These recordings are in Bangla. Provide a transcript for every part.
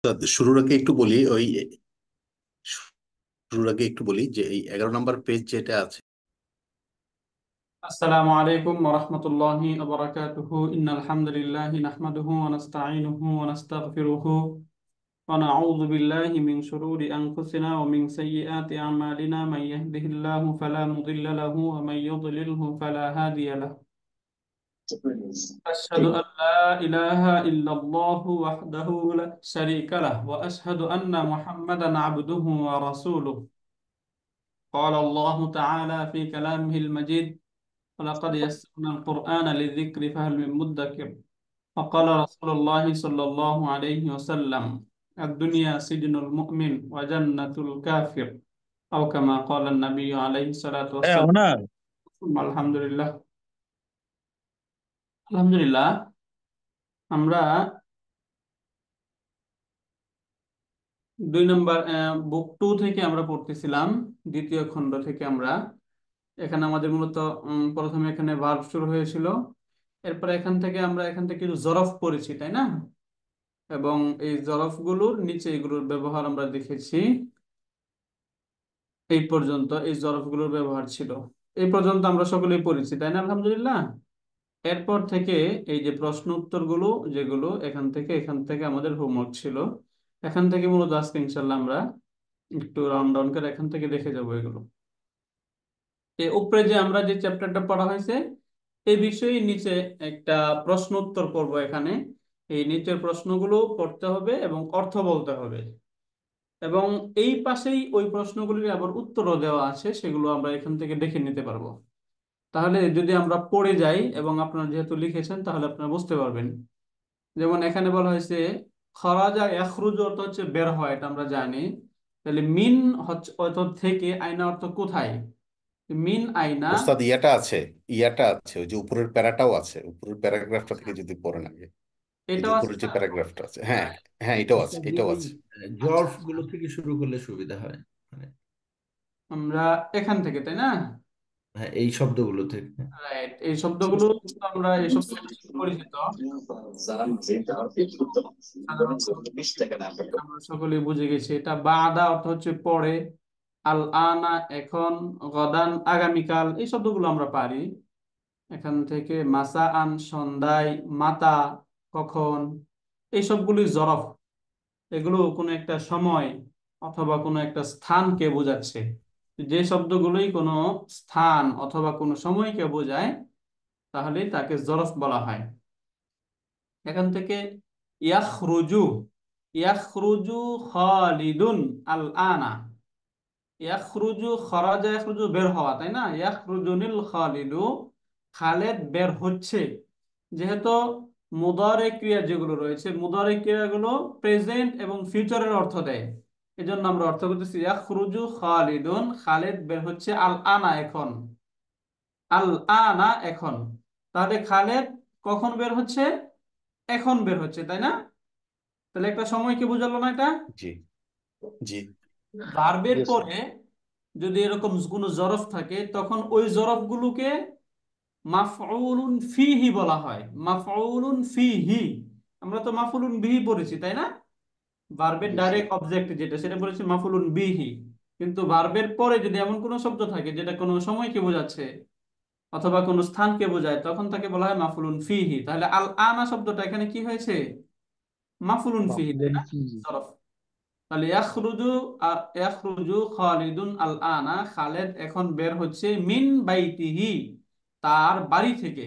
তা শুরুর আগে একটু বলি শুরুর আগে একটু বলি যে এই 11 নম্বর পেজ যেটা আছে। السلام عليكم ورحمة الله وبركاته إن الحمد لله نحمده ونستعينه ونستغفره ونعوذ بالله من شرور أنفسنا ومن سيئات أعمالنا من يهده الله فلا مضل له ومن يضلله فلا هادي له أشهد أن لا إله إلا الله وحده لا شريك له وأشهد أن محمدا عبده ورسوله قال الله تعالى في كلامه المجيد ولقد يسرنا القرآن للذكر فهل من مدكر وقال رسول الله صلى الله عليه وسلم الدنيا سجن المؤمن وجنة الكافر أو كما قال النبي عليه الصلاة হ্যাঁ والسلام ওনার ثم الحمد لله আমরা 2 নম্বর বুক 2 থেকে আমরা পড়তেছিলাম। দ্বিতীয় খণ্ড থেকে আমরা এখানে আমাদের মূলত প্রথমে এখানে ভার্ব শুরু হয়েছিল। এরপর এখান থেকে কিছু জরফ পড়েছি, তাই না? এবং এই জরফগুলোর নিচে এগুলোর ব্যবহার আমরা দেখেছি। এই পর্যন্ত এই জরফগুলোর ব্যবহার ছিল। এই পর্যন্ত আমরা সকলেই পড়েছি, তাই না? আলহামদুলিল্লাহ। এরপর থেকে এই যে প্রশ্ন উত্তরগুলো যেগুলো এখান থেকে আমাদের হোমওয়ার্ক ছিল। এখান থেকে মূলত আজকে ইনশাল্লাহ আমরা একটু রাউন্ড ডাউন করে এখান থেকে দেখে যাবো এগুলো। এই উপরে যে আমরা যে চ্যাপ্টারটা পড়া হয়েছে এই বিষয়ে নিচে একটা প্রশ্ন উত্তর পড়ব এখানে। এই নিচের প্রশ্নগুলো পড়তে হবে এবং অর্থ বলতে হবে, এবং এই পাশেই ওই প্রশ্নগুলির আবার উত্তরও দেওয়া আছে, সেগুলো আমরা এখান থেকে দেখে নিতে পারবো। তাহলে যদি আমরা পড়ে যাই এবং আপনারা যেহেতু লিখেছেন তাহলে আপনারা বুঝতে পারবেন। যেমন এখানে বলা হয়েছে খরাজা ইয়াখরুজু অর্থ হচ্ছে বের হয়, এটা আমরা জানি। তাহলে মিন হচ্ছে অর্থ থেকে, আইনা অর্থ কোথায়। মিন আইনা, ওস্তাদ ইয়াটা আছে ওই যে উপরের প্যারাটাও আছে, উপরের প্যারাগ্রাফটা থেকে যদি পড়েন আগে। এই যে এটাও আছে উপরের যে না? প্যারাগ্রাফটা আছে, হ্যাঁ। হ্যাঁ, এটাও আছে, ওস্তাদ এটাও ওই আছে। আচ্ছা জর্ফ আচ্ছা, গুলো থেকে শুরু করলে সুবিধা হয়। মানে আমরা এখান থেকে, তাই না? হ্যাঁ, এই শব্দগুলো থেকে। রাইট, এই শব্দগুলো কিন্তু আমরা এই শব্দগুলো পরিচিত সাধারণত, আমরা সকলেই বুঝে গেছি। এটা বাদা অর্থ হচ্ছে পরে, আল আনা এখন, গদান আগামীকাল, এই শব্দগুলো আমরা পারি। এখান থেকে মাসা আন সন্ধ্যায়, মাতা কখন, এই সবগুলি জরফ। এগুলো কোনো একটা সময় অথবা কোনো একটা স্থানকে বোঝাচ্ছে। যে শব্দগুলোই কোনো স্থান অথবা কোনো সময়কে বোঝায় তাহলে তাকে জরফ বলা হয়। এখান থেকে ইয়াখরুজু, ইয়াখরুজু খালিদুন আল আনা। ইয়াখরুজু, খরাজা ইয়াখরুজু বের হওয়া, তাই না? ইয়াখরুজুনিল খালিদু, খালেদ বের হচ্ছে। যেহেতু মুদারে ক্রিয়া যেগুলো রয়েছে, মুদারে ক্রিয়াগুলো প্রেজেন্ট এবং ফিউচারের অর্থ দেয়, এজন্য আমরা অর্থ করতেছি ইয়াখরুজু খালিদুন, খালেদ বের হচ্ছে আল আনা এখন, আল আনা এখন। তাহলে খালেদ কখন বের হচ্ছে? এখন বের হচ্ছে, তাই না? তাহলে একটা সময় কি বোঝালো না এটা? জি, জি। ভার্বের ইয়েস। পরে যদি এরকম কোনো জরফ থাকে তখন ওই জরফগুলোকে মাফউলুন ফিহি বলা হয়। মাফউলুন ফিহি, আমরা তো মাফউলুন বিহি পড়েছি, তাই না? ভার্বের জি, জি। ডাইরেক্ট অবজেক্ট যেটা, সেটা বলেছি মাফউলুন বিহি। কিন্তু ভার্বের পরে যদি এমন কোনো শব্দ থাকে যেটা কোনো সময়কে বোঝাচ্ছে অথবা কোনো স্থানকে বোঝায় তখন তাকে বলা হয় মাফউলুন ফিহি। তাহলে আল আনা শব্দটা এখানে কি হয়েছে? মাফউলুন ফিহি, তাই মাফউল না? কি? জরফ। তাহলে ইয়াখরুজু, ইয়াখরুজু খালিদুন আল আনা, খালেদ এখন বের হচ্ছে মিন বাইতিহি, তার বাড়ি থেকে।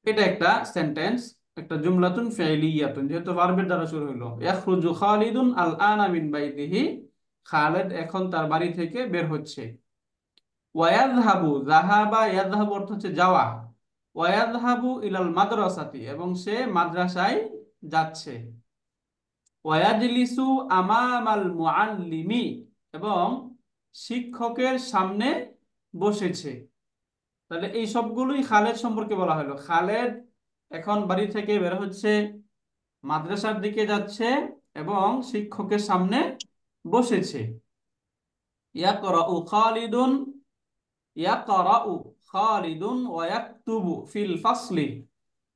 এটা একটা সেন্টেন্স, একটা জুমলাতুন ফি'লিয়াতুন, যেহেতু ভার্বের দ্বারা শুরু হলো। ইয়াখরুজু খালিদুন আল আনা মিন বাইতিহি, খালেদ এখন তার বাড়ি থেকে বের হচ্ছে। ওয়ায়াযহাবু, যাহাবা ইয়াযহাবু অর্থ হচ্ছে যাওয়া। ওয়ায়াযহাবু ইলাল মাদ্রাসাতি, এবং সে মাদ্রাসায় যাচ্ছে। ওয়াজলিসু আমামাল মুআল্লিমি, এবং শিক্ষকের সামনে বসেছে। তাহলে এই সবগুলোই খালেদ সম্পর্কে বলা হলো। খালেদ এখন বাড়ি থেকে বের হচ্ছে, মাদ্রাসার দিকে যাচ্ছে এবং শিক্ষকের সামনে বসেছে। ইয়াকরাউ খালিদুন, ইয়াকরাউ খালিদুন ওয়া ইয়াকতুবু ফিল ফাসলি,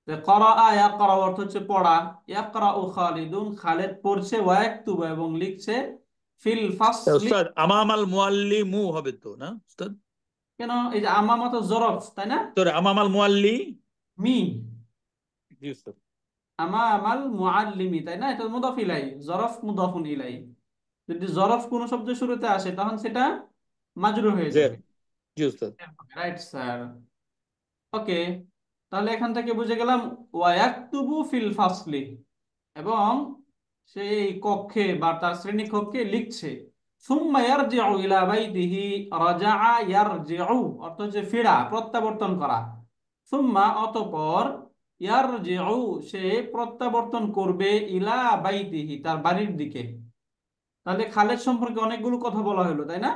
যে করাআ ইয়াকরা অর্থ হচ্ছে পড়া, ইয়াকরাউ খালিদুন খালেদ পড়ছে, ওয়া ইয়াকতুবু এবং লিখছে, ফিল ফাসলি। উস্তাদ আমামাল মুআল্লিমু হবে তো না উস্তাদ? কেন, এই যে আমামা তো জরফ, তাই না? সরি, আমামাল মুআল্লি। মি জি উস্তাদ। আমামাল মুআল্লিমি, তাই না? এটা মুদাফ ইলাই, জরফ মুদাফুন ইলাই। যদি জরফ কোন শব্দ শুরুতে আসে তখন সেটা মাজরুর হয়ে জের। যাবে। জি উস্তাদ। Right sir. ওকে, তাহলে এখান থেকে বুঝে গেলাম ওয়ায়াকতুবু ফিল ফাসলি, এবং সেই কক্ষে বা তার শ্রেণী কক্ষে লিখছে। সুম্মা ইয়ারজিউ ইলা বাইতিহি, রাজাআ ইয়ারজিউ অর্থ হচ্ছে ফেরা, প্রত্যাবর্তন করা। সুম্মা অতঃপর, ইয়ারজিউ সে প্রত্যাবর্তন করবে, ইলা বাইতিহি তার বাড়ির দিকে। তাহলে খালেদ সম্পর্কে অনেকগুলো কথা বলা হলো, তাই না?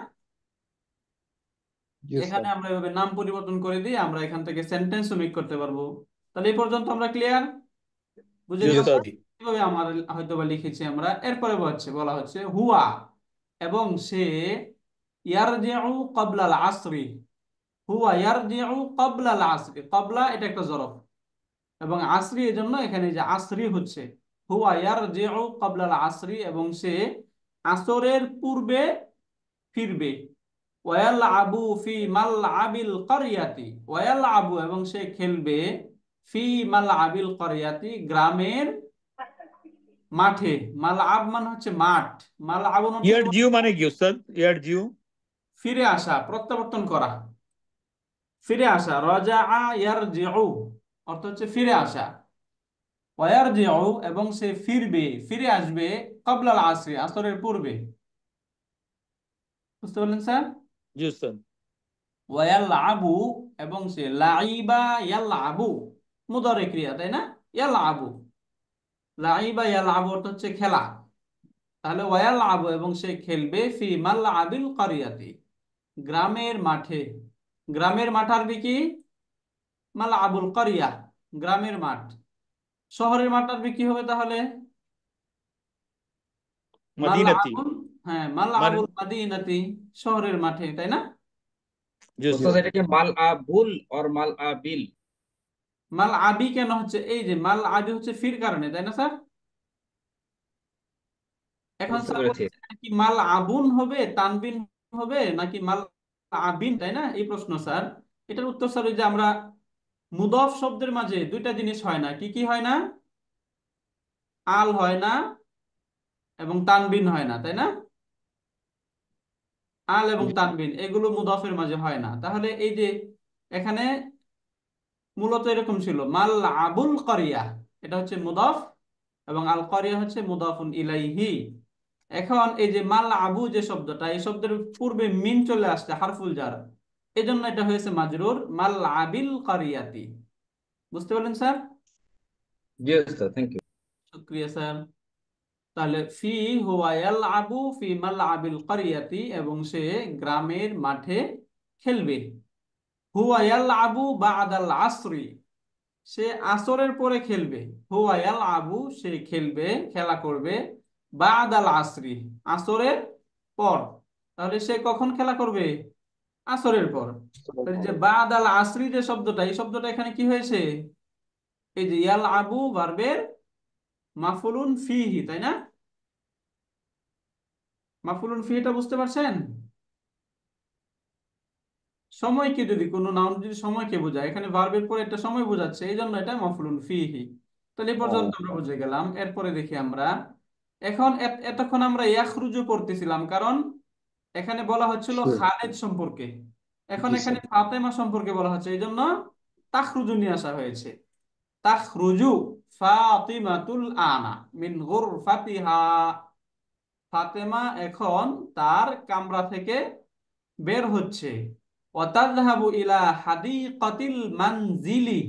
জি এখানে স্যার। আমরা এভাবে নাম পরিবর্তন করে দিই, আমরা এখান থেকে সেন্টেন্সও মেক করতে পারবো। তাহলে এই পর্যন্ত আমরা ক্লিয়ার, বুঝে জি গেলাম না? উস্তাদ। এভাবে আমার হয়তো বা লিখেছি আমরা। এরপরে বলা হচ্ছে হুয়া, এবং সে, ইয়ারজিউ ক্বাবলাল আসরি, হুয়া ইয়ারজিউ ক্বাবলাল আসরি, ক্বাবলা এটা একটা জরফ, এবং আসরি এর জন্য এখানে যে আসরি হচ্ছে, হুয়া ইয়ারজিউ ক্বাবলাল আসরি, এবং সে আসরের পূর্বে ফিরবে। ওয়ায়ালআবু ফি মালআবিল ক্বরিয়াতি, ওয়ায়ালআবু এবং সে খেলবে, ফি মালআবিল ক্বরিয়াতি গ্রামের মাঠে। মালআব মানে হচ্ছে মাঠ, মালআবুন অর্থ ইয়ারজিউ মানে কি উস্তাদ? ইয়ারজিউ ফিরে আসা, প্রত্যাবর্তন করা, ফিরে আসা। রাজাআ ইয়ারজিউ অর্থ হচ্ছে ফিরে আসা। ওয়ায়ারজিউ এবং সে ফিরবে, ফিরে আসবে, ক্বাবলাল আসরি আসরের পূর্বে। বুঝতে পারলেন স্যার? জি উস্তাদ। ওয়ায়ালআবু এবং সে, লাইবা ইয়ালআবু মুদারি ক্রিয়া, তাই না? ইয়ালআবু, লাইবা ইয়ালআবু অর্থ হচ্ছে খেলা। তাহলে ওয়ায়ালআবু এবং সে খেলবে, ফি মালআবিল ক্বরিয়াতি গ্রামের মাঠে। গ্রামের মাঠ আরবি কি? মালআবুল ক্বরিয়া, গ্রামের মাঠ। শহরের মাঠ আরবি কি হবে তাহলে? মদিনাতি। মালআবুল, হ্যাঁ, মানে মালআবুল মাদিনাতি, শহরের মাঠে, তাই না? জি উস্তাদ উস্তাদ। এটা কি মাল আবুল আর মাল আবিল? মালআবি কেন হচ্ছে? এই যে মালআবি হচ্ছে ফির কারণে, তাই না স্যার? এখন বুঝতে স্যার পেরেছি। বলছে কি মাল আবুন হবে, তানবিন হবে, নাকি মাল আবিন, তাই না? এই প্রশ্ন স্যার। এটার উত্তর স্যার ওই যে আমরা মুদফ শব্দের মাঝে দুইটা জিনিস হয় না, কি কি হয় না? আল হয় না এবং তানবিন হয় না, তাই না? আল এবং তানবিন এগুলো মুদফের মাঝে হয় না। তাহলে এই যে এখানে মূলত এরকম ছিল, মাল আবুল করিয়া এটা হচ্ছে মুদফ, এবং আল করিয়া হচ্ছে মুদাফুন ইলাইহি। এখন এই যে মাল আবু যে শব্দটা, এই শব্দের পূর্বে মিন চলে আসছে, হারফুল জার, এজন্য এটা হয়েছে মাজরুর, মাল আবিল কারিয়াতি। বুঝতে পারলেন স্যার? জি উস্তাদ, থ্যাংক ইউ। শুকরিয়া স্যার। তাহলে ফি হুয়া ইয়ালআবু ফি মালআবিল কারিয়াতি, এবং সে গ্রামের মাঠে খেলবে। হুয়া ইয়ালআবু বাদাল আসরি, সে আসরের পরে খেলবে। হুয়া ইয়ালআবু সে খেলবে, খেলা করবে, বাদাল আসরি আসরের পর। তাহলে সে কখন খেলা করবে? আসরের পর। তাহলে যে বাদাল আসরি যে শব্দটা, এই শব্দটা এখানে কি হয়েছে? এই যে ইয়ালআবু ভার্বের মাফউলুন ফিহি, তাই না? মাফউলুন ফিহিটা বুঝতে পারছেন? সময়কে যদি কোনো নাউন যদি সময়কে বোঝায়, এখানে ভার্বের পরে একটা সময় বোঝাচ্ছে, এই জন্য এটা মাফউলুন ফিহি। তাহলে এই পর্যন্ত আমরা বুঝে গেলাম। এরপরে দেখি আমরা, এখন এতক্ষণ আমরা ইয়াখরুজু পড়তেছিলাম, কারণ এখানে বলা হচ্ছিল খালেদ সম্পর্কে। এখন জি এখানে স্যার। ফাতেমা সম্পর্কে বলা হচ্ছে, এই জন্য তাখরুজু নিয়ে আসা হয়েছে। তাখরুজু ফাতিমাতুল আনা মিন গুরফাতিহা, ফাতেমা এখন তার কামরা থেকে বের হচ্ছে। ওয়াতাযহাবু ইলা হাদিকাতিল মানজিলি,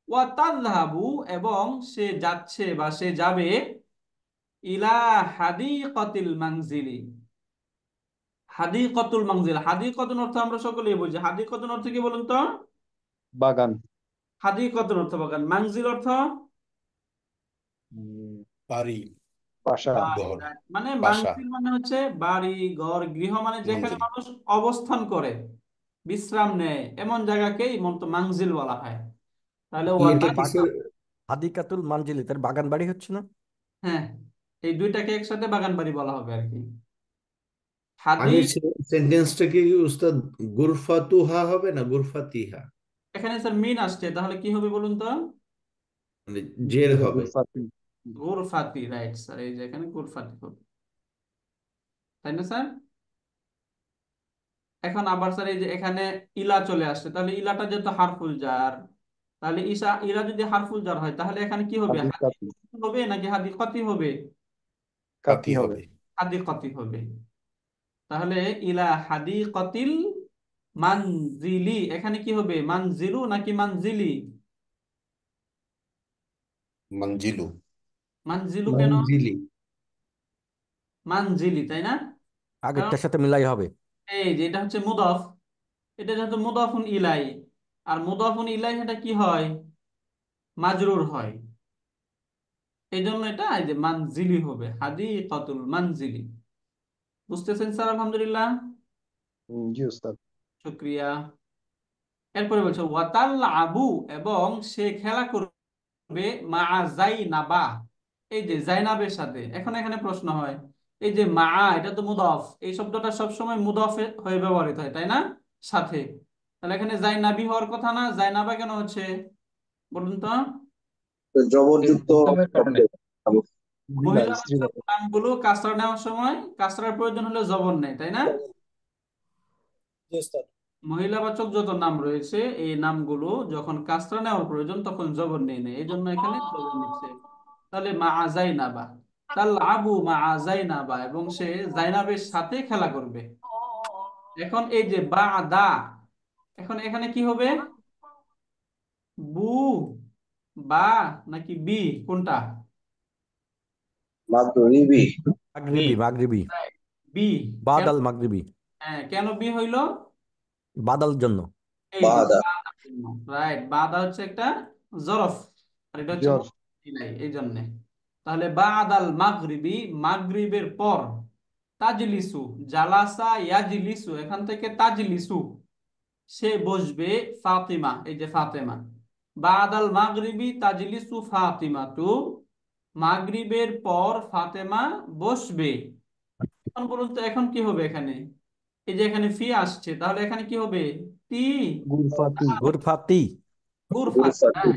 ওয়াতাযহাবু এবং সে যাচ্ছে বা সে যাবে, ইলা হাদিকাতিল মানজিলি, হাদিকাতুল মানজিল। হাদিকাতুন অর্থ আমরা সকলেই বুঝি, হাদিকাতুন অর্থ কি বলুন তো? বাগান। হাদিকাতুন অর্থ বাগান, মানজিল অর্থ বাড়ি, বাসা। বাড়ি, ঘর, right? মানে বাসা, মানজিল মানে হচ্ছে বাড়ি, ঘর, গৃহ, মানে যেখানে মঞ্জিল। মানুষ অবস্থান করে, বিশ্রাম নেয়, এমন জায়গাকেই মূলত মানজিল বলা হয়। তাহলে এটা কিসের হাদিকাতুল মানজিলি তার বাগান বাড়ি হচ্ছে না? হ্যাঁ, এই দুইটাকে একসাথে বাগান বাড়ি বলা হবে আর কি। আগের হাদিক, সেন্টেন্সটা কি উস্তাদ গুরফাতুহা হবে না গুরফাতিহা? এখানে স্যার মিন আসছে, তাহলে কি হবে বলুন তো? মানে জের হবে। গুরফাতি। গুরফাতি, রাইট স্যার, এই যে এখানে গুরফাতি হবে, তাই না স্যার? এখন আবার স্যার এই যে এখানে ইলা চলে আসছে, তাহলে ইলাটা যেহেতু হারফুল জার, তাহলে ইলা যদি হারফুল জার হয় তাহলে এখানে কি হবে? হাদিকাতি। হাদিক হবে নাকি হাদিকতি হবে? কাতি কাতি হবে। হবে। হাদিকতি হবে। তাহলে ইলা হাদিকতিল মানজিলি, এখানে কি হবে? মানজিলু নাকি মানজিলি? মঞ্জিলু। মানজিলু কেন? মঞ্জিলি। মানজিলি, তাই না? কারণ আগেরটার সাথে মিলাই হবে। এই যে এটা হচ্ছে মুদফ, এটা যেহেতু মুদাফুন ইলাই, আর মুদাফুন ইলাই এটা কি হয়? মাজরুর হয়। এই জন্য এটা এই যে মানজিলি হবে, হাদিকাতুল মানজিলি। বুঝতেছেন স্যার? আলহামদুলিল্লাহ, জি উস্তাদ। শুক্রিয়া। এরপরে বলছে ওয়াতাল আবু, এবং সে খেলা করবে মা জাইনাবা, এই যে জাইনাবের সাথে। এখন এখানে প্রশ্ন হয়, এই যে মা, এটা তো মুদাফ, এই শব্দটা সবসময় মুদাফ হয়ে ব্যবহৃত হয়, তাই না? সাথে, তাহলে এখানে জাইনাবি হওয়ার কথা না, জাইনাবা কেন হচ্ছে বলুন তো? জবরযুক্ত মুদাফের কারণে। মহিলা, মহিলাবাচক স্ত্রীবাচক। নামগুলো কাসরা নেওয়ার সময় কাসরার প্রয়োজন হলে জবর নেই, তাই না? মহিলাবাচক যত নাম রয়েছে এই নামগুলো যখন কাসরা নেওয়ার প্রয়োজন তখন জবর নেই নেই, এই জন্য এখানে জবর নিচ্ছে। তাহলে মা জাইনাবা, তাল আবু মা জাইনাবা, এবং সে জাইনাবের সাথে খেলা করবে। এখন এই যে বাদা, এখন এখানে কি হবে? বু, বা, নাকি বি, কোনটা? মাগরিবি। মাগরিবি, মাগরিবি। বি। কেন? বাদাল মাগরিবি। হ্যাঁ, কেন বি হইলো? বাদাল জন্য। এই যে বাদা। রাইট, বাদা হচ্ছে একটা জরফ, আর এটা হচ্ছে জ্বর। ইলাই, এই জন্য। তাহলে বাদাল মাগরিবি, মাগরিবের পর, তাজলিসু, জালাসা ইয়াজলিসু, এখান থেকে তাজলিসু, সে বসবে, ফাতিমা, এই যে ফাতেমা। বাদাল মাগরিবি তাজলিসু ফাতিমা তু, মাগরিবের পর ফাতেমা বসবে। এখন বলুন তো এখন কি হবে এখানে? এই যে এখানে ফি আসছে, তাহলে এখানে কি হবে? তি, গুরফাতি। গুরফাতি। গুরফাত, গুরফাতি।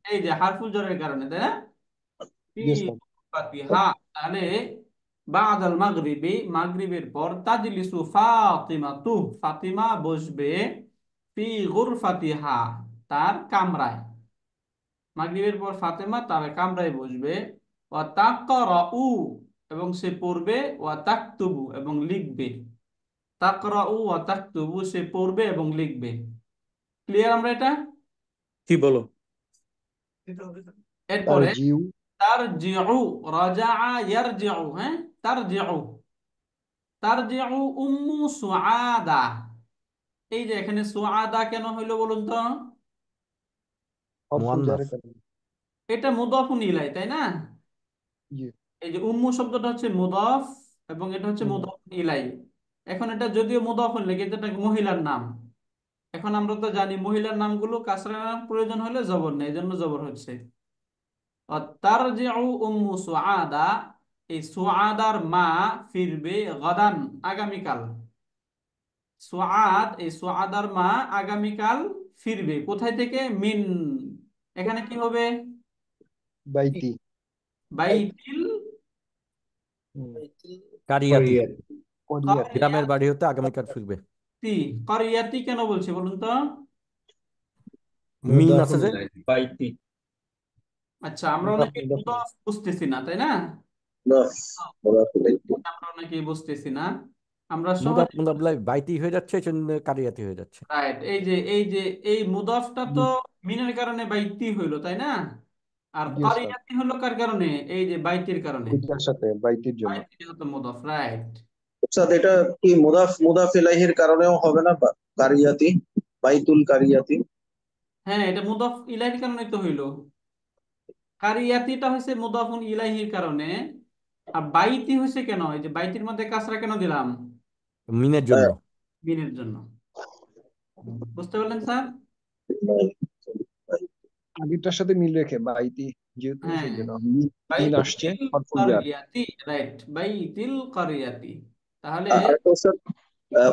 হ্যাঁ, এই যে হারফুল জরের কারণে, তাই না? ফি জি উস্তাদ। গুরফাতি হা, তাহলে বাদাল মাগরিবি, মাগরিবের পর, তাজলিসু ফাতিমা তু, ফাতিমা বসবে, ফি গুরফাতিহা, তার কামরায়। মাগরিবের পর ফাতেমা তার কামরায় বসবে। ওয়া তাকরাউ, এবং সে পড়বে, ওয়া তাকতুবু, এবং লিখবে। তাকরাউ ওয়া তাকতুবু, সে পড়বে এবং লিখবে। ক্লিয়ার আমরা এটা? কি বলো? তার এরপরে জিউ। তারজিউ, রাজাআ ইয়ারজিউ, হ্যাঁ, তারজিউ, তারজিউ উম্মু সুআদা। এই যে এখানে সুআদা কেন হইলো বলুন তো? হরফুল মুয়ান্নাস। জারের কারণে। এটা মুদাফুন ইলাই, তাই না? জি। এই যে উম্মু শব্দটা হচ্ছে মুদাফ, এবং এটা হচ্ছে মুদাফুন ইলাই। এখন এটা যদিও মুদাফুন ইলাই, কিন্তু এটা মহিলার নাম। এখন আমরা তো জানি মহিলার নামগুলো কাসরা প্রয়োজন হলে জবর নেই, এই জন্য জবর হচ্ছে। তারজিউ উম্মু সুআদা, এই সুআদার মা ফিরবে, গাদান, আগামীকাল। সুআদ, এই সুআদার মা আগামীকাল ফিরবে, কোথায় থেকে? মিন, এখানে কি হবে? বাইতি। বাইতিল কারিয়াতি। করিয়াত। কোরিয়াতি। গ্রামের বাড়ি হতে আগামীকাল ফিরবে। কারিয়াতি। কারিয়াতি কেন বলছে বলুন তো? মিন আছে মুদাফুন যে। ইলাইহি। বাইতি। আচ্ছা, আমরা মুদাফ অনেকে মুদাফ। মুদাফ বুঝতেছি না, তাই না? বাস, মুদাফ ইলাইহি। আমরা অনেকেই বুঝতেছি না, আমরা মুদাফ সহজে। মুদাফলাই বাইতি হয়ে যাচ্ছে, এই জন্য কারিয়াতি হয়ে যাচ্ছে। রাইট, এই যে এই মুদাফটা তো মিনের কারণে বাইতি হইলো, তাই না? আর জি উস্তাদ। কারিয়াতি হলো কার কারণে? এই যে বাইতির কারণে। এটার সাথে বাইতির জন্য। বাইতি যেহেতু মুদাফ, রাইট। উস্তাদ এটা কি মুদাফ ইলাইহির কারণেও হবে না? কারিয়াতি, বাইতুল কারিয়াতি। হ্যাঁ, এটা মুদাফ ইলাইহির কারণে তো হইলো। কারিয়াতিটা হয়েছে মুদাফুন ইলাইহির কারণে। আর বাইতি হয়েছে কেন? এই যে বাইতির মধ্যে কাসরা কেন দিলাম? মিনের জন্য। হ্যাঁ। মিনের জন্য। বুঝতে পারলেন স্যার? আগেরটার সাথে মিল রেখে বাইতি, যেহেতু হ্যাঁ, সেই জন্য মিল আসছে বাইতিল হরফুল জার। কারিয়াতি, রাইট, বাইতিল কারিয়াতি। তাহলে আরেকটা স্যার,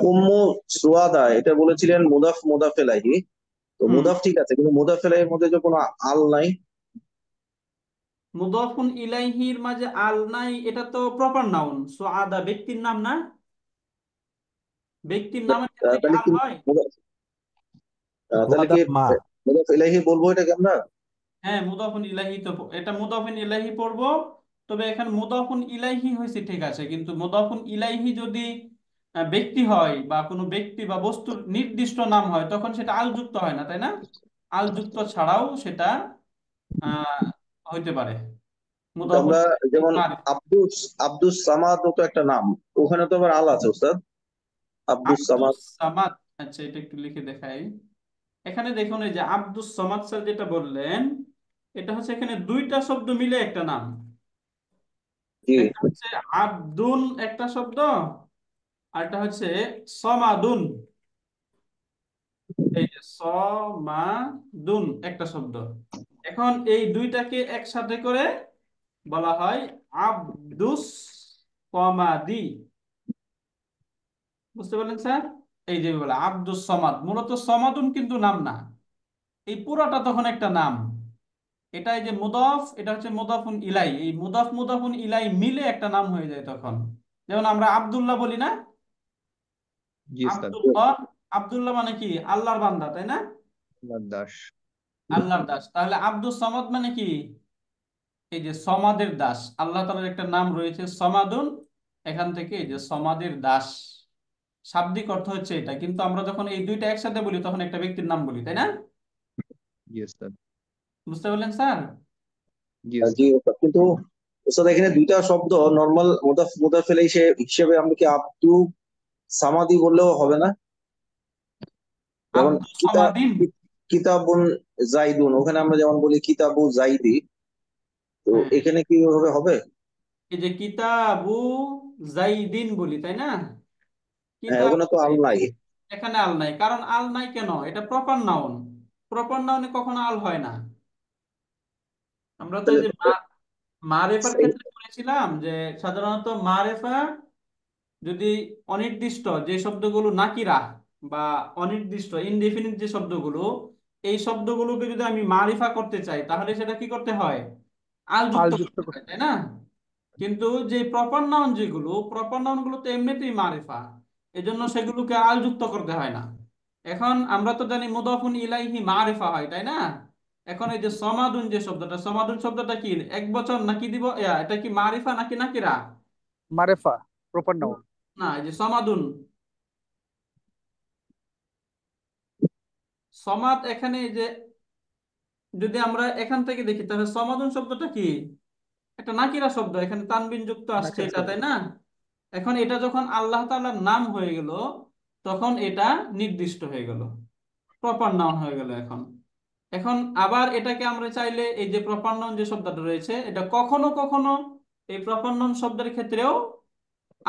উম্মু সুয়াদা এটা বলেছিলেন মুদাফ মুদাফ ইলাইহি, তো হুম, মুদাফ ঠিক আছে, কিন্তু মুদাফ ইলাইহির মধ্যে যে কোনো আল নাই। মুদাফুন ইলাইহির মাঝে আল নাই, এটা তো প্রপার নাউন। সুআদা ব্যক্তির নাম না? ব্যক্তির নামের ক্ষেত্রে কি তাহলে আল কি হয়? তাহলে কি সুয়াদা মা। মুদাফ ইলাইহি বলবো এটাকে আমরা? হ্যাঁ, মুদাফুন ইলাইহি তো এটা মুদাফুন ইলাইহি পড়বো। তবে এখানে মুদাফুন ইলাইহি হয়েছে ঠিক আছে, কিন্তু মুদাফুন ইলাইহি যদি ব্যক্তি হয় বা কোনো ব্যক্তি বা বস্তুর নির্দিষ্ট নাম হয়, তখন সেটা আলযুক্ত হয় না, তাই না? আলযুক্ত ছাড়াও সেটা আহ হইতে পারে কিন্তু মুদাফুন আমরা ইলাইহি যেমন মারিফা। আব্দুস আব্দুস সামাদ তো একটা নাম, ওখানে তো আবার আল আছে ওস্তাদ, আব্দুস সামাদ। আব্দুস সামাদ, আচ্ছা এটা একটু লিখে দেখাই। এখানে দেখুন, এই যে আব্দুস সামাদ স্যার যেটা বললেন, এটা হচ্ছে এখানে দুইটা শব্দ মিলে একটা নাম। জি। একটা হচ্ছে আব্দুন একটা শব্দ, আর একটা হচ্ছে সমাদুন। এই যে সমাদুন একটা শব্দ। এখন এই দুইটাকে একসাথে করে বলা হয় আব্দুস সমাদি। বুঝতে পারলেন স্যার? এই যে বলা আব্দুস সমাদ, মূলত সমাদুন কিন্তু নাম না, এই পুরোটা তখন একটা নাম। এটা এই যে মুদাফ, এটা হচ্ছে মুদাফুন ইলাই, এই মুদাফ মুদাফুন ইলাই মিলে একটা নাম হয়ে যায় তখন। যেমন আমরা আব্দুল্লাহ বলি না? জি উস্তাদ। আব্দুল্লাহ, আব্দুল্লাহ মানে কি? আল্লাহর বান্দা, তাই না? আল্লাহর দাস। আল্লাহর দাস। তাহলে আব্দুস সামাদ মানে কি? এই যে সমাদের দাস। আল্লাহ তাআলার একটা নাম রয়েছে সমাদুন, এখান থেকে এই যে সমাদের দাস, শাব্দিক অর্থ হচ্ছে এটা। কিন্তু আমরা যখন এই দুইটা একসাথে বলি তখন একটা ব্যক্তির নাম বলি, তাই না? জি উস্তাদ। বুঝতে পারলেন স্যার? জি জি উস্তাদ। ওস্তাদ, কিন্তু ওস্তাদ এখানে দুইটা শব্দ নর্মাল মুদাফ মুদাফ ইলাইহি হিসেবে আমরা কি আব্দু সামাদি বললেও হবে না? যেমন আব্দুস সামাদিন। কিতাবুন জাইদুন, ওখানে আমরা যেমন বলি কিতাবু জাইদি, তো হ্যাঁ, এখানে কি ওভাবে হবে? এই যে কিতাবু জাইদিন বলি, তাই না? হ্যাঁ, কিতাবু ওখানে তো আল নাই। জাইদিন, এখানে আল নাই। কারণ আল নাই কেন? এটা প্রপার নাউন। প্রপার নাউনে কখনো আল হয় না। আমরা তো এই তাহলে যে মারেফার ক্ষেত্রে বলেছিলাম যে সাধারণত মারেফা যদি অনির্দিষ্ট যে শব্দগুলো নাকিরা বা অনির্দিষ্ট ইনডেফিনিট যে শব্দগুলো, এই শব্দগুলোকে যদি আমি মারিফা করতে চাই তাহলে সেটা কি করতে হয়? আল আল যুক্ত যুক্ত করতে হয়, করতে। তাই না? কিন্তু যে প্রপার নাউন যেগুলো, প্রপার নাউন গুলো তো এমনিতেই মারিফা, এজন্য সেগুলোকে আল যুক্ত করতে হয় না। এখন আমরা তো জানি মুদাফুন ইলাইহি মারিফা হয়, তাই না? এখন এই যে সমাদুন যে শব্দটা, সমাদুন শব্দটা কি এক বচন নাকি দিব, এটা কি মারিফা নাকি নাকিরা? মারেফা, প্রপার নাউন। না, এই যে সমাদুন, সমাদ এখানে এই যে যদি আমরা এখান থেকে দেখি তাহলে সমাদুন শব্দটা কি? একটা নাকিরা শব্দ, এখানে তানবিন যুক্ত আসছে নাকিরা এটা, শব্দ। তাই না? এখন এটা যখন আল্লাহ তাআলার নাম হয়ে গেল, তখন এটা নির্দিষ্ট হয়ে গেল, প্রপার নাউন হয়ে গেল এখন। এখন আবার এটাকে আমরা চাইলে এই যে প্রপার নাউন যে শব্দটা রয়েছে, এটা কখনো কখনো এই প্রপার নাউন শব্দের ক্ষেত্রেও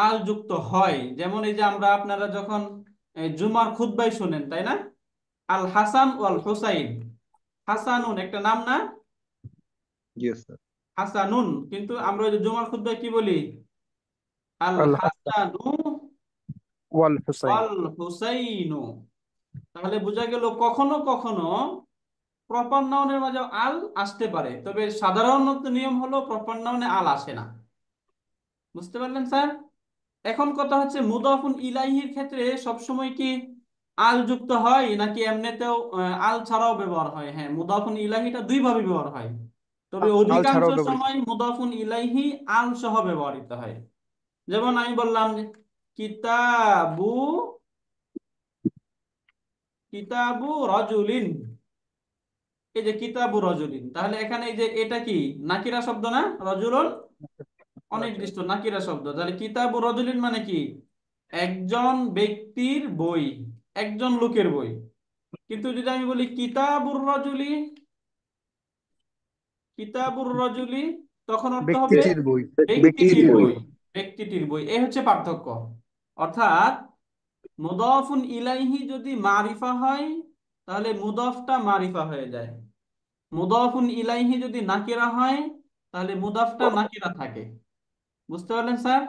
আল যুক্ত হয়। যেমন এই যে আমরা আপনারা যখন জুমার খুতবায় শুনেন, তাই না? আল হাসান ওয়াল হুসাইন, হাসানুন একটা নাম না? জি উস্তাদ। হাসানুন, কিন্তু আমরা ওই যে জুমার খুতবায় কি বলি? আল আল হাসান হাসানু ওয়াল হুসাইন। ওয়াল হুসাইনু। তাহলে বোঝা গেল কখনো কখনো প্রপার নাউনের মাঝে আল আসতে পারে, তবে সাধারণত নিয়ম হলো প্রপার নাউনে আল আসে না। বুঝতে পারলেন স্যার? এখন কথা হচ্ছে মুদাফুন ইলাইহির ক্ষেত্রে সবসময় কি আল যুক্ত হয় নাকি এমনিতেও আল ছাড়াও ব্যবহার হয়? হ্যাঁ, মুদাফুন ইলাহিটা দুই ভাবে ব্যবহার হয়, তবে আল অধিকাংশ ছাড়াও ব্যবহৃত। সময় মুদাফুন ইলাইহি আল সহ ব্যবহৃত হয়। যেমন আমি বললাম যে কিতাবু, কিতাবু রজুলিন, এই যে কিতাবু রজুলিন, তাহলে এখানে এই যে এটা কি নাকিরা শব্দ না? রজুলুন অনির্দিষ্ট নাকিরা শব্দ। তাহলে কিতাবু রজুলিন মানে কি? একজন ব্যক্তির বই, একজন লোকের বই। কিন্তু যদি আমি বলি কিতাবুর রজুলি, কিতাবুর রজুলি, তখন অর্থ হবে ব্যক্তিটির বই। ব্যক্তির ব্যক্তিটির বই। বই, ব্যক্তিটির বই। এই হচ্ছে পার্থক্য। অর্থাৎ মুদাফুন ইলাইহি যদি মারিফা হয় তাহলে মুদাফটা মারিফা হয়ে যায়, মুদাফুন ইলাইহি যদি নাকিরা হয় তাহলে মুদাফটা নাকিরা থাকে। বুঝতে পারলেন স্যার?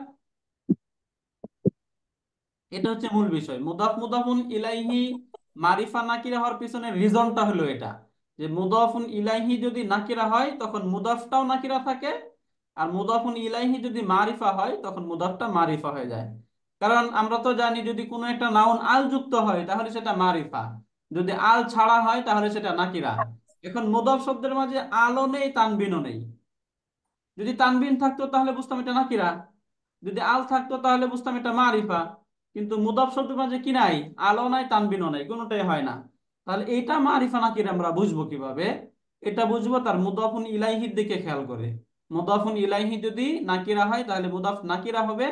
এটা হচ্ছে মূল বিষয়। মুদাফুন ইলাইহি মারিফা নাকিরা হওয়ার পিছনে রিজনটা হলো এটা, যে মুদাফুন ইলাইহি যদি নাকিরা হয় তখন মুদাফটাও নাকিরা থাকে, আর মুদাফুন ইলাইহি যদি মারিফা হয় তখন মুদাফটা মারিফা হয়ে যায়। কারণ আমরা তো জানি যদি কোনো একটা নাউন আল যুক্ত হয় তাহলে সেটা মারিফা, যদি আল ছাড়া হয় তাহলে সেটা নাকিরা। এখন মুদাফ শব্দের মাঝে আলও নেই, তানবিনও নেই। যদি তানবিন থাকতো তাহলে বুঝতাম এটা নাকিরা, যদি আল থাকতো তাহলে বুঝতাম এটা মারিফা। কিন্তু মুদাফ শব্দের মাঝে কি নাই? আলো নাই, তানবিনও নাই, কোনোটাই হয় না। তাহলে এটা মারিফা নাকিরা আমরা বুঝবো কিভাবে? এটা বুঝবো তার মুদাফুন ইলাইহির দিকে খেয়াল করে। মুদাফুন ইলাইহি যদি নাকিরা হয় তাহলে মুদাফ নাকিরা হবে,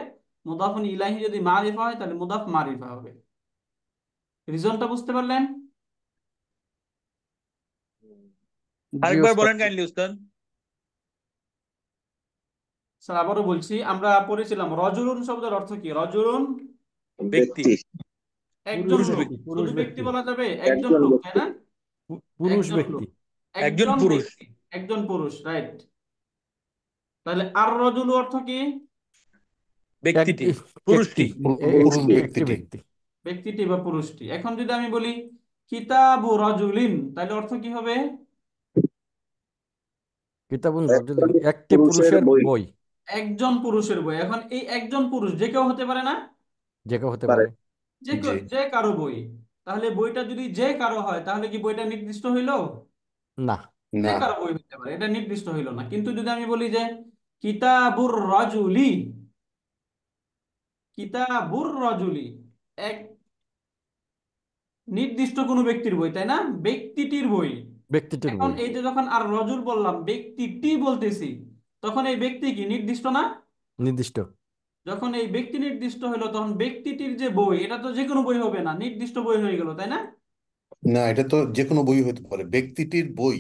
মুদাফুন ইলাইহি যদি মারিফা হয় তাহলে মুদাফ মারিফা হবে। রিজনটা বুঝতে পারলেন? জি আরেকবার উস্তাদ। বলেন কাইন্ডলি উস্তাদ। স্যার আবারও বলছি, আমরা পড়েছিলাম রজুলুন শব্দের অর্থ কি? রজুলুন ব্যক্তি। ব্যক্তি, একজন পুরুষ লোক। ব্যক্তি, পুরুষ শুধু ব্যক্তি ব্যক্তি, বলা যাবে? একজন একজন লোক, তাই ব্যক্তি, না? পুরুষ একজন লোক, ব্যক্তি, একজন একজন পুরুষ। ব্যক্তি, একজন পুরুষ, রাইট। তাহলে আর রজুলু অর্থ কি? ব্যক্তিটি, একটি পুরুষটি। পুরুষ একটি ব্যক্তিটি। ব্যক্তি। ব্যক্তিটি বা পুরুষটি। এখন যদি আমি বলি কিতাবু রজুলিন, তাহলে অর্থ কি হবে? কিতাবুন রাজুল, একজন একটি পুরুষের পুরুষের বই বই। একজন পুরুষের বই। এখন এই একজন পুরুষ যে কেউ হতে পারে না? যে কেউ হতে পারে। পারে। জি। যে কারো বই। তাহলে বইটা যদি যে কারো হয় তাহলে কি বইটা নির্দিষ্ট হইলো? না, যে না, কারো বই হতে পারে, এটা নির্দিষ্ট হইলো না। কিন্তু যদি আমি বলি যে কিতাবুর রাজুলি, কিতাবুর রাজুলি, এক নির্দিষ্ট কোনো ব্যক্তির বই, তাই না? ব্যক্তিটির বই। ব্যক্তিটির এখন বই এই যে যখন আর রজুল বললাম, ব্যক্তিটি বলতেছি, তখন এই ব্যক্তি কি নির্দিষ্ট না? নির্দিষ্ট। যখন এই ব্যক্তি নির্দিষ্ট হলো তখন ব্যক্তিটির যে বই, এটা তো যে কোনো বই হবে না, নির্দিষ্ট বই হয়ে গেল, তাই না? না, এটা তো যে কোনো বই হতে পারে, ব্যক্তিটির বই।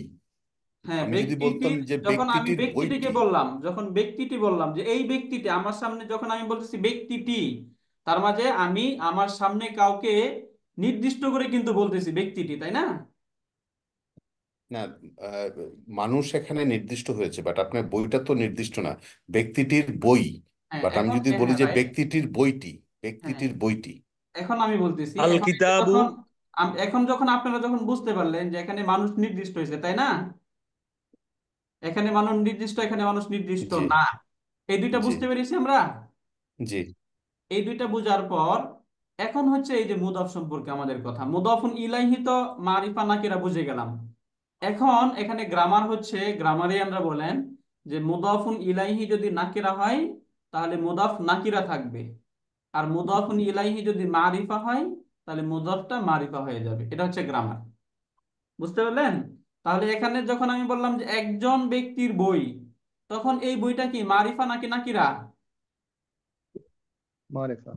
হ্যাঁ, আমি যদি বলতাম ব্যক্তিটির। যে যখন আমি ব্যক্তিটির ব্যক্তিটিকে বইটি, বললাম, যখন ব্যক্তিটি বললাম যে এই ব্যক্তিটি আমার সামনে, যখন আমি বলতেছি ব্যক্তিটি, তার মাঝে আমি আমার সামনে কাউকে নির্দিষ্ট করে কিন্তু বলতেছি ব্যক্তিটি, তাই না? না, আহ, মানুষ এখানে নির্দিষ্ট হয়েছে, বাট আপনার বইটা তো নির্দিষ্ট না, ব্যক্তিটির বই। হ্যাঁ, বাট আমি এখন যদি বলি হ্যাঁ, যে রাইট। ব্যক্তিটির বইটি, হ্যাঁ, ব্যক্তিটির বইটি। এখন আমি বলতেছি, আল এখন এই যে কিতাবু। যখন এখন যখন আপনারা যখন বুঝতে পারলেন যে এখানে মানুষ নির্দিষ্ট হয়েছে, তাই না? এখানে মানুষ নির্দিষ্ট, এখানে মানুষ নির্দিষ্ট জি, না, এই দুইটা জি, বুঝতে পেরেছি আমরা। জি। এই দুইটা বুঝার পর এখন হচ্ছে এই যে মুদাফ সম্পর্কে আমাদের কথা। মুদাফুন ইলাইহি তো মারিফা নাকিরা বুঝে গেলাম। এখন এখানে গ্রামার হচ্ছে, গ্রামারে আমরা বলেন যে মুদাফুন ইলাইহি যদি নাকিরা হয় তাহলে মুদাফ নাকিরা থাকবে, আর মুদাফুন ইলাইহি যদি মারিফা হয় তাহলে মুদাফটা মারিফা হয়ে যাবে। এটা হচ্ছে গ্রামার। বুঝতে পারলেন? তাহলে এখানে যখন আমি বললাম যে একজন ব্যক্তির বই, তখন এই বইটা কি মারিফা নাকি নাকিরা? মারিফা।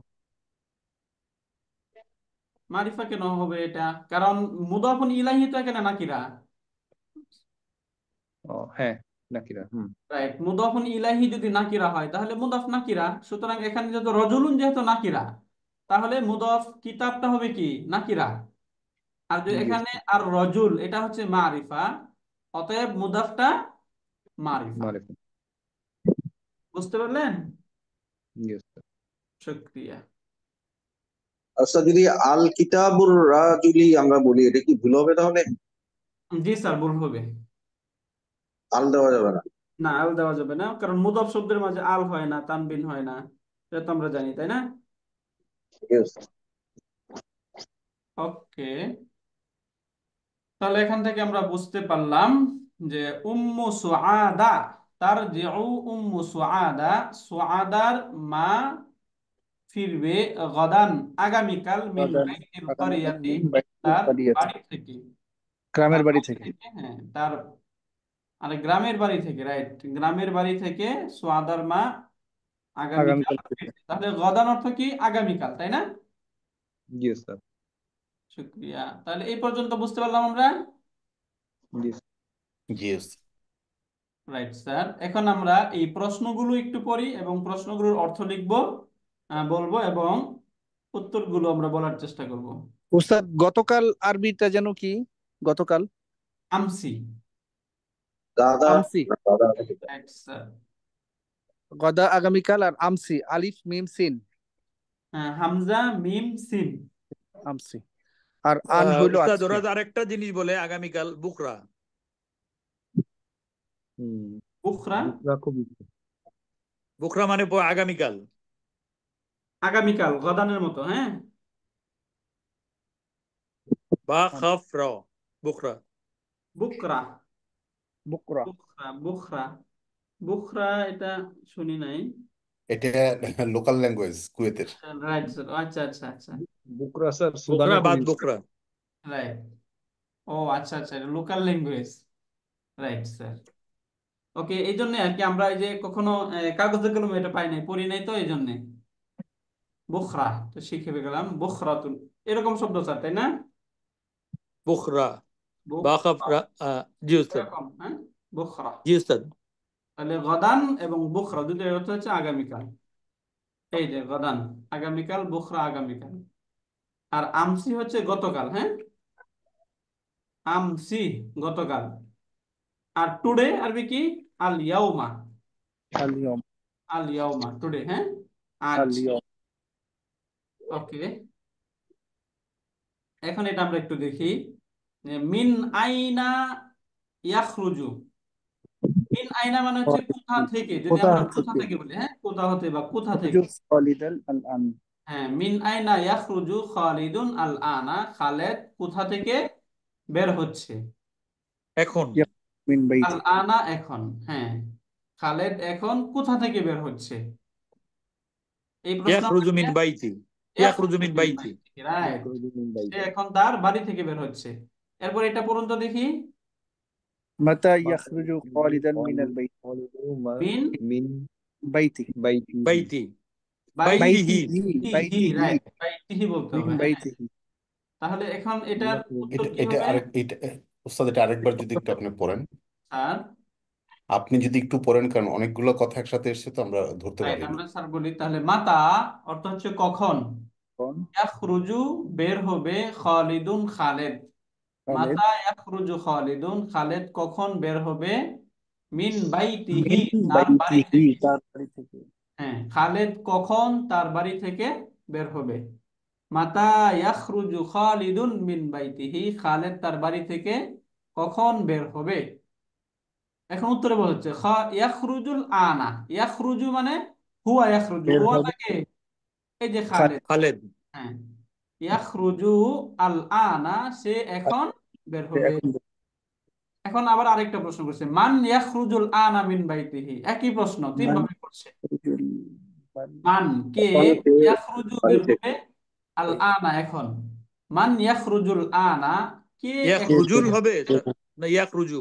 মারিফা কেন হবে এটা? কারণ মুদাফুন ইলাইহি তো এখানে নাকিরা। ও হ্যাঁ, নাকিরা। রাইট, মুদাফুন ইলাইহি যদি নাকিরা হয় তাহলে মুদাফ নাকিরা। সুতরাং এখানে যেহেতু রজুলুন যেহেতু নাকিরা, তাহলে মুদাফ কিতাবটা হবে কি নাকিরা। আর যে জি এখানে উস্তাদ। আর রজুল এটা হচ্ছে মারিফা, অতএব মুদাফটা মারিফা। মারিফা। বুঝতে পারলেন? জি উস্তাদ। শুকরিয়া। আচ্ছা, যদি আল কিতাবুর রাজুলি আমরা বলি, এটা কি ভুল হবে তাহলে? জি স্যার, ভুল হবে। আল দেওয়া যাবে না? না, আল দেওয়া যাবে না, কারণ মুদাফ শব্দের মাঝে আল হয় না, তানবিন হয় না, এটা তো আমরা জানি, তাই না? Yes. ওকে, তাহলে এখান থেকে আমরা বুঝতে পারলাম যে উম্মু সুআদা, তার যে উম্মু সুআদা, সুআদার মা ফিরবে গদান আগামীকাল, মিন গাদান বাইতিল আগামীকাল ক্বরিয়াতি, মিন বাইতুল তার ক্বরিয়াতি, বাড়ি থেকে, গ্রামের তার বাড়ি বাড়ি থেকে। থেকে, হ্যাঁ তার, মানে গ্রামের বাড়ি থেকে, রাইট, গ্রামের বাড়ি থেকে সুআদার মা আগামীকাল আগামীকাল ফিরবে। ফিরবে। তাহলে গদান অর্থ কি? আগামীকাল, তাই না? জি উস্তাদ। শুক্রিয়া। তাহলে এই পর্যন্ত বুঝতে পারলাম আমরা। জি জি, রাইট স্যার, এখন আমরা এই প্রশ্নগুলো একটু পড়ি এবং প্রশ্নগুলোর অর্থ লিখব, বলবো এবং উত্তরগুলো আমরা বলার চেষ্টা করব। উস্তাদ গতকাল আরবিটা যেন কি? গতকাল আমসি। গাদা আমসি গাদা রাইট স্যার। গদা আগামীকাল আর আমসি আলিফ মিম সিন হ্যাঁ, হামজা মিম সিন। আমসি আর আন হইল উস্তাদ আজকে ওরা আরেকটা জিনিস বলে আগামীকাল বুকরা। বুখরা বুকরা খুব বুকরা মানে আগামীকাল। আগামীকাল, গদানের মতো। হ্যাঁ, বা খাফ র বুকরা। বুকরা বুকরা বুখরা বুখরা বুখরা এটা শুনি নাই। এটা লোকাল ল্যাঙ্গুয়েজ কুয়েতের। Right sir. আচ্ছা আচ্ছা আচ্ছা, বুকরা স্যার বুকরা সুদানে খুব বাদ ইউজ বুকরা। রাইট। ও আচ্ছা আচ্ছা, local language. Right sir. Okay, এই জন্য আর কি আমরা এই যে কখনো কাগজে কলমে এটা পাই নাই, পড়ি নাই, তো এই জন্যে বুখরা তো শিখে গেলাম। বুখরাতুন এরকম শব্দ স্যার, তাই না? বুকরা বা খাফ বুখরা জি উস্তাদ, এরকম, হ্যাঁ, বুখরা। জি উস্তাদ। তাহলে গদান এবং বুখরা দুটোর অর্থ হচ্ছে আগামীকাল। এই যে গদান আগামীকাল, বুখরা আগামীকাল। আর আমসি হচ্ছে গতকাল। হ্যাঁ, আমসি গতকাল। আর টুডে আরবি কি? আল ইয়াউমা। আলিয়ম আল ইয়াউমা টুডে। হ্যাঁ, আজ। আলিয়ম ওকে, এখন এটা আমরা একটু দেখি। মিন আইনা ইয়াখরুজু। মিন আইনা মানে হচ্ছে কোথা থেকে, যদি কোথা আমরা কোথা থেকে থেকে বলি, হ্যাঁ, কোথা হতে বা কোথা থেকে। খুরুজু খালিদাল আল আন হ্যাঁ, মিন আইনা ইয়াখরুজু খালিদুন আল আনা। খালেদ কোথা থেকে বের হচ্ছে? এখন মিন আল বাইতি আনা এখন। হ্যাঁ, খালেদ এখন কোথা থেকে বের হচ্ছে? এই প্রশ্ন ইয়াখরুজু মিন বাইতি, ইয়াখরুজু মিন বাইতি। রাইট, সে ইউজ এখন তার বাড়ি থেকে বের হচ্ছে। এরপর এটা পড়ুন তো দেখি। মাতা ইয়াখরুজু খালিদান মিন আল বাইত মিন মিন বাইতি বাইতি বাইতি বাইতিহি। বাইতিহি। বাইতিহি রাইট, বাইতিহি বলতে মিন হবে। হ্যাঁ, বাইতিহি তাহলে এখন এটার উত্তর এটা কি এটা হবে আরেক এটা ওস্তাদ, এটা আরেকবার যদি একটু আপনি পড়েন, স্যার? আপনি যদি একটু পড়েন, কারণ অনেকগুলো কথা একসাথে এসেছে তো আমরা ধরতে রাইট, পারিনি। আমরা স্যার বলি তাহলে। মাতা অর্থ হচ্ছে কখন। কোন ইয়াখরুজু বের হবে, খালিদুন খালেদ। খালিদ মাতা ইয়াখরুজু খালিদুন খালেদ কখন বের হবে? মিন বাইতিহি মিন তার বাড়ি বাইতিহি থেকে। তার বাড়ি থেকে হ্যাঁ, খালেদ কখন তার বাড়ি থেকে বের হবে? মাতা ইয়াখরুজু খালিদুন মিন বাইতিহি। খালেদ তার বাড়ি থেকে কখন বের হবে? এখন উত্তরে বলা হচ্ছে ইয়াখরুজুল আনা। ইয়াখরুজু মানে হুয়া ইয়াখরুজু, বের হুয়া হবে তাকে, এই যে খালিদ খালেদ। খালেদ হ্যাঁ, ইয়াখরুজু আল আনা, সে এখন বের সে হবে। এখন এখন আবার আরেকটা প্রশ্ন করছে, মান ইয়াখরুজুল আনা মিন বাইতিহি। একই প্রশ্ন তিন মান ভাবে করছে। ইয়াখরুজুল মান মান কে কখন সে ইয়াখরুজু বাড়ি বের থেকে হবে, আল আনা এখন। মান ইয়াখরুজুল আনা, কে কে এখন ইয়াখরুজুল বের হবে হবে? না ইয়াখরুজু?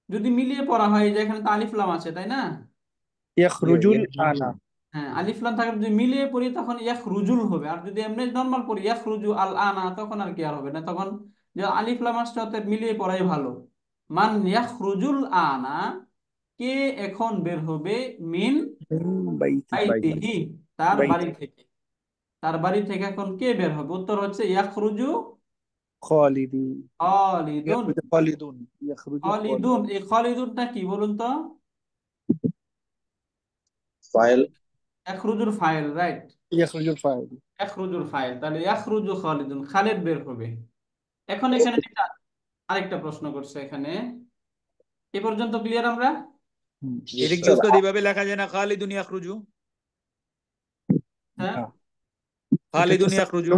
যদি মিলিয়ে পড়া হয়, যে এখানে তো আলিফ লাম আছে, তাই না? ইয়াখরুজুল আনা হ্যাঁ, আলিফ লাম থাকে, যদি মিলিয়ে পড়ি তখন ইয়াখরুজুল হবে। আর যদি এমনি নরমাল পড়ি ইয়াখরুজু আল আনা, তখন আর কি আর হবে না, তখন যে আলিফ লাম আসছে অতএব মিলিয়ে পড়াই ভালো। মান ইয়াখরুজুল আনা, কে এখন বের হবে? মিন মিন বাইতিহি বাইতিহি তার বাড়ি বাইতি থেকে। তার বাড়ি থেকে এখন কে বের হবে? উত্তর হচ্ছে ইয়াখরুজু খালিদি খালিদুন। ইয়াখরুজু খালিদুন ইয়াখরুজু খালিদ খালিদুন, এই খালিদুনটা কি বলুন তো? ফাইল ইয়াখরুজুর ফাইল। রাইট, ইয়াখরুজুল ফাইল ইয়াখরুজুর ফাইল। তাহলে ইয়াখরুজু খালিদুন, খালেদ বের হবে। এখন এখানে আরেকটা প্রশ্ন করছে এখানে। এ পর্যন্ত ক্লিয়ার আমরা? এটা কি স্যার উস্তাদ এইভাবে লেখা যায় না, খালিদুন ইয়াখরুজু? হ্যাঁ, না এটা তো খালিদুন স্যার ইয়াখরুজু।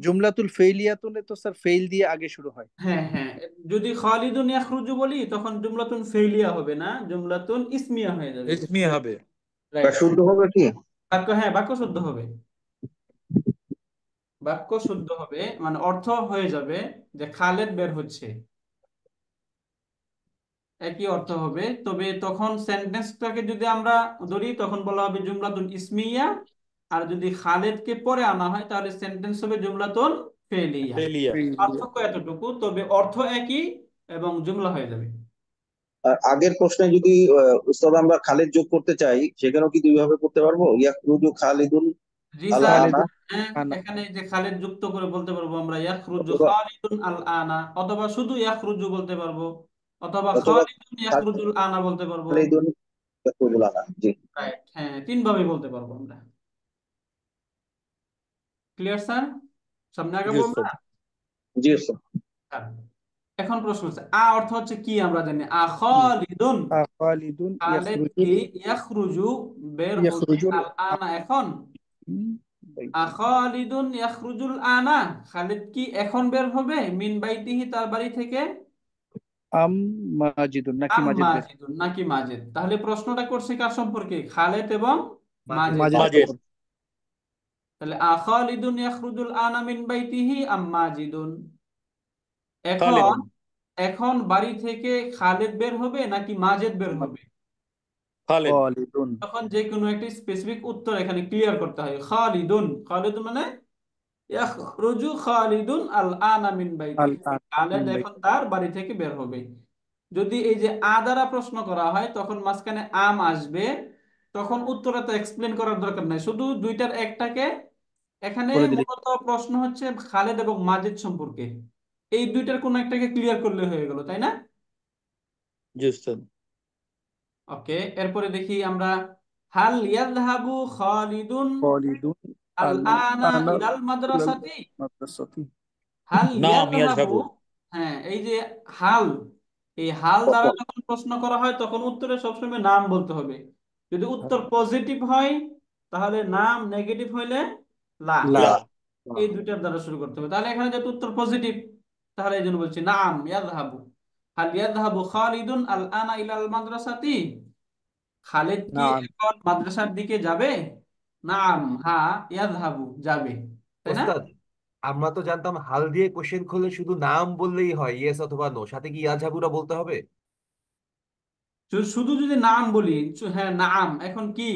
জুমলাতুল ফেইলিয়াতুনে তো স্যার ফেইল দিয়ে আগে শুরু হয় হ্যাঁ, হ্যাঁ, যদি খালিদুন ইয়াখরুজু বলি তখন জুমলাতুন ফেইলিয়া হবে না, জুমলাতুন ইসমিয়া হয়ে যাবে। ইসমিয়া হবে। রাইট, শুদ্ধ হবে কি? বাক্য, হ্যাঁ, বাক্য শুদ্ধ হবে। বাক্য শুদ্ধ হবে মানে অর্থ হয়ে যাবে যে খালেদ বের হচ্ছে, একই অর্থ হবে। তবে তখন সেন্টেন্সটাকে যদি আমরা ধরি তখন বলা হবে জুমলাতুন ইসমিয়া। আর যদি খালেদকে পরে আনা হয় তাহলে সেন্টেন্স হবে জুমলাতুন ফেলিয়া। ফেলিয়া। ফেইলিয়া পার্থক্য এতটুকু, তবে অর্থ একই এবং জুমলা হয়ে যাবে। আর আগের প্রশ্নে যদি উস্তাদ আমরা খালিদ যোগ করতে চাই, সেখানেও কি দুই ভাবে করতে পারবো? ইয়াখরুজু খালিদুল জি আল স্যার। আনা, খালিদুন হ্যাঁ, আনা এখানে যে খালেদ যুক্ত করে বলতে পারবো আমরা ইয়াখরুজু অথবা খালিদুন আল আনা, অথবা শুধু ইয়াখরুজু বলতে পারবো। অথবা অথবা খালিদুন ইয়াখরুজুল আনা বলতে পারবো। খালিদুন ইয়াখরুজুল আনা। জি রাইট, হ্যাঁ, তিন ভাবে বলতে পারবো আমরা। Clear sir? সামনে আগাবো জি আমরা। স্যার। জি স্যার। স্যার, এখন প্রশ্ন হচ্ছে আ অর্থ হচ্ছে কি আমরা জানি। আ খালিদুন, খালিদুন খালিদ কি ইয়াখরুজু বের হবে ইয়াখরুজুল আল আনা এখন। আ খালিদুন ইয়াখরুজুল আনা, খালিদ কি এখন বের হবে মিন বাইতিহি তার বাড়ি থেকে। আম মাজিদুন নাকি আম মাজিদ বের? মাজিদুন নাকি মাজেদ। তাহলে প্রশ্নটা করছে কার সম্পর্কে? খালিদ এবং মাজেদ। মাজিদ মাজেদ। তাহলে আ খালিদুন ইয়াখরুজুল আনা মিন বাইতিহি আম মাজিদুন। এখন খালিদুন। এখন বাড়ি থেকে খালিদ বের হবে নাকি মাজেদ বের হবে? খালিদ। খালিদুন তখন যে কোনো একটি স্পেসিফিক উত্তর এখানে ক্লিয়ার করতে হয়। খালিদুন, খালিদুন মানে ইয়াখরুজু খালিদুন আল আনা মিন আল বাইতিহি, আন খালিদ মিন বাইত। এখন তার বাড়ি থেকে বের হবে। যদি এই যে আ দ্বারা প্রশ্ন করা হয় তখন মাঝখানে আম আসবে, তখন উত্তরে তো এক্সপ্লেন করার দরকার নাই, শুধু দুইটার একটাকে। এখানে বলে দিলে মূলত প্রশ্ন হচ্ছে খালেদ এবং মাজেদ সম্পর্কে, এই দুইটার কোন একটাকে ক্লিয়ার করলে হয়ে গেল, তাই না? জি স্যার। ওকে, এরপরে দেখি আমরা হাল ইয়াযহাবু খালিদুন খালিদুন আল আল আনা আনা ইলাল ইলাল মাদ্রাসাতি। মাদ্রাসাতি। হাল নাম ইয়াযহাবু, ইয়াজহাবু। হ্যাঁ, এই যে হাল, এই হাল দ্বারা যখন প্রশ্ন করা হয় তখন উত্তরে সবসময় নাম বলতে হবে। যদি উত্তর পজিটিভ হয় তাহলে নাম, নেগেটিভ হইলে লা। লা। লা। এই দুইটার দ্বারা শুরু করতে হবে। তাহলে এখানে যেহেতু উত্তর পজিটিভ, তাহলে এই জন্য বলছি নাম ইয়াযহাবু। হাল ইয়াযহাবু খালিদুন আল আনা ইলাল মাদ্রাসাতি, খালিদ কি নাম এখন মাদ্রাসার দিকে যাবে? নাম, হ্যাঁ, ইয়াযহাবু যাবে, তাই না? ওস্তাদ, আমরা তো জানতাম হাল দিয়ে কোশ্চেন করলে শুধু নাম বললেই হয়, ইয়েস অথবা নো, সাথে কি ইয়াজাবুরা বলতে হবে? শুধু যদি নাম বলি, হ্যাঁ নাম এখন কি,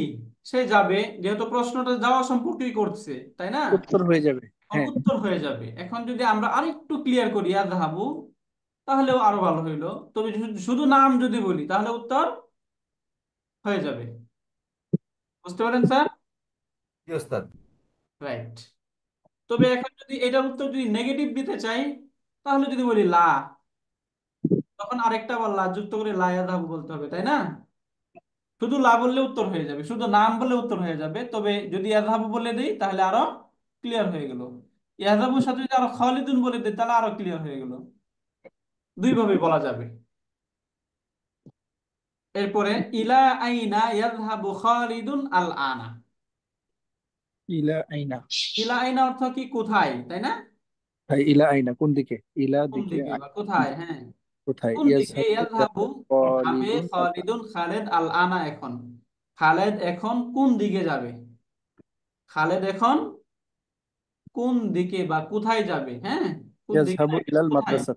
সে যাবে, যেহেতু প্রশ্নটা যাওয়া সম্পর্কেই করছে, তাই না? উত্তর হয়ে যাবে। এখন হ্যাঁ, উত্তর হয়ে যাবে। এখন যদি আমরা আরেকটু ক্লিয়ার করি ইয়াযহাবু, তাহলেও আরো ভালো হইলো। তবে শুধু নাম যদি বলি তাহলে উত্তর হয়ে যাবে। বুঝতে পারেন স্যার? জি ওস্তাদ। রাইট। তবে এখন যদি এটার উত্তর যদি নেগেটিভ দিতে চাই, তাহলে যদি বলি লা, তখন আরেকটা আবার লা যুক্ত করে লা ইয়াযহাবু বলতে হবে, তাই না? শুধু লা বললে উত্তর হয়ে যাবে, শুধু নাম বললে উত্তর হয়ে যাবে। তবে যদি ইয়াযহাবু বলে দেই তাহলে আরো ক্লিয়ার হয়ে গেল। ইয়াযহাবুর সাথে যদি আরো খালিদুন বলে দেই তাহলে আরো ক্লিয়ার হয়ে গেল। দুই ভাবে বলা যাবে। এরপরে ইলা আইনা ইয়াযহাবু খালিদুন আল আনা। ইলা আইনা। ইলা আইনা অর্থ কি? কোথায়, তাই না? ভাই ইলা আইনা কোন দিকে? ইলা কোন দিকে দিকে বা কোথায়, হ্যাঁ, কোথায়? কোন দিকে? ইয়াযহাবু যাবে খালিদুন আল আন। খালিদুন, খালেদ আল আনা এখন, খালেদ এখন কোন দিকে যাবে? খালেদ এখন কোন দিকে বা কোথায় যাবে? হ্যাঁ, কোন দিকে ইয়াযহাবু যাবে, ইলাল কোথায়, মাদ্রাসা।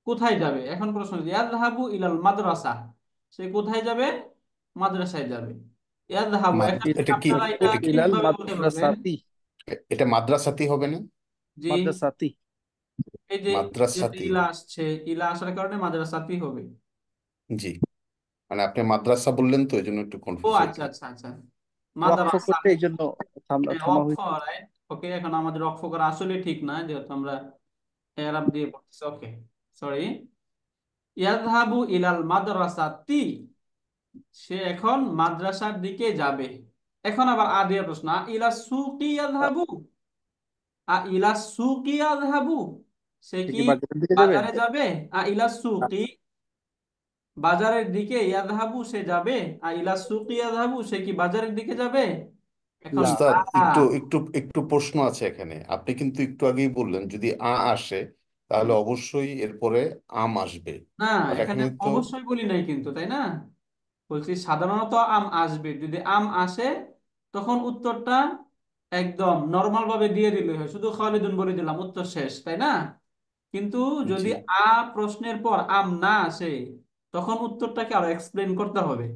কোথায় যাবে? এখন প্রশ্ন হচ্ছে ইয়াযহাবু ইলাল মাদ্রাসা, সে কোথায় যাবে? মাদ্রাসায় যাবে। ইয়াযহাবু, এখন এটা কি, আপনারা এটা এটা কি, তিন ইলাল ভাবে বলতে পারবেন। মাদ্রাসাতি। এটা মাদ্রাসাতি হবে না? জি, মাদ্রাসাতি। এই যে যেহেতু মাদ্রাসাতি, ইলা আসছে, ইলা আসার কারণে মাদ্রাসাতি হবে। জি, মানে আপনি মাদ্রাসা বললেন তো এই জন্য একটু ও কনফিউজ আচ্ছা হয়েছে। আচ্ছা আচ্ছা, ওয়াকফ মাদ্রাসা, করতে এই জন্য হ্যাঁ, থামা অক্ষ, হয়েছে। রাইট। ওকে, এখন আমাদের অক্ষ করা আসলে ঠিক না, যেহেতু আমরা এরাব দিয়ে পড়তেছি। ওকে, সরি। ইয়াযহাবু ইলাল মাদ্রাসাতি, সে এখন মাদ্রাসার দিকে যাবে। এখন আবার আদিয়া প্রশ্ন, ইলা সুকি ইয়াযহাবু, ইলা সুকি ইয়াযহাবু, সে সে কি কি বাজারের দিকে যাবে? বাজারে যাবে? ইলা সুকি, বাজারের দিকে, ইয়াযহাবু সে যাবে, ইলা সুকি ইয়াযহাবু, সে কি বাজারের দিকে যাবে? এখন লা। উস্তাদ, লা। একটু একটু একটু প্রশ্ন আছে এখানে। আপনি কিন্তু একটু আগেই বললেন যদি আসে তাহলে অবশ্যই এরপরে আম আসবে, না, বাট এখানে এখানে তো, অবশ্যই বলি নাই কিন্তু, তাই না? বলছি সাধারণত আম আসবে, যদি আম আসে তখন উত্তরটা একদম নর্মাল ভাবে দিয়ে দিলে হয়, শুধু খালিদুন বলে দিলাম, উত্তর শেষ, তাই না? কিন্তু যদি জি, প্রশ্নের পর আম না আসে তখন উত্তরটাকে আরো এক্সপ্লেন করতে হবে।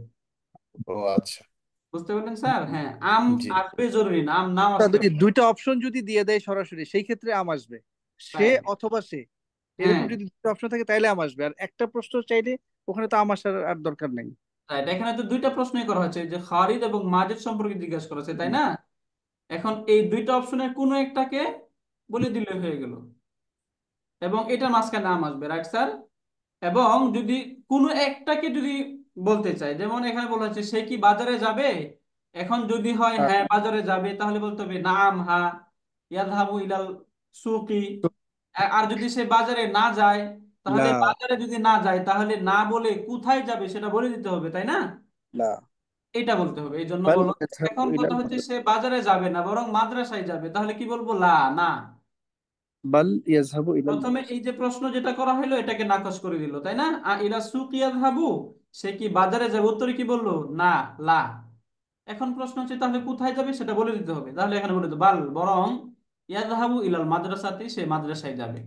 ও আচ্ছা, বুঝতে পারলেন স্যার? হ্যাঁ, আম জি, আসবে জরুরি না, আম নাও তা আসতে যদি পারে। দুইটা অপশন যদি দিয়ে দেয় সরাসরি সেই ক্ষেত্রে আম আসবে, সে Right. অথবা সে, হ্যাঁ, এরকম যদি দুটো অপশন থাকে তাইলে আম আসবে। আর একটা প্রশ্ন চাইলে ওখানে তো আম আসার আর দরকার নেই। রাইট। এখানে তো দুইটা প্রশ্নই করা হয়েছে, যে খালিদ এবং মাজেদ সম্পর্কে জিজ্ঞাসা করেছে, তাই না? এখন এই দুইটা অপশনের কোনো একটাকে বলে দিলে হয়ে গেল, এবং এটা মাঝখানে নাম আসবে, রাইট স্যার? এবং যদি কোনো একটাকে যদি বলতে চাই, যেমন এখানে বলা হচ্ছে সে কি বাজারে যাবে, এখন যদি হয় হ্যাঁ হ্যাঁ বাজারে যাবে, তাহলে বলতে হবে নাম হা ইয়াযহাবু ইলাল সুকি। আর যদি সে বাজারে না যায়, তাহলে লা বাজারে যদি না যায় তাহলে না বলে কোথায় যাবে সেটা বলে দিতে হবে, তাই না? লা এটা বলতে হবে, এই জন্য বাল বলো। ইয়াযহাবু এখন কথা ইলাল হচ্ছে সে বাজারে যাবে না বরং মাদ্রাসায় যাবে, তাহলে কি বলবো? লা, না। বাল ইয়াযহাবু ইলাল প্রথমে মাদ্রাসা। এই যে প্রশ্ন যেটা করা হলো এটাকে নাকচ করে দিল, তাই না? ইলা সুক ইয়াযহাবু, সে কি বাজারে যাবে, উত্তরে কি বললো? না, লা। এখন প্রশ্ন হচ্ছে তাহলে কোথায় যাবে সেটা বলে দিতে হবে, তাহলে এখানে বলে দিতে বাল, বরং ইয়াযহাবু ইলাল মাদ্রাসাতি, সে মাদ্রাসায় যাবে।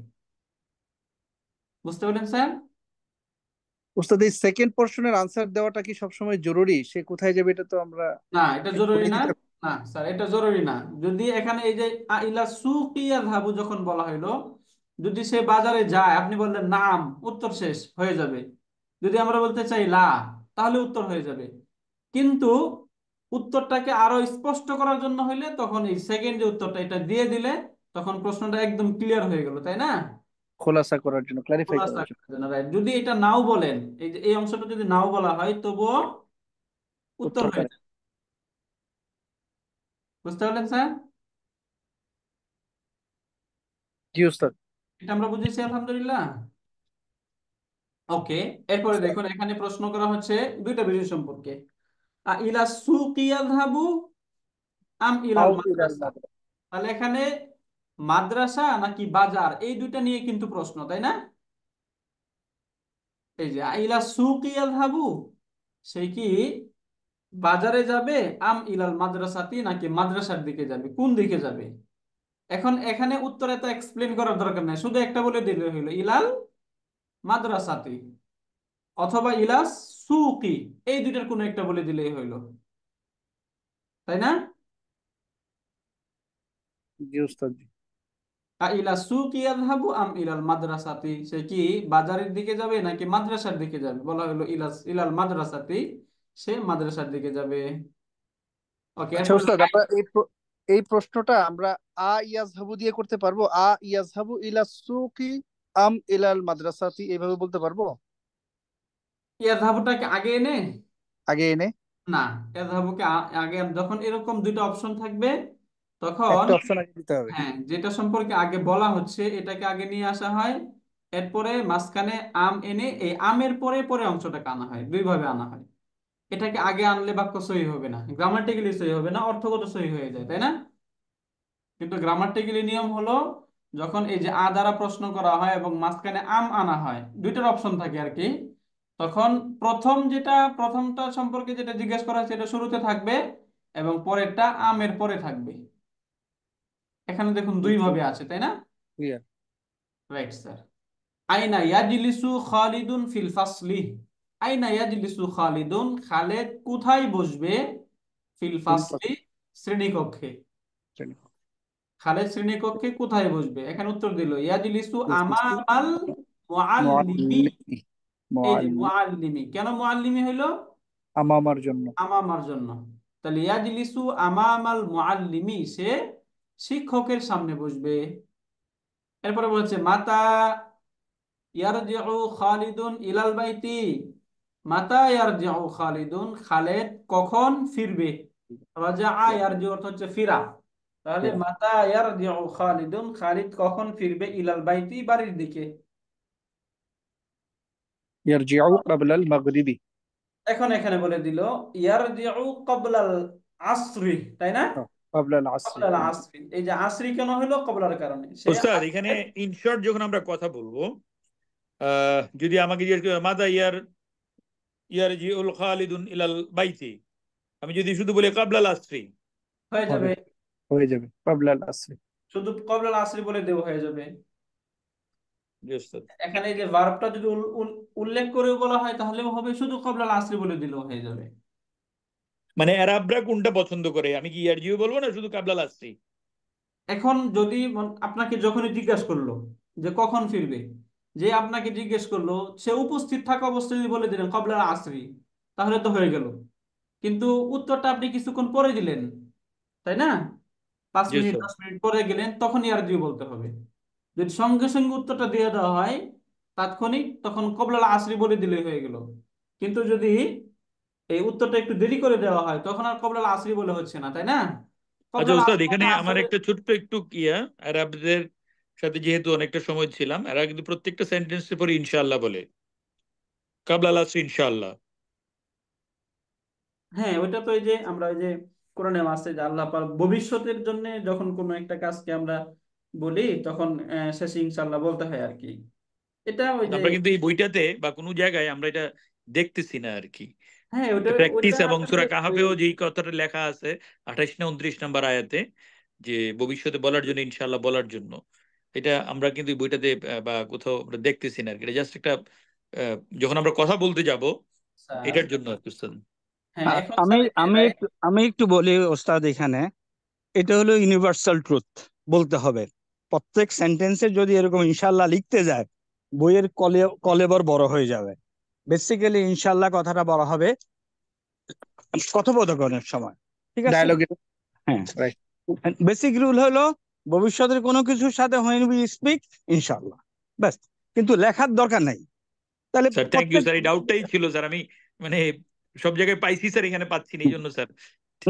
বুঝতে পারলেন স্যার? উস্তাদ, এই সেকেন্ড পোর্শনের আনসার দেওয়াটা কি সবসময় জরুরি? সে কোথায় যাবে এটা তো আমরা না, এটা জরুরি বলে না। দিতে। না স্যার, এটা জরুরি না। যদি এখানে এই যে ইলা সুক ইয়াযহাবু যখন বলা হইলো, যদি সে বাজারে যায়, আপনি বললেন নাম, উত্তর শেষ হয়ে যাবে। যদি আমরা বলতে চাই লা, তাহলে উত্তর হয়ে যাবে। কিন্তু উত্তরটাকে আরো স্পষ্ট করার জন্য হইলে তখন এই সেকেন্ড যে উত্তরটা এটা দিয়ে দিলে তখন প্রশ্নটা একদম ক্লিয়ার হয়ে গেল, তাই না? খোলাসা করার জন্য, ক্লারিফাই খোলাসা করার জন্য। করার জন্য, right? যদি এটা নাও বলেন, এই যে এই অংশটা যদি নাও বলা হয় তবুও উত্তর উত্তর হয়ে কারেক্ট। যায়। বুঝতে পারলেন স্যার? জি উস্তাদ। এটা আমরা বুঝেছি আলহামদুলিল্লাহ। ওকে, এরপরে দেখুন এখানে প্রশ্ন করা হচ্ছে দুইটা বিষয় সম্পর্কে। ইলা সুকি ইয়াযহাবু আম ইলাল আও ইলাল মাদ্রাসা। মাদ্রাসা। তাহলে এখানে মাদ্রাসা নাকি বাজার, এই দুইটা নিয়ে কিন্তু প্রশ্ন, তাই না? এই যে ইলা সুকি ইয়াযহাবু, সে কি বাজারে যাবে, আম ইলাল মাদ্রাসাতি, নাকি মাদ্রাসার দিকে যাবে, কোন দিকে যাবে? এখন এখানে উত্তরে তো এক্সপ্লেন করার দরকার নাই, শুধু একটা বলে দিলে হইলো ইলাল মাদ্রাসাতি অথবা ইলাস সুকি, এই দুইটার কোনো একটা বলে দিলেই হইলো, তাই না? জি উস্তাদ জি। ইলা সুকি ইয়াযহাবু আম ইলাল মাদ্রাসাতি, সে কি বাজারের দিকে যাবে নাকি মাদ্রাসার দিকে যাবে? বলা হলো ইলাল মাদ্রাসাতি, সে মাদ্রাসার দিকে যাবে। ওকে, আচ্ছা এরপরে উস্তাদ, আমরা এই প্রশ্নটা আমরা ইয়াজহাবু দিয়ে করতে পারবো? ইয়াজহাবু ইলা সুকি আম ইলাল মাদ্রাসাতি, এইভাবে বলতে পারবো ইয়াযহাবুটাকে আগে এনে, আগে এনে? না, ইয়াযহাবুকে আগে যখন এরকম দুটো অপশন থাকবে তখন, একটা অপশন আগে দিতে হবে। হ্যাঁ, যেটা সম্পর্কে আগে বলা হচ্ছে এটাকে আগে নিয়ে আসা হয়, এরপরে মাঝখানে আম এনে এই আমের পরে পরে অংশটাকে আনা হয়, দুই ভাবে আনা হয়। এটাকে আগে আনলে বাক্য সহি হবে না, গ্রামাটিক্যালি সহি হবে না, অর্থগত সহি হয়ে যায়, তাই না? কিন্তু গ্রামাটিক্যালি নিয়ম হলো যখন এই যে দ্বারা প্রশ্ন করা হয় এবং মাঝখানে আম আনা হয়, দুইটার অপশন থাকে আর কি, তখন প্রথমটা সম্পর্কে যেটা জিজ্ঞেস করা হয়েছে এটা শুরুতে থাকবে এবং পরেরটা আমের পরে থাকবে। এখানে দেখুন দুই ভাবে আছে, তাই না? ক্লিয়ার। Right sir. আইনা ইয়াজলিসু খালিদুন ফিল ফাসলি, আইনা ইয়াজলিসু খালিদুন, খালেদ কোথায় বসবে, ফিল ফাসলি, শ্রেণীকক্ষে। খালেদ শ্রেণীকক্ষে কোথায় বসবে? এখানে উত্তর দিল ইয়াজলিসু আমামাল মুআল্লিমি। মুআল্লিমি। এই যে মুআল্লিমি মুআল্লিমি, কেন মুআল্লিমি হইলো? আমামার জন্য। আমামার জন্য। তাহলে ইয়াজলিসু আমামাল মুআল্লিমি, সে শিক্ষকের সামনে বসবে। এরপরে বলেছে মাতা ইয়ারজিউ খালিদুন ইলাল বাইতি, মাতা ইয়ারজিউ খালিদুন, খালেদ কখন ফিরবে? রাজা ইয়ারজিউ অর্থ হচ্ছে ফিরা, তাহলে মাতা ইয়ারজিউ খালিদুন, খালিদ কখন ফিরবে, ইলাল বাইতি, বাড়ির দিকে। ইয়ারজিউ ক্বাবলাল মাগরিবি। এখন এখানে বলে দিল ইয়ারজিউ ক্বাবলাল আসরি, তাই না? ক্বাবলাল আসরি। ক্বাবলাল আসরি, এই যে আসরি কেন হলো? ক্বাবলার কারণে। সে ওস্তাদ এখানে ইন শর্ট যখন আমরা কথা বলবো, যদি আমাকে জিজ্ঞেস করে মাদা ইয়ারজিউল খালিদুন ইলাল বাইতি, আমি যদি শুধু বলি কাবলাল আসরি, হয়ে যাবে, হয়ে যাবে ক্বাবলাল আসরি। শুধু ক্বাবলাল আসরি বলে দেব, হয়ে যাবে। জি ওস্তাদ। এখানে এই যে ভার্বটা যদি উল্লেখ করে বলা হয় তাহলেও হবে, শুধু ক্বাবলাল আসরি বলে দিলেও হয়ে যাবে। মানে আরবরা কোনটা পছন্দ করে, আমি কি ইয়ারজিউ বলবো না শুধু কাবলাল আসরি? এখন যদি আপনাকে যখনই জিজ্ঞেস করলো যে কখন ফিরবে, যে আপনাকে জিজ্ঞেস করলো সে উপস্থিত থাকা অবস্থায় যদি বলে দিলেন ক্বাবলাল আসরি, তাহলে তো হয়ে গেল। কিন্তু উত্তরটা আপনি কিছুক্ষণ পরে দিলেন, তাই না? 5 জি মিনিট স্যার। 10 মিনিট পরে গেলেন, তখন ইয়ারজিউ বলতে হবে। যদি সঙ্গে সঙ্গে উত্তরটা দিয়ে দেওয়া হয় তাৎক্ষণিক, তখন কবলাল আসরি বলে দিলেই হয়ে গেল। কিন্তু যদি এই উত্তরটা একটু দেরি করে দেওয়া হয় তখন আর কবলাল আসরি বলে হচ্ছে না, তাই না? আচ্ছা কবলাল উস্তাদ, আসরি এখানে মানে আমার আসলে একটা ছোট্ট একটু আরবদের সাথে যেহেতু অনেকটা সময় ছিলাম, এরা কিন্তু প্রত্যেকটা সেন্টেন্সের পরে ইনশাআল্লাহ বলে, কাবলা আল আসরি ইনশাআল্লাহ। হ্যাঁ, ওইটা তো এই যে আমরা ওই যে কোরআনে আছে যে আল্লাহ পাক ভবিষ্যতের জন্য যখন কোনো একটা কাজকে আমরা বলি তখন শেষে ইনশাআল্লাহ বলতে হয় আর কি। এটা ওই যে আমরা কিন্তু এই বইটাতে বা কোনো জায়গায় আমরা এটা দেখতেছি না আর কি। হ্যাঁ ওইটা প্র্যাকটিস, ওইটা এবং আসলে সূরা ওই কাহাফেও যেই কথাটা লেখা আছে 28 না 29 নম্বর আয়াতে, যে ভবিষ্যতে বলার জন্য ইনশাআল্লাহ বলার জন্য, এটা আমরা কিন্তু এই বইটাতে বা কোথাও আমরা দেখতেছি না আর কি। এটা জাস্ট একটা যখন আমরা কথা বলতে যাব স্যার। এটার জন্য আর কি উস্তাদ। হ্যাঁ এখন আমি স্যার এই যে আমি একটু আমি একটু বলি ওস্তাদ, এখানে এটা হলো ইউনিভার্সাল ট্রুথ বলতে হবে। প্রত্যেক সেন্টেন্সে যদি এরকম ইনশাল্লাহ লিখতে যায়, বইয়ের কলেবর বড় হয়ে যাবে। বেসিক্যালি ইনশাল্লাহ কথাটা বলা হবে কথোপকথনের সময়, ঠিক আছে? ডায়লগে, হ্যাঁ, রাইট। বেসিক রুল হলো ভবিষ্যতের কোনো কিছুর সাথে হোয়েন উই স্পিক ইনশাল্লাহ, ব্যাস। কিন্তু লেখার দরকার নাই। তাহলে স্যার থ্যাংক ইউ প্রত্যেক স্যার, এই ডাউটটাই ছিল স্যার, আমি মানে সব জায়গায় পাইছি স্যার, এখানে পাচ্ছি না, এই জন্য স্যার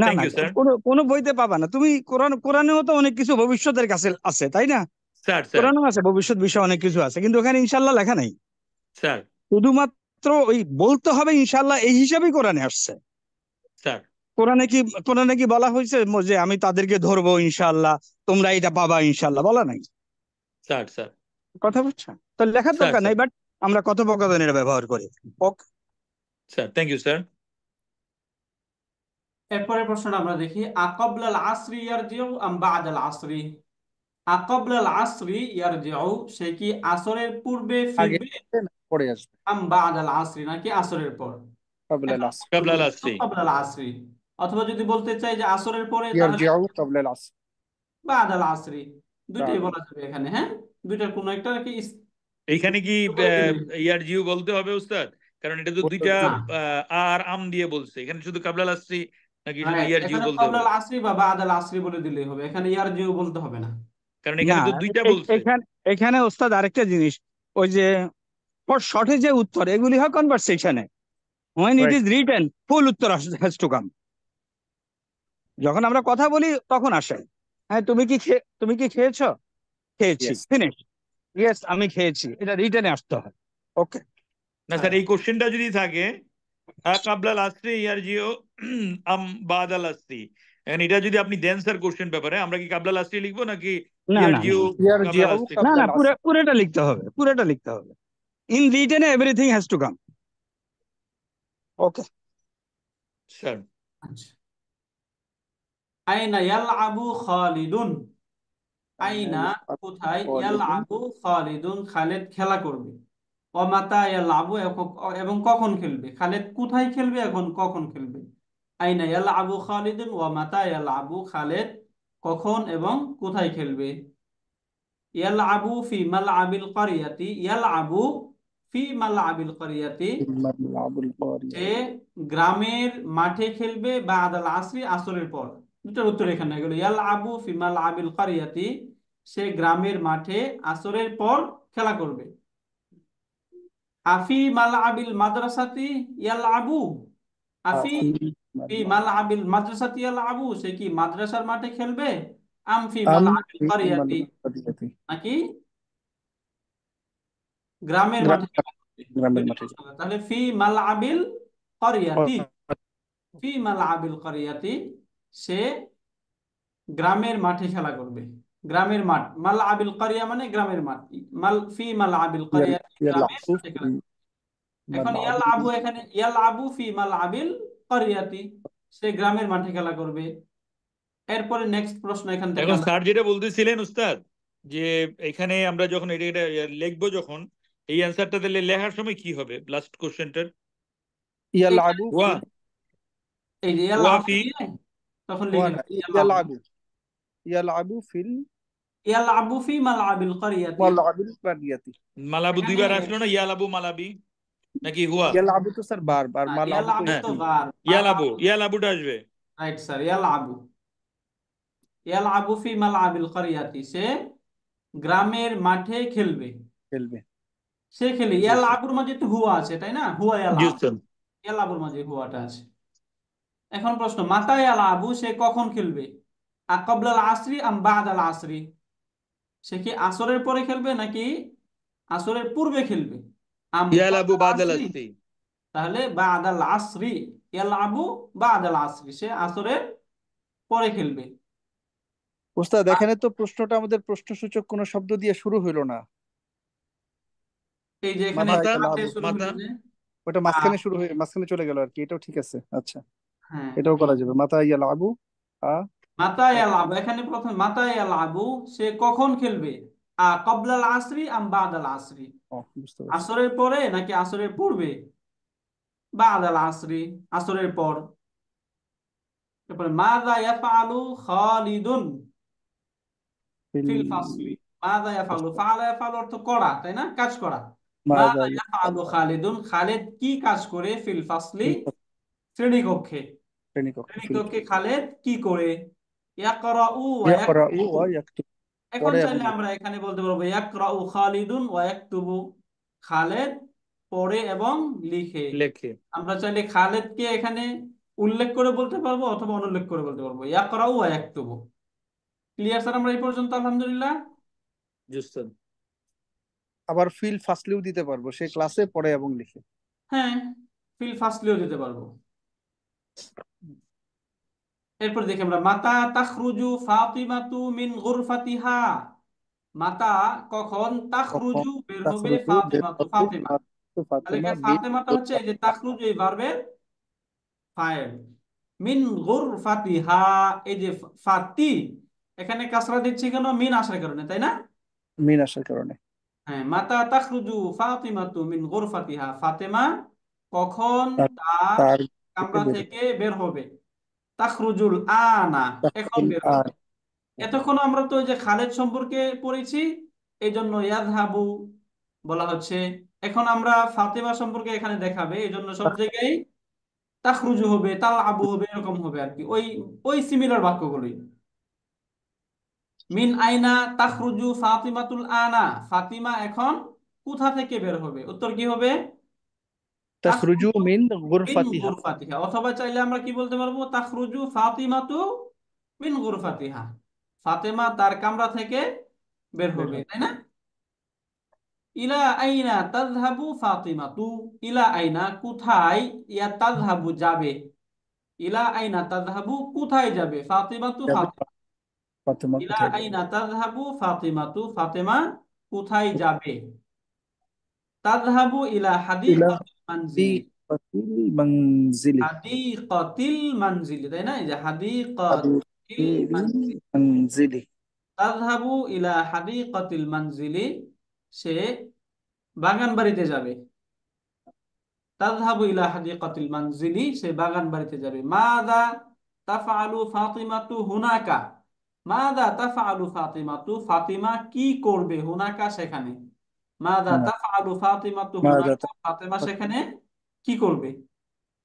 না থ্যাংক না, ইউ স্যার। কোনো বইতে পাবা না তুমি। কোরআনেও তো অনেক কিছু ভবিষ্যতের কাছে আছে, তাই না? স্যার স্যার কোরআনেও আছে ভবিষ্যৎ বিষয়ে অনেক কিছু আছে, কিন্তু ওখানে ইনশাল্লাহ লেখা নাই। স্যার শুধুমাত্র ওই বলতে হবে ইনশাল্লাহ, এই হিসাবেই কোরআনে আসছে। স্যার কোরআনে কি বলা হয়েছে যে আমি তাদেরকে ধরবো ইনশাল্লাহ, তোমরা এটা পাবা ইনশাল্লাহ? বলা নাই। স্যার স্যার কথা বুঝছো? তো লেখার স্যার দরকার স্যার নাই, বাট আমরা কথোপকথনের ব্যবহার করি। Okay sir thank you sir. এরপরের প্রশ্নটা আমরা দেখি, আকাবলাল আসরি ইয়ারজিউ আম বাদাল আসরি। আকাবলাল আসরি ইয়ারজিউ, সে কি আসরের পূর্বে আগে ফিরবে, আসবে না পরে আসবে? আম বাদাল আসরি নাকি আসরের পর? ক্বাবলাল এখন আসর, কাবলা আল আসরি। কাবলাল আসরি, অথবা যদি বলতে চাই যে আসরের পরে তাহলে ইয়ারজিউ ক্বাবলাল আসর। বাদাল আসরি, দুইটাই বাদ। বলা যাবে এখানে। হ্যাঁ, দুইটার কোনো একটা কি এইখানে কি বলে দিলেই। ইয়ার জিউ বলতে হবে উস্তাদ? কারণ এটা তো দুইটা না, আর আম দিয়ে বলছে, এখানে শুধু কাবলাল আসরি নাকি শুধু রাইট, ইয়ার জিউ এখানে বলতে হবে? কাবলাল আসরি বা বাদাল আসরি বলে দিলেই হবে, এখানে ইয়ারজিউ বলতে হবে না। কারণ না, এখানে তো দুইটা বলছে। এখানে ওস্তাদ আরেকটা জিনিস, ওই যে শর্টে যে উত্তর এগুলি হয় কনভারসেশনে। when it right. is written ফুল উত্তর has to come। যখন আমরা কথা বলি তখন আসে, হ্যাঁ তুমি কি খেয়েছো? খেয়েছি, ইয়েস। ফিনিশ। ইয়েস আমি খেয়েছি, এটা রিটেনে আসতে হয়। ওকে, না স্যার, এই কোশ্চেনটা যদি থাকে কাবলাল আসরি ইয়ার জিউ আম বাদাল আসরি, এখন এটা যদি আপনি দেন স্যার কোশ্চেন পেপারে, আমরা কি কাবলাল আসরি লিখবো নাকি না ইয়ার না জিউ ইয়ারজিউ কাবলাল আসরি? না না, ক্বাবলাল আসর। পুরোটা লিখতে হবে, পুরোটা লিখতে হবে। ইন রিটেনে everything has to come. Okay sir আচ্ছা, আইনা ইয়ালআবু খালিদুন, আইনা কোথায়, ইয়ালআবু খালিদুন খালিদ খেলা করবে, ও মাতা ইয়ালআবু এবং কখন খেলবে। খালিদ কোথায় খেলবে, এখন কখন খেলবে। আইনা ইয়ালআবু খালিদুন ওয়া মাতা ইয়ালআবু, খালিদ কখন এবং কোথায় খেলবে। ইয়ালআবু ফি মালআবিল ক্বরিয়াতি, ইয়ালআবু ফি মালআবিল ক্বরিয়াতি, মালআবুল ক্বারিয়া। সে গ্রামের মাঠে খেলবে বাদাল আসরি, আসরের পর। দুটার উত্তর এখানে গেল, ইয়ালআবু ফি মালআবিল ক্বরিয়াতি, সে গ্রামের মাঠে আসরের পর খেলা করবে। আফি মালআবিল মাদ্রাসাতি ইয়ালআবু, আফি ফি মালআবিল মাদ্রাসাতি ইয়ালআবু, সে কি মাদ্রাসার মাঠে খেলবে, আম ফি আম মালআবিল ফি ক্বরিয়াতি, মালআবিল নাকি গ্রামের মাঠে খেলা করবে। গ্রামের দুইটা মাঠে। প্রশ্ন। তাহলে ফি মালআবিল ক্বরিয়াতি, ফি মালআবিল ক্বরিয়াতি, সে গ্রামের মাঠে খেলা করবে। গ্রামের মাঠ, মালআবিল ক্বরিয়া মানে গ্রামের মাঠ, ফি মালআবিল ক্বরিয়াতি, গ্রামের ইয়ালআবু মাঠে ফি খেলা করবে। এখন ইয়ালআবু, মালআবিল। এখানে ইয়ালআবু ফি মালআবিল ক্বরিয়াতি, সে গ্রামের মাঠে খেলা করবে। এরপরে নেক্সট প্রশ্ন এখান থেকে এখন আমরা, স্যার যেটা বলতেছিলেন উস্তাদ, যে এখানে আমরা যখন এটা লিখবো, যখন এই অ্যান্সারটা দিলে লেখার সময় কি হবে লাস্ট কোশ্চেনটার? ইয়ালআবু ওয়া এই যে ওয়া ইয়ালআবু ফি দিয়ে তখন ওয়া লিখে না, দেবেন ইয়ালআবু, ইয়ালআবু ফিল ইয়ালআবু ফি মালআবিল ক্বরিয়াতি। মালআবিল ক্বারিয়াতি। মালাবু এখানে দুইবার আসলো না, ইয়ালাবু মালাবি নাকি হুয়া? ইয়ালআবু তো স্যার বার মালআবু তো ইয়ালআবু তো স্কুল। বার, ইয়ালাবুটা আসবে। রাইট স্যার, ইয়ালআবু, ইয়ালআবু ফি মালআবিল ক্বরিয়াতি, সে গ্রামের মাঠে খেলবে। খেলবে। সে খেলে জি ইয়াল স্যার। আবুর মাঝে তো হুয়া আছে তাই না, হুয়া ইয়াল জি আবু, স্যার। ইয়াল আবুর মাঝে হুয়াটা আছে। এখন প্রশ্ন, মাতা ইয়াল আবু, সে কখন খেলবে? আকাবলাল আসরি আম বাদাল আসরি, সে কি আসরের পরে খেলবে নাকি আসরের পূর্বে খেলবে? আম ইয়ালাবু ক্বাবলাল বাদাল আসরি, আসরি। তাহলে বাদাল আসরি, ইয়াল আবু বাদাল আসরি, সে আসরের পরে খেলবে। ওস্তাদ এখানে তো প্রশ্নটা আমাদের প্রশ্নসূচক কোনো শব্দ দিয়ে শুরু হইলো না। এই যে এখানে মাতা মাতা ইয়াল কাতে আবু, শুরু মাতা হলো যে ওটা আ, মাঝখানে শুরু হয়ে মাঝখানে চলে গেল আর কি, এটাও ঠিক আছে। আচ্ছা, হ্যাঁ, এটাও করা যাবে। মাতা ইয়াল আবু আ মাতা ইয়াল আবু, এখানে প্রথমে মাতা ইয়াল আবু, সে কখন খেলবে? ক্বাবলাল আসরি আম বাদাল আসরি, ও বুঝতে পারছি। আসরের পরে নাকি আসরের পূর্বে? বাদাল আসরি, আসরের পর। তারপরে মাযা ইয়াফআলু খালিদুন ফিল ফাসলি, মাযা ইয়াফআলু, ফাআলা ইয়াফআলু অর্থ করা, তাই না, কাজ করা। মাযা মাযা ইয়াফআলু খালিদুন, খালিদ কি কাজ করে? ফিল ফাসলি, শ্রেণীকক্ষে। শ্রেণীকক্ষ, ফিল শ্রেণীকক্ষে খালিদ কি করে? ইয়াকরাউ ওয়া ইয়াকরাউ ইয়াকতুবু। ওয়া ইয়াকতুবু, এখন পড়ে এবং চাইলে আমরা এখানে বলতে পারবো ইয়াকরাউ খালিদুন ওয়া ইয়াকতুবু, খালিদ পড়ে এবং লিখে। লেখে। আমরা চাইলে খালিদকে এখানে উল্লেখ করে বলতে পারবো অথবা অনুল্লেখ করে বলতে পারবো, ইয়াকরাউ ওয়া ইয়াকতুবু। ক্লিয়ার স্যার আমরা এই পর্যন্ত? আলহামদুলিল্লাহ। জি স্যার। আবার ফিল ফাসলিও দিতে পারবো, সে ক্লাসে পড়ে এবং লিখে। হ্যাঁ, ফিল ফাসলিও দিতে পারবো। এরপর দেখি আমরা, মাতা তাখরুজু ফাতিমাতু মিন গুরফাতিহা, মাতা কখন, তখন তাখরুজু বের হবে, তাখরুজু বের ফাতিমাতু হবে ফাতিমা। তাহলে ফাতেমা এখানে মিন ফাতেমাটা হচ্ছে এই যে তাখরুজু এই ভার্বের ফাইল, মিন গুরফাতিহা, এই যে ফাতি, এখানে কাসরা দিচ্ছি কেন? মিন আসার কারণে, তাই না? মিন আসার কারণে। হ্যাঁ, মাতা তাখরুজু ফাতিমাতু মিন গুরফাতিহা, ফাতেমা কখন তার তার তার থেকে কামরা বের হবে। থেকে বের হবে? তাখরুজুল আনা, এখন তাখরুল বের আন, হবে। এতক্ষণ আমরা তো ওই যে খালেদ সম্পর্কে পড়েছি, এই জন্য ইয়াযহাবু বলা হচ্ছে। এখন আমরা ফাতেমা সম্পর্কে এখানে দেখাবে, এই জন্য সব জায়গায় তাখরুজু হবে, তালআবু হবে, এরকম হবে আর কি, ওই ওই সিমিলার বাক্যগুলোই। মিন আইনা তাখরুজু ফাতিমাতুল আনা, ফাতিমা এখন কোথা থেকে বের হবে? উত্তর কি হবে? তাখরুজু তাখরুজু মিন মিন গুরফাতিহা। গুরফাতিহা, অথবা চাইলে আমরা কি বলতে পারবো? তাখরুজু ফাতিমাতু মিন গুরফাতিহা, ফাতেমা তার কামরা থেকে বের বের হবে, হবে। তাই না? ইলা আইনা তাযহাবু ফাতিমাতু, ইলা আইনা কোথায়, ইয়া তাযহাবু যাবে, ইলা আইনা তাযহাবু কোথায় যাবে, ফাতিমাতু যাবে ফাতিমা, ফাতেমা ইলা কোথায় যাবে? আইনা তাযহাবু ফাতিমাতু, ফাতিমা কোথায় যাবে? তাযহাবু ইলা ইলা হাদিকাতিল মানজিলি, হাদিকাতিল মানজিলি, হাদিকাতিল মানজিলি, তাই না? এই যে হাদিকাতিল হাদিকাতিল মানজিলি, মানজিলি। তাযহাবু ইলা হাদিকাতিল মানজিলি, সে বাগান বাড়িতে যাবে। তাযহাবু ইলা হাদিকাতিল মানজিলি, সে বাগান বাড়িতে যাবে। মাযা তাফআলু ফাতিমাতু হুনাকা, মাযা তাফআলু ফাতিমাতু, ফাতিমা কি করবে? হুনাকা সেখানে, মাযা হুনাকা, তাফআলু ফাতিমাতু মাযা হুনাকা, ফাতিমা সেখানে কি করবে?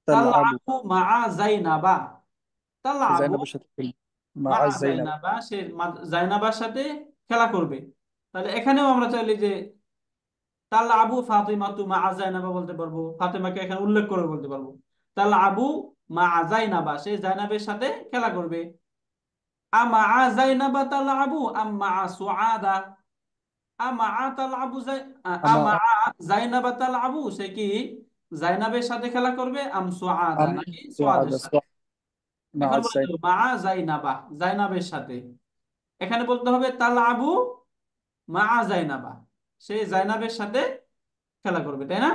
তালআবু, তালআবু মাআ জাইনাবা, তালআবু জাইনাবের সাথে খেলবে। মা মাআ জাইনাব, জাইনাবা, সে জাইনাবার সাথে খেলা করবে। তাহলে এখানেও আমরা চাইলে যে তালআবু ফাতিমাতু মাআ জাইনাবা বলতে পারবো, ফাতেমাকে এখানে উল্লেখ করে বলতে পারবো তালআবু মাআ জাইনাবা, সে জাইনাবের সাথে খেলা করবে। আমাআ জাইনাবা তালআবু আম মাআ সুআদা, আমাআ তালআবু আমা আমাআ জাইনাবা তালআবু, সে কি জাইনাবের সাথে খেলা করবে? আম সুআদা, আম নাকি সুআদের সুআদা, সাথে? মা এখন বলে জাইনাব। দেবো মাআ জাইনাবা, জাইনাবের সাথে। এখানে বলতে হবে তালআবু মাআ জাইনাবা, সে জাইনাবের সাথে খেলা করবে, তাই না?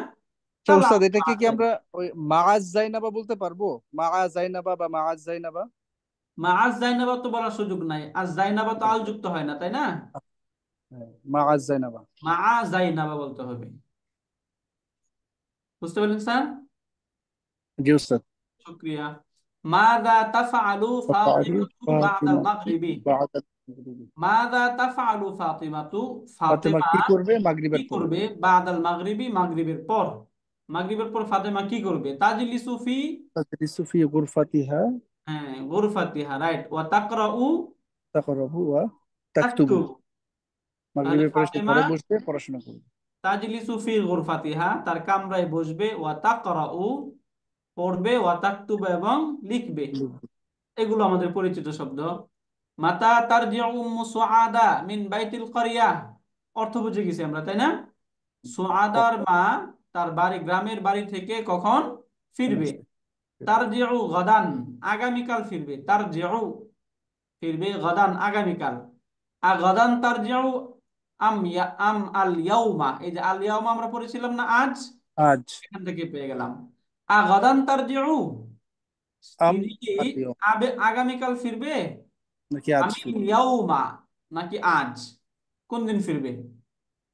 তো ওস্তাদ তালআবু এটাকে মাআ কি আমরা জাইনাবা, ওই মাআজ জাইনাবা বলতে পারবো? মাআ জাইনাবা বা মাআজ জাইনাবা। মাআজ জাইনাবা তো বলার সুযোগ নাই, আজ জাইনাবা তো আল যুক্ত হয় না, তাই না? হ্যাঁ, মাআজ জাইনাবা। মাআ জাইনাবা বলতে হবে। বুঝতে পারলেন স্যার? জি ওস্তাদ। শুকরিয়া। মাযা তাফআলু তাফআলু ফাতিমাতু বা'দাল ফাতিমাতু মাগরিবি, বা'দাল মাগরিবি, মাযা তাফআলু ফাতিমাতু, ফাতেমা ফাতেমা কি করবে কি মাগরিবের পরে? করবে? বা'দাল মাগরিবি, মাগরিবের পর। মাগরিবের পর ফাতেমা কি করবে? তাজলিসু ফি, তাজলিসু ফি গুরফাতিহা, হ্যাঁ, গুরফাতিহা, রাইট। ওয়া তাকরাউ, তাকরাবু ওয়া তাকতুবু, তাকতুবু। তাহলে মাগরিবের পরে সে ফাতেমা ঘরে বসবে পড়াশোনা করবে। তাজলিসু ফি গুরফাতিহা, তার কামরায় বসবে, ওয়া তাকরাউ, পড়বে, ওয়া তাকতুবু, এবং লিখবে। এগুলো আমাদের পরিচিত শব্দ। মাতা তারজিউ উম্মু সুআদা মিন বাইতিল ক্বরিয়া, অর্থ বুঝে গেছি আমরা, তাই না? সুআদার মা তার বাড়ি, গ্রামের বাড়ি থেকে কখন ফিরবে? তারজিউ গাদান, আগামীকাল ফিরবে। তারজিউ, ফিরবে, গাদান, আগামীকাল। আর গাদান তারজিউ আম আল ইয়াউমা, এই যে আল ইয়াউমা আমরা পড়েছিলাম না আজ, আজ। এখান থেকে পেয়ে গেলাম। আর গাদান তারজিউ, আম তিনি কি আল ইয়াউম, আগামীকাল ফিরবে, নাকি আজ আমি ফিরবে? ইয়াউমা, নাকি আজ, কোন দিন ফিরবে?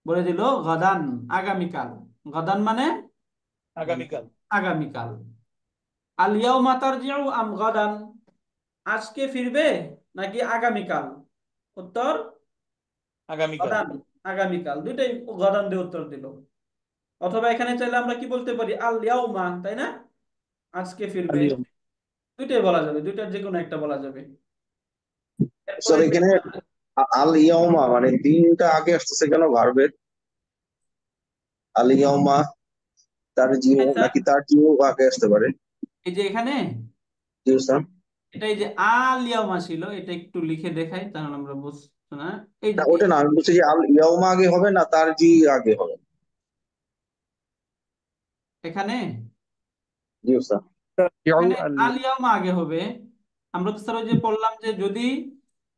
বলে দিল গাদান, আগামীকাল। গাদান মানে আগামীকাল। আগামীকাল। আল ইয়াউমা তারজিউ আম গাদান, আজকে ফিরবে নাকি আগামীকাল? উত্তর আগামীকাল। গাদান, আগামীকাল। দুইটাই গাদান দিয়ে উত্তর দিল। অথবা এখানে চাইলে আমরা কি বলতে পারি, আল ইয়াউমা, তাই না? আজকে আল ফিরবে, ইয়াউম। দুইটাই বলা যাবে, দুইটার যে কোনো একটা বলা যাবে। স্যার এরপরে এখানে আল ইয়াউমা মানে দিনটা আগে আসতেছে কেন ভার্বের? আল ইয়াউমা তারজিউ নাকি তারজিউ আগে আসতে পারে? এই যে এখানে জি স্যার। এটা, এই যে আল ইয়াউমা ছিল, এটা একটু লিখে দেখাই তাহলে আমরা বুঝবো না। এই যে না ওটা না, আমি বলছি যে আল ইয়াউমা আগে হবে না তারজি আগে হবে? এখানে জি স্যার। এখানে আল ইয়াউমা আগে হবে। আমরা তো স্যার ওই যে পড়লাম যে যদি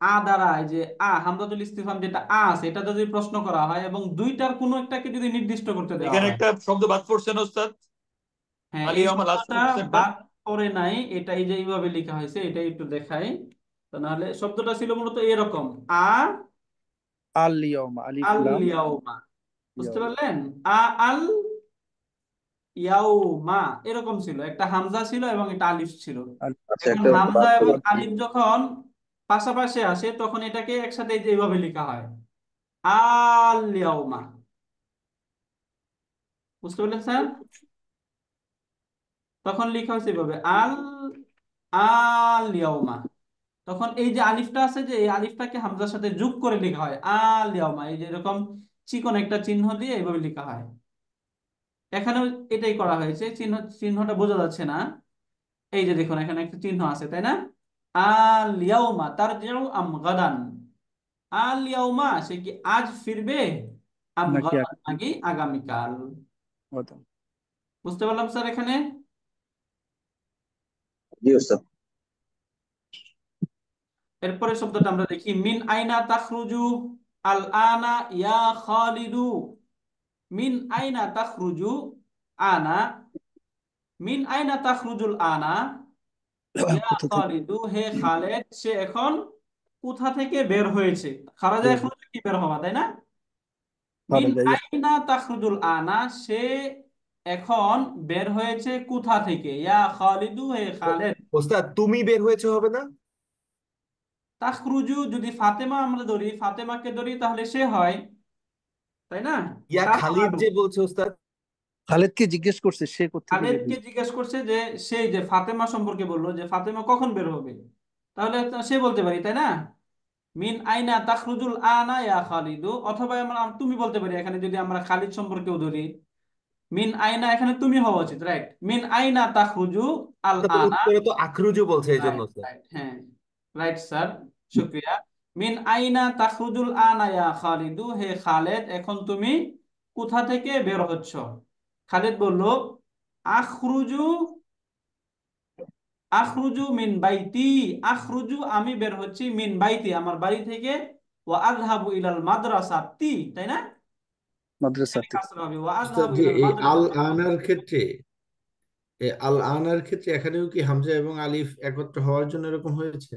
আ দ্বারা, এই যে হামজাতুল ইস্তিফহাম যেটা আছে, এটা যদি প্রশ্ন করা হয় এবং দুইটার কোনো একটাকে যদি নির্দিষ্ট করতে দেওয়া এখানে হয়। একটা শব্দ বাদ পড়ছে না ওস্তাদ? হ্যাঁ, এই আলিয়ামা লাস্ট শব্দটা পড়ছে একটা। বাদ পড়ে নাই, এটা এই যে এইভাবে লেখা হয়েছে, এটাই একটু দেখাই। তো নাহলে শব্দটা ছিল মূলত এরকম, আল ইয়াউমা, আলিফ আল লাম ইয়াউমা, বুঝতে ইয়াউম। পারলেন? আল ইয়াউমা এরকম ছিল, একটা হামজা ছিল এবং একটা আলিফ ছিল। আচ্ছা, এখন একটা হামজা বাদ এবং পড়ে। আলিফ যখন পাশাপাশি আসে তখন এটাকে একসাথে এই যে এইভাবে লেখা হয়, আল ইয়াউমা। বুঝতে পারলেন স্যার? তখন লেখা হয়েছে এইভাবে, আল ইয়াউমা। তখন এই যে আলিফটা আছে, যে এই আলিফটাকে হামজার সাথে যোগ করে লেখা হয় আল ইয়াউমা, এই যে এরকম চিকন একটা চিহ্ন দিয়ে এইভাবে লেখা হয়। এখানেও এটাই করা হয়েছে, চিহ্নটা বোঝা যাচ্ছে না। এই যে দেখুন এখানে একটা চিহ্ন আছে, তাই না? আল ইয়াউমা তারজিউ আম গাদান, আল ইয়াউমা সে কি আজ ফিরবে, আম নাকি গাদান নাকি আগামীকাল। আগামী? বুঝতে পারলাম স্যার এখানে? জি স্যার। এরপরে শব্দটা আমরা দেখি, মিন আইনা তাখরুজু আল আনা ইয়া খালিদু। মিন আইনা তাখরুজু আনা, মিন আইনা তাখরুজুল আনা ইয়া কোথা থেকে খালিদু, হে খালেদ, সে এখন কোথা থেকে বের হয়েছে? খারাজা বের এখন কি বের হওয়া, তাই না? মিন খারাজা? আইনা তাখরুজুল আনা, সে এখন বের হয়েছে কোথা থেকে? ইয়া খালিদু, হে খালেদ। ওস্তাদ তুমি বের হয়েছে হবে না? তাখরুজু যদি ফাতেমা আমরা ধরি, ফাতেমাকে ধরি, তাহলে সে হয়, তাই না? ইয়া খালিদ তাজহারু, যে বলছে ওস্তাদ। খালেদকে জিজ্ঞেস করছে সে কোত্থেকে বের খালেদকে হয়েছে। জিজ্ঞেস করছে, যে সেই যে ফাতেমা সম্পর্কে বললো যে ফাতেমা কখন বের হবে, তাহলে তো সে বলতে পারি, তাই না? মিন আইনা তাখরুজুল আনা ইয়া খালিদু। অথবা আমরা তুমি বলতে পারি, এখানে যদি আমরা খালিদ সম্পর্কেও ধরি, মিন আইনা, এখানে তুমি হওয়া উচিত, রাইট? মিন আইনা তাখরুজু আল ওস্তাদ, আনা, উত্তরে তো আখরুজু বলছে এই জন্য রাইট স্যার। রাইট, হ্যাঁ, রাইট স্যার, শুক্রিয়া। মিন আইনা তাখরুজুল আনা ইয়া খালিদু, হে খালেদ, এখন তুমি কোথা থেকে বের হচ্ছ? খালিদ বলল, আখরুজু, আখরুজু মিন বাইতি, আখরুজু আমি বের হচ্ছি, মিন বাইতি আমার বাড়ি থেকে, ওয়া আযহাবু ইলাল মাদ্রাসাতি, তাই না? এখানে মাদ্রাসাতে। কাসরা হবে, ওয়া উস্তাদ আযহাবু জি, ইলাল এই আল মাদ্রাসাতি। আনার ক্ষেত্রে আল আনার ক্ষেত্রে এখানেও কি হামজা এবং আলিফ একত্র হওয়ার জন্য এরকম হয়েছে?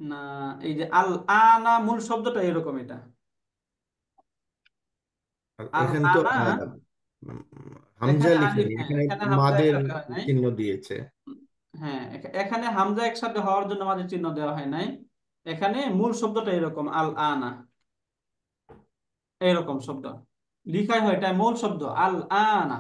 না, এই যে আল আনা মূল শব্দটা এরকম, এটা আর আল এখানে তো আনা, উম, হামজা এখানে লিখে আলিফ, নেই, হ্যাঁ এখানে এখানে হামজা মাদের একসাথে হয় নাই। চিহ্ন দিয়েছে। হ্যাঁ, এখানে হামজা একসাথে হওয়ার জন্য আমাদের চিহ্ন দেওয়া হয় নাই। এখানে মূল শব্দটা এরকম, আল আনা, এরকম শব্দ লিখাই হয়, এটা মূল শব্দ আল আনা।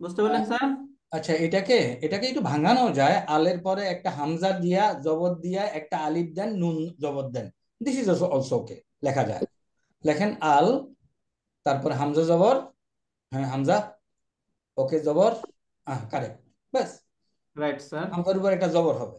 বুঝতে পারলেন স্যার? আচ্ছা, এটাকে এটাকে একটু ভাঙানো যায়, আলের পরে একটা হামজা দিয়া জবর দিয়া একটা আলিফ দেন, নুন জবর দেন, দিস ইজ অলসো ওকে, লেখা যায়। লেখেন আল, তারপর হামজা জবর, হ্যাঁ হামজা, ওকে জবর, কারেক্ট, ব্যাস। রাইট স্যার, হামজার উপর একটা জবর হবে,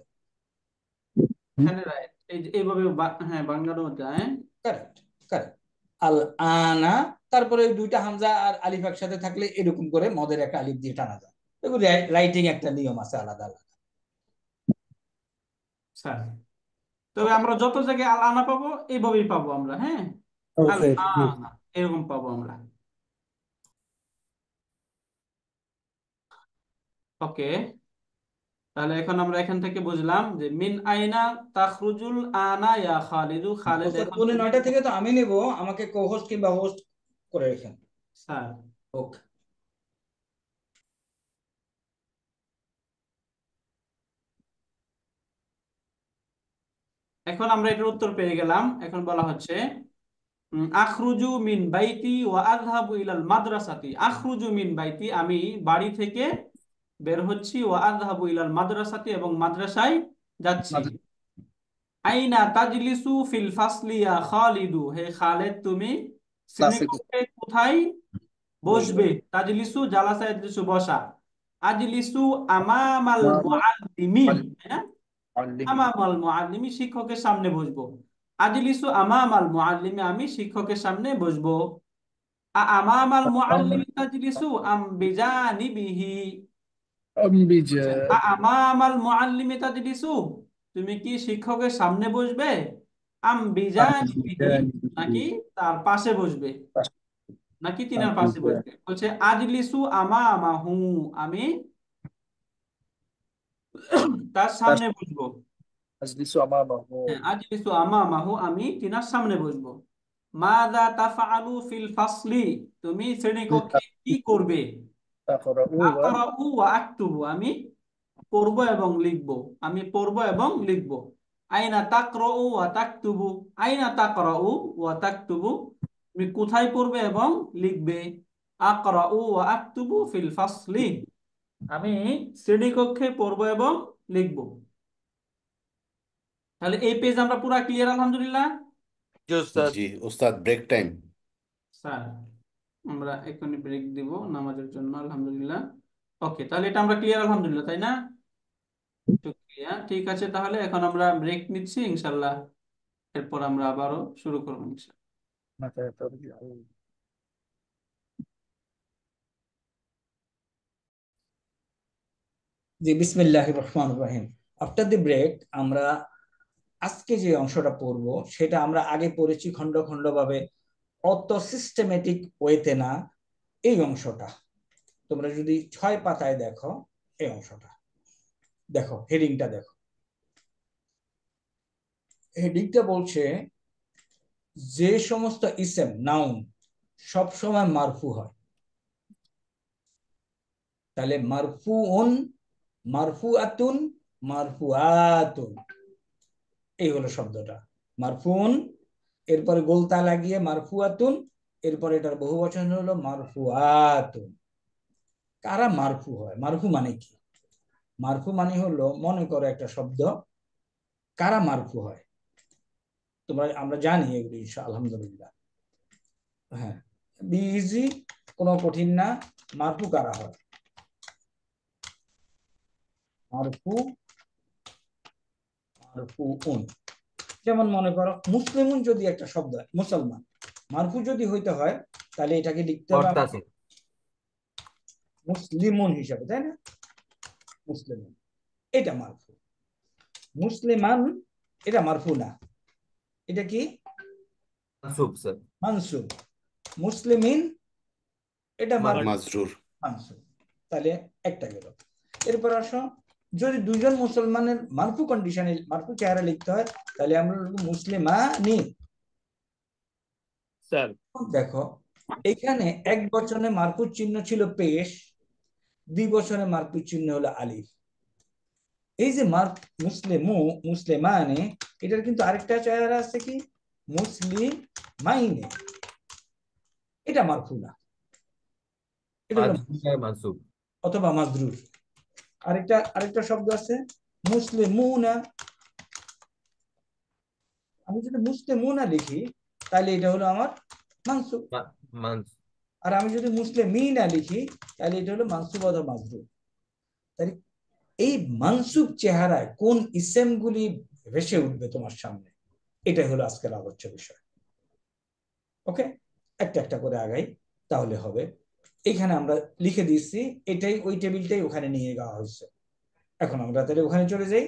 এখানে রাইট, এইভাবে হ্যাঁ বাংলারও যায়। Correct correct. আল আনা, তারপরে ওই দুইটা হামজা আর আলিফ একসাথে থাকলে এরকম করে মদের একটা আলিফ দিয়ে টানা যায়। এগুলো রাইটিং একটা নিয়ম আছে আলাদা আলাদা। স্যার তবে আমরা যত জায়গায় আল আনা পাবো এইভাবেই পাবো আমরা, হ্যাঁ আল ওকে আনা এরকম পাবো আমরা। ওকে, তাহলে এখন আমরা এখান থেকে বুঝলাম যে মিন আইনা তাখরুজুল আনা ইয়া খালিদু, খালিদ এখন পৌনে তুমি 9টা থেকে তো আমি নেব, আমাকে কো-হোস্ট কিংবা হোস্ট করে রেখেন। স্যার। ওকে, এখন আমরা এটার উত্তর পেয়ে গেলাম। এখন বলা হচ্ছে আখরুজু মিন বাইতি ওয়া আযহাবু ইলাল মাদ্রাসাতি। আখরুজু মিন বাইতি, আমি বাড়ি থেকে বের হচ্ছি, ওয়া আযহাবু ইলাল মাদ্রাসাতি, এবং মাদ্রাসায় যাচ্ছি। আইনা তাজলিসু ফিল ফাসলি ইয়া খালিদু, হে খালিদ তুমি শ্রেণীকক্ষে কোথায় বসবে? তাজলিসু জালাসা ইয়াজলিসু বসা, আজলিসু আমামাল মুআল্লিমি, হ্যাঁ আমামাল মুআল্লিমি শিক্ষকের সামনে বসবো। আজলিসু আমামাল মুআল্লিমি, আমি শিক্ষকের সামনে বসবো। আমামাল মুআল্লিমি তাজলিসু আম বিজানিবিহি, আমামাল মুআল্লিমি তাজলিসু, তুমি কি শিক্ষকের সামনে বসবে? আম বিজানিবিহি, নাকি তার পাশে বসবে, নাকি তিনার পাশে বসবে? বলছে আজলিসু আমামাহু, আমি তার সামনে বসবো। হ্যাঁ, আজলিসু আমামাহু, আমি তিনার সামনে বসবো। মাযা তাফআলু ফিল ফাসলি, তুমি শ্রেণীকক্ষে কি করবে? আকরাউ ওয়া আকতুবু, আমি পড়ব এবং লিখব, আমি পড়ব এবং লিখব। আইনা তাকরাউ ওয়া তাকতুবু, আইনা তাকরাউ ওয়া তাকতুবু, তুমি কোথায় পড়বে এবং লিখবে? আকরাউ ওয়া আকতুবু ফিল ফাসলি, আমি শ্রেণীকক্ষে পড়ব এবং লিখব। তাহলে এই পেজ আমরা পুরো ক্লিয়ার আলহামদুলিল্লাহ। জি ওস্তাদ, ব্রেক টাইম। স্যার আমরা এখনই ব্রেক দিব নামাজের জন্য, আলহামদুলিল্লাহ। ওকে, তাহলে এটা আমরা ক্লিয়ার আলহামদুলিল্লাহ, তাই না? শুকরিয়া, ঠিক আছে, তাহলে এখন আমরা ব্রেক নিচ্ছি ইনশাল্লাহ, এরপর আমরা আবারও শুরু করবো ইনশাল্লাহ। জি বিসমিল্লাহির রহমানির রহিম। আফটার দি ব্রেক আমরা আজকে যে অংশটা পড়ব সেটা আমরা আগে পড়েছি খন্ড খন্ড ভাবে, অত সিস্টেমেটিক ওয়েতে না। এই অংশটা তোমরা যদি 6 পাতায় দেখো, এই অংশটা দেখো, হেডিংটা দেখো। হেডিংটা বলছে যে সমস্ত ইসেম নাউন সব সময় মারফু হয়, তাহলে মারফুউন, মারফুআতুন, মারফুআতুন, এই হলো শব্দটা মারফুউন, এরপরে গোলতা লাগিয়ে মারফুআতুন, এরপরে এটার বহুবচন হলো মারফুআতুন। কারা মারফু হয়? মারফু মানে কি? মারফু মানে হলো, মনে করো একটা শব্দ, কারা মারফু হয় আমরা জানি এগুলো আলহামদুলিল্লাহ। হ্যাঁ, ইজি, কোনো কঠিন না। মারফু কারা হয়? মারফু, মারফুউন। যেমন মনে করো মুসলিমুন যদি একটা শব্দ হয়, মুসলমান, মারফু যদি হইতে হয় তাহলে এটাকে লিখতে হবে মুসলিমুন হিসাবে, তাই না? মুসলিমুন এটা মারফু। মুসলিমান এটা মারফু না, এটা কি? মানসুব স্যার, মানসুব। মুসলিমিন এটা মাজরুর। মানসুব। তাহলে একটা গেল। এরপর আসো, যদি দুইজন মুসলমানের মারফু কন্ডিশনে, মারফু চেহারা লিখতে হয়, তাহলে আমরা মুসলিমানি। স্যার দেখো এখানে এক বচনে মারফু চিহ্ন ছিল পেশ, দ্বিবচনে মারফু চিহ্ন হলো আলিফ। এই যে মুসলিমু, মুসলিমানে, এটার কিন্তু আরেকটা চেহারা আছে কি? মুসলিমাইনে, এটা মারফু না, এটা মানসুব অথবা মাজরুর। আরেকটা শব্দ আছে মুসলিমুনা, আমি যদি মুসলিমুনা লিখি তাহলে এটা হলো আমার মানসুব। আর আমি যদি মুসলিমিনা লিখি তাহলে এটা হলো মানসুব অথবা মাজরুর। তাহলে এই মানসুব চেহারায় কোন ইসেমগুলি ভেসে উঠবে তোমার সামনে, এটাই হলো আজকের আলোচ্য বিষয়। ওকে, একটা একটা করে আগাই তাহলে হবে। এখানে আমরা লিখে দিচ্ছি, এটাই ওই টেবিলটাই ওখানে নিয়ে যাওয়া হয়েছে। এখন আমরা তাহলে ওখানে চলে যাই,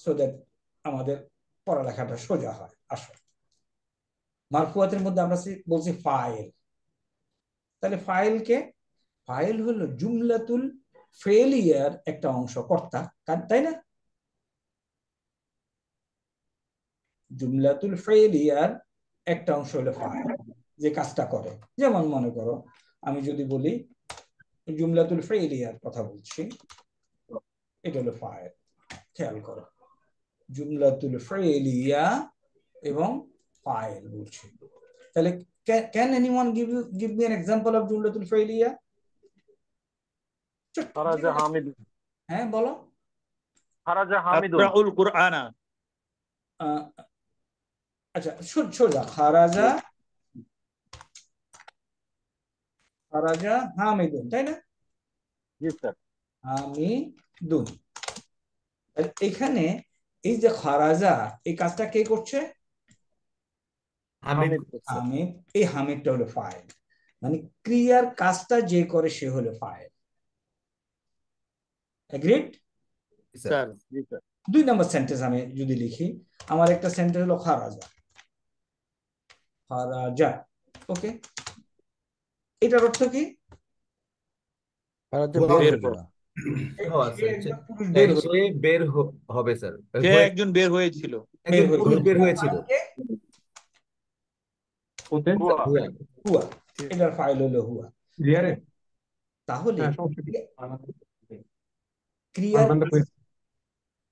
সো দ্যাট আমাদের পড়ালেখাটা সোজা হয়। আসো, মারফুয়াতের মধ্যে আমরা বলছি ফাইল। তাহলে ফাইল হলো জুমলাতুল ফেলিয়ার একটা অংশ, কর্তা, তাই না? জুমলাতুল ফেলিয়ার একটা অংশ হলো ফাইল, যে কাজটা করে। যেমন মনে করো আমি যদি বলি জুমলাতুল ফেলিয়ার কথা বলছি, এটা হলো ফাইল। খেয়াল করো, জুমলাতুল ফেলিয়া এবং ফাইল বলছি। তাহলে can anyone give me an example of জুমলাতুল ফেলিয়া? খারাজা হামিদুন। হ্যাঁ বলো। খারাজা হামিদুন। আকরাউল কুরআনা। আচ্ছা সোজা, খারাজা হামিদুন, তাই না? জি স্যার। হামিদুন। এখানে এই যে খারাজা, এই কাজটা কে করছে? হামিদ। এই হামিদটা হলো ফাইল, মানে ক্রিয়ার কাজটা যে করে সে হলো ফাইল। এগ্রিড? স্যার জি স্যার। 2 নম্বর সেন্টেন্স আমি যদি লিখি, আমার একটা সেন্টেন্স হলো খারাজা। ওকে, এটার অর্থ কি? বের হবে স্যার, একজন বের হয়েছিল। বের হয়েছিল। হুয়া, এটার ফাইল হলো হুয়া। তাহলে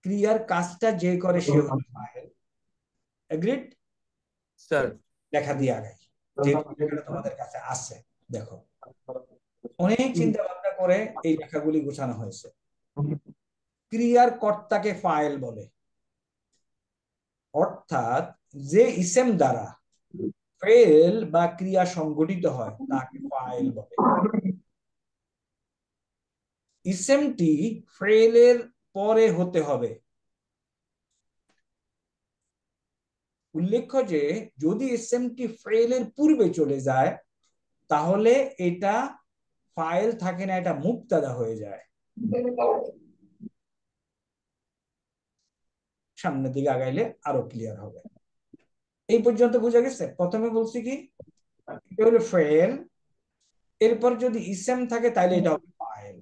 ক্রিয়ার কাজটা যে করে সে হলো ফাইল। Agreed sir? লেখা দিয়ে আগে যে তোমাদের কাছে আছে, দেখো অনেক চিন্তা ভাবনা করে এই লেখাগুলি গোছানো হয়েছে। ক্রিয়ার কর্তাকে ফাইল বলে, অর্থাৎ যে ইসেম দ্বারা ফেল বা ক্রিয়া সংগঠিত হয় তাকে ফাইল বলে। ইসেমটি ফেলের পরে হতে হবে। উল্লেখ্য যে যদি ইসেমটি ফেলের পূর্বে চলে যায় তাহলে এটা ফাইল থাকে না, এটা মুবতাদা হয়ে যায়। সামনের দিকে আগাইলে আরো ক্লিয়ার হবে। এই পর্যন্ত বোঝা গেছে? প্রথমে বলছি কি, এটা হলো ফেল, এরপর যদি ইসেম থাকে তাহলে এটা হবে ফাইল।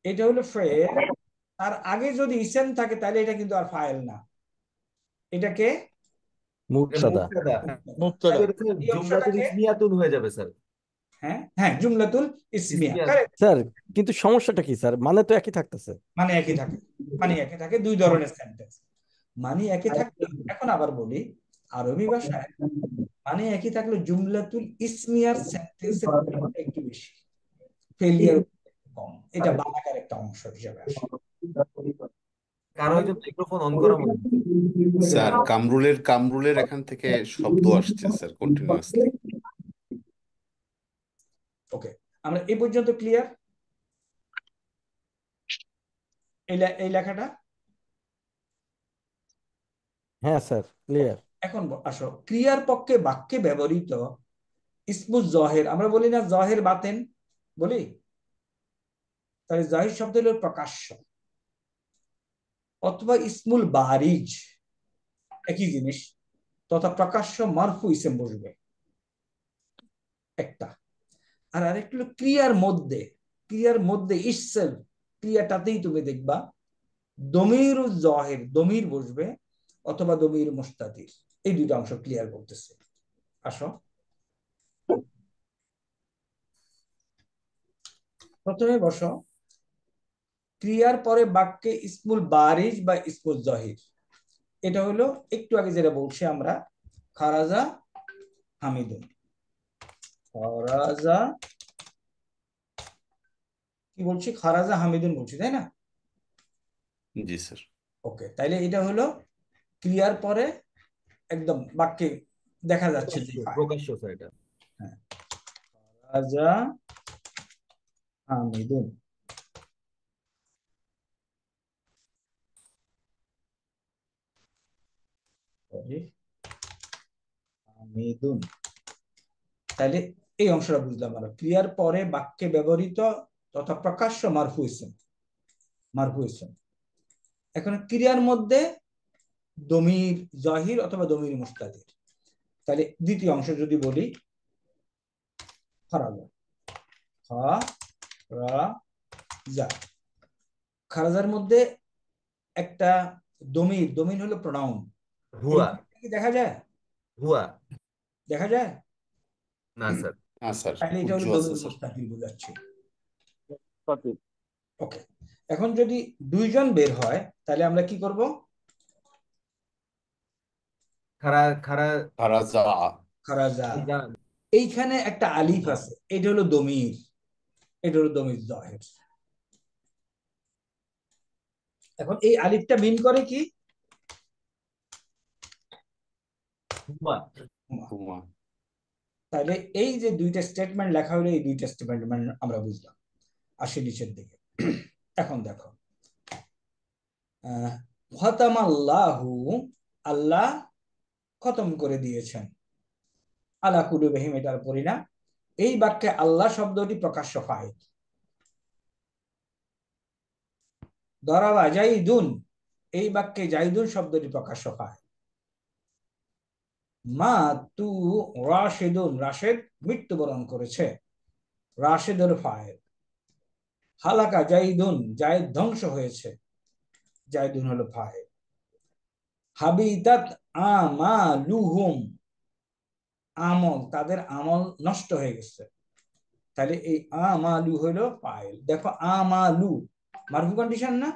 এটা হলো ফেল, তার আগে যদি ইসেম থাকে তাহলে এটা কিন্তু আর ফাইল না, এটাকে মুবতাদা। জুমলাতুল ইসমিয়াতুন হয়ে যাবে স্যার। হ্যাঁ জুমলাতুল ইসমিয়া, কারেক্ট। স্যার কিন্তু সমস্যাটা কি স্যার? মানে তো একই থাকতেছে। মানে একই থাকে, 2 ধরনের সেন্টেন্স মানে একই থাকে। এখন আবার বলি আরবি ভাষায় মানে একই থাকলে জুমলাতুল ইসমিয়ার সেন্টেন্সের একটু বেশি, ফেলিয়ার কম। এটা বানাকার একটা অংশ হিসেবে আসে। কারো একজন মাইক্রোফোন অন করা মনে স্যার কামরুলের এখান থেকে শব্দ আসছে স্যার কন্টিনিউয়াসলি। ওকে, আমরা এই পর্যন্ত ক্লিয়ার? এই লেখাটা হ্যাঁ স্যার ক্লিয়ার। এখন আসো, ক্রিয়ার পক্ষে বাক্যে ব্যবহৃত ইসমুল জহের, আমরা বলি না জহের বাতেন বলি, তাহলে জহির শব্দ হলো প্রকাশ্য, অথবা ইসমুল বারিজ একই জিনিস, তথা প্রকাশ্য মারফু ইসেম বসবে একটা। আর আরেকটা হলো ক্রিয়ার মধ্যে ইসেলফ, ক্রিয়াটাতেই তুমি দেখবা দমির জহের, দমির বসবে অথবা দমির মুস্তাতির। এই 2টা অংশ ক্লিয়ার করতেছে। আসো প্রথমে বসো, ক্রিয়ার পরে বাক্যে ইসমুল বারিজ বা ইসমুল জহির। এটা হলো একটু আগে যেটা বলছি আমরা, খারাজা হামিদুন। খারাজা কি বলছি? খারাজা হামিদুন বলছি, তাই না? জি স্যার। ওকে, তাইলে এটা হলো ক্রিয়ার পরে একদম বাক্যে দেখা যাচ্ছে যে ফাইল। প্রকাশ্য স্যার এটা। হ্যাঁ, রাজা হামিদুন। হামিদুন। তাহলে এই অংশটা বুঝলাম আমরা। ক্রিয়ার পরে বাক্যে ব্যবহৃত তথা প্রকাশ্য মারফু ইসম, মারফু ইসম। এখন ক্রিয়ার মধ্যে দমির জাহির অথবা দমির মুস্তাতির। তাহলে দ্বিতীয় অংশ যদি বলি, খারাজা, খারাজা, খারাজার মধ্যে একটা দমির, দমির হলো প্রোনাউন। হুয়া, কি দেখা যায়? হুয়া দেখা যায় না স্যার। না স্যার, তাহলে এটা হলো উজ্জ্বল আছে দমির স্যার। মুস্তাতির বোঝাচ্ছে। সঠিক। ওকে, এখন যদি দুইজন বের হয় তাহলে আমরা কি করব? খারা খারা খারাজা। খারাজা। যান। এইখানে একটা আলিফ আছে, এটা হলো দমির, এটা হলো দমির জাহির। এখন এই আলিফটা মিন করে কি? হুয়া। হুমা। তাহলে এই যে দুইটা স্টেটমেন্ট লেখা হলো, এই দুইটা স্টেটমেন্ট আমরা বুঝলাম। আসি নিচের দিকে। এখন দেখো, খতামাল্লাহু, আল্লাহ খতম করে দিয়েছেন, আলা কুলুবিহিম, এটার পড়ি না। এই বাক্যে আল্লাহ শব্দটি প্রকাশ্য ফাইল। দরাবা জাইদুন, এই বাক্যে জাইদুন শব্দটি প্রকাশ্য ফাইল। মা তু রাশেদুন, রাশেদ মৃত্যুবরণ করেছে, রাশেদের ফাইল। হালাকা জাইদুন, জায়েদ ধ্বংস হয়েছে, জাইদুন হলো ফাইল। হাবিতাত আমালুহুম, আমল, তাদের আমল নষ্ট হয়ে গেছে। তাহলে এই আমালু হলো ফাইল। দেখো আমালু মারফু কন্ডিশন না?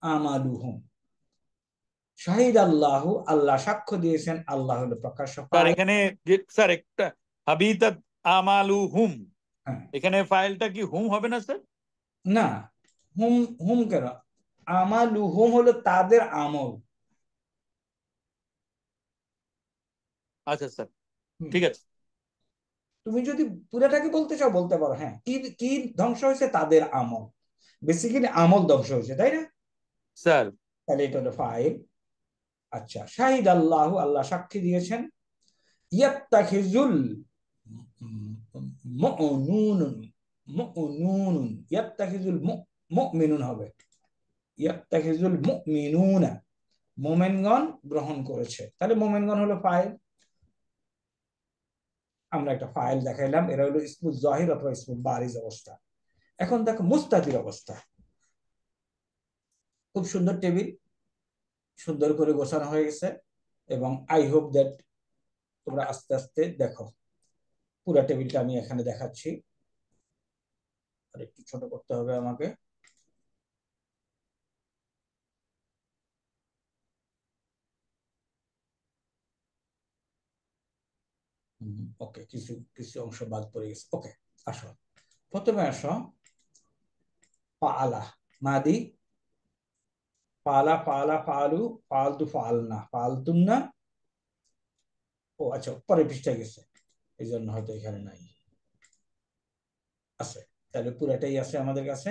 আমালুহুম। শাহিদ আল্লাহু, আল্লাহ সাক্ষ্য দিয়েছেন, আল্লাহ হলো প্রকাশ্য স্যার ফাইল। এখানে স্যার একটা হাবিতাত আমালু হুম, হ্যাঁ, এখানে ফাইলটা কি হুম হবে না স্যার? না, হুম, হুম কেন? আমালুহুম হলো তাদের আমল। আচ্ছা স্যার, হুম। ঠিক আছে। তুমি যদি পুরাটাকে বলতে চাও বলতে পারো, হ্যাঁ, কি কি ধ্বংস হয়েছে? তাদের আমল। বেসিক্যালি আমল ধ্বংস হয়েছে, তাই না? স্যার তাহলে এটা হলো ফাইল। আচ্ছা, শাহিদ আল্লাহু, আল্লাহ সাক্ষী দিয়েছেন। ইয়াত্তাখিজুল মুমিনুন, মুমিনুন, ইয়াত্তাখিজুল মুমিনুন হবে, ইয়াত্তাখিজুল মুমিনুনা, মোমেনগণ গ্রহণ করেছে। তাহলে মোমেনগণ হলো ফাইল। আমরা একটা ফাইল দেখাইলাম, এরা হলো ইসমুল জাহির অথবা ইসমুল বারিজ অবস্থা। এখন দেখো মুস্তাতির অবস্থা। খুব সুন্দর টেবিল, সুন্দর করে গোছানো হয়ে গেছে, এবং আই হোপ দ্যাট তোমরা আস্তে আস্তে দেখো। পুরো টেবিলটা আমি এখানে দেখাচ্ছি, আর একটু ছোট করতে হবে আমাকে। ওকে, কিছু কিছু অংশ বাদ পড়ে গেছে। ওকে, আসো, প্রথমে আসো পালা, মাদি, পালা, পালা, পালু, পালতু, ফালনা, ফালতুন না। ও আচ্ছা, পরে পৃষ্ঠায় গেছে, এই জন্য হয়তো এখানে নাই, আছে। তাহলে পুরাটাই আছে আমাদের কাছে।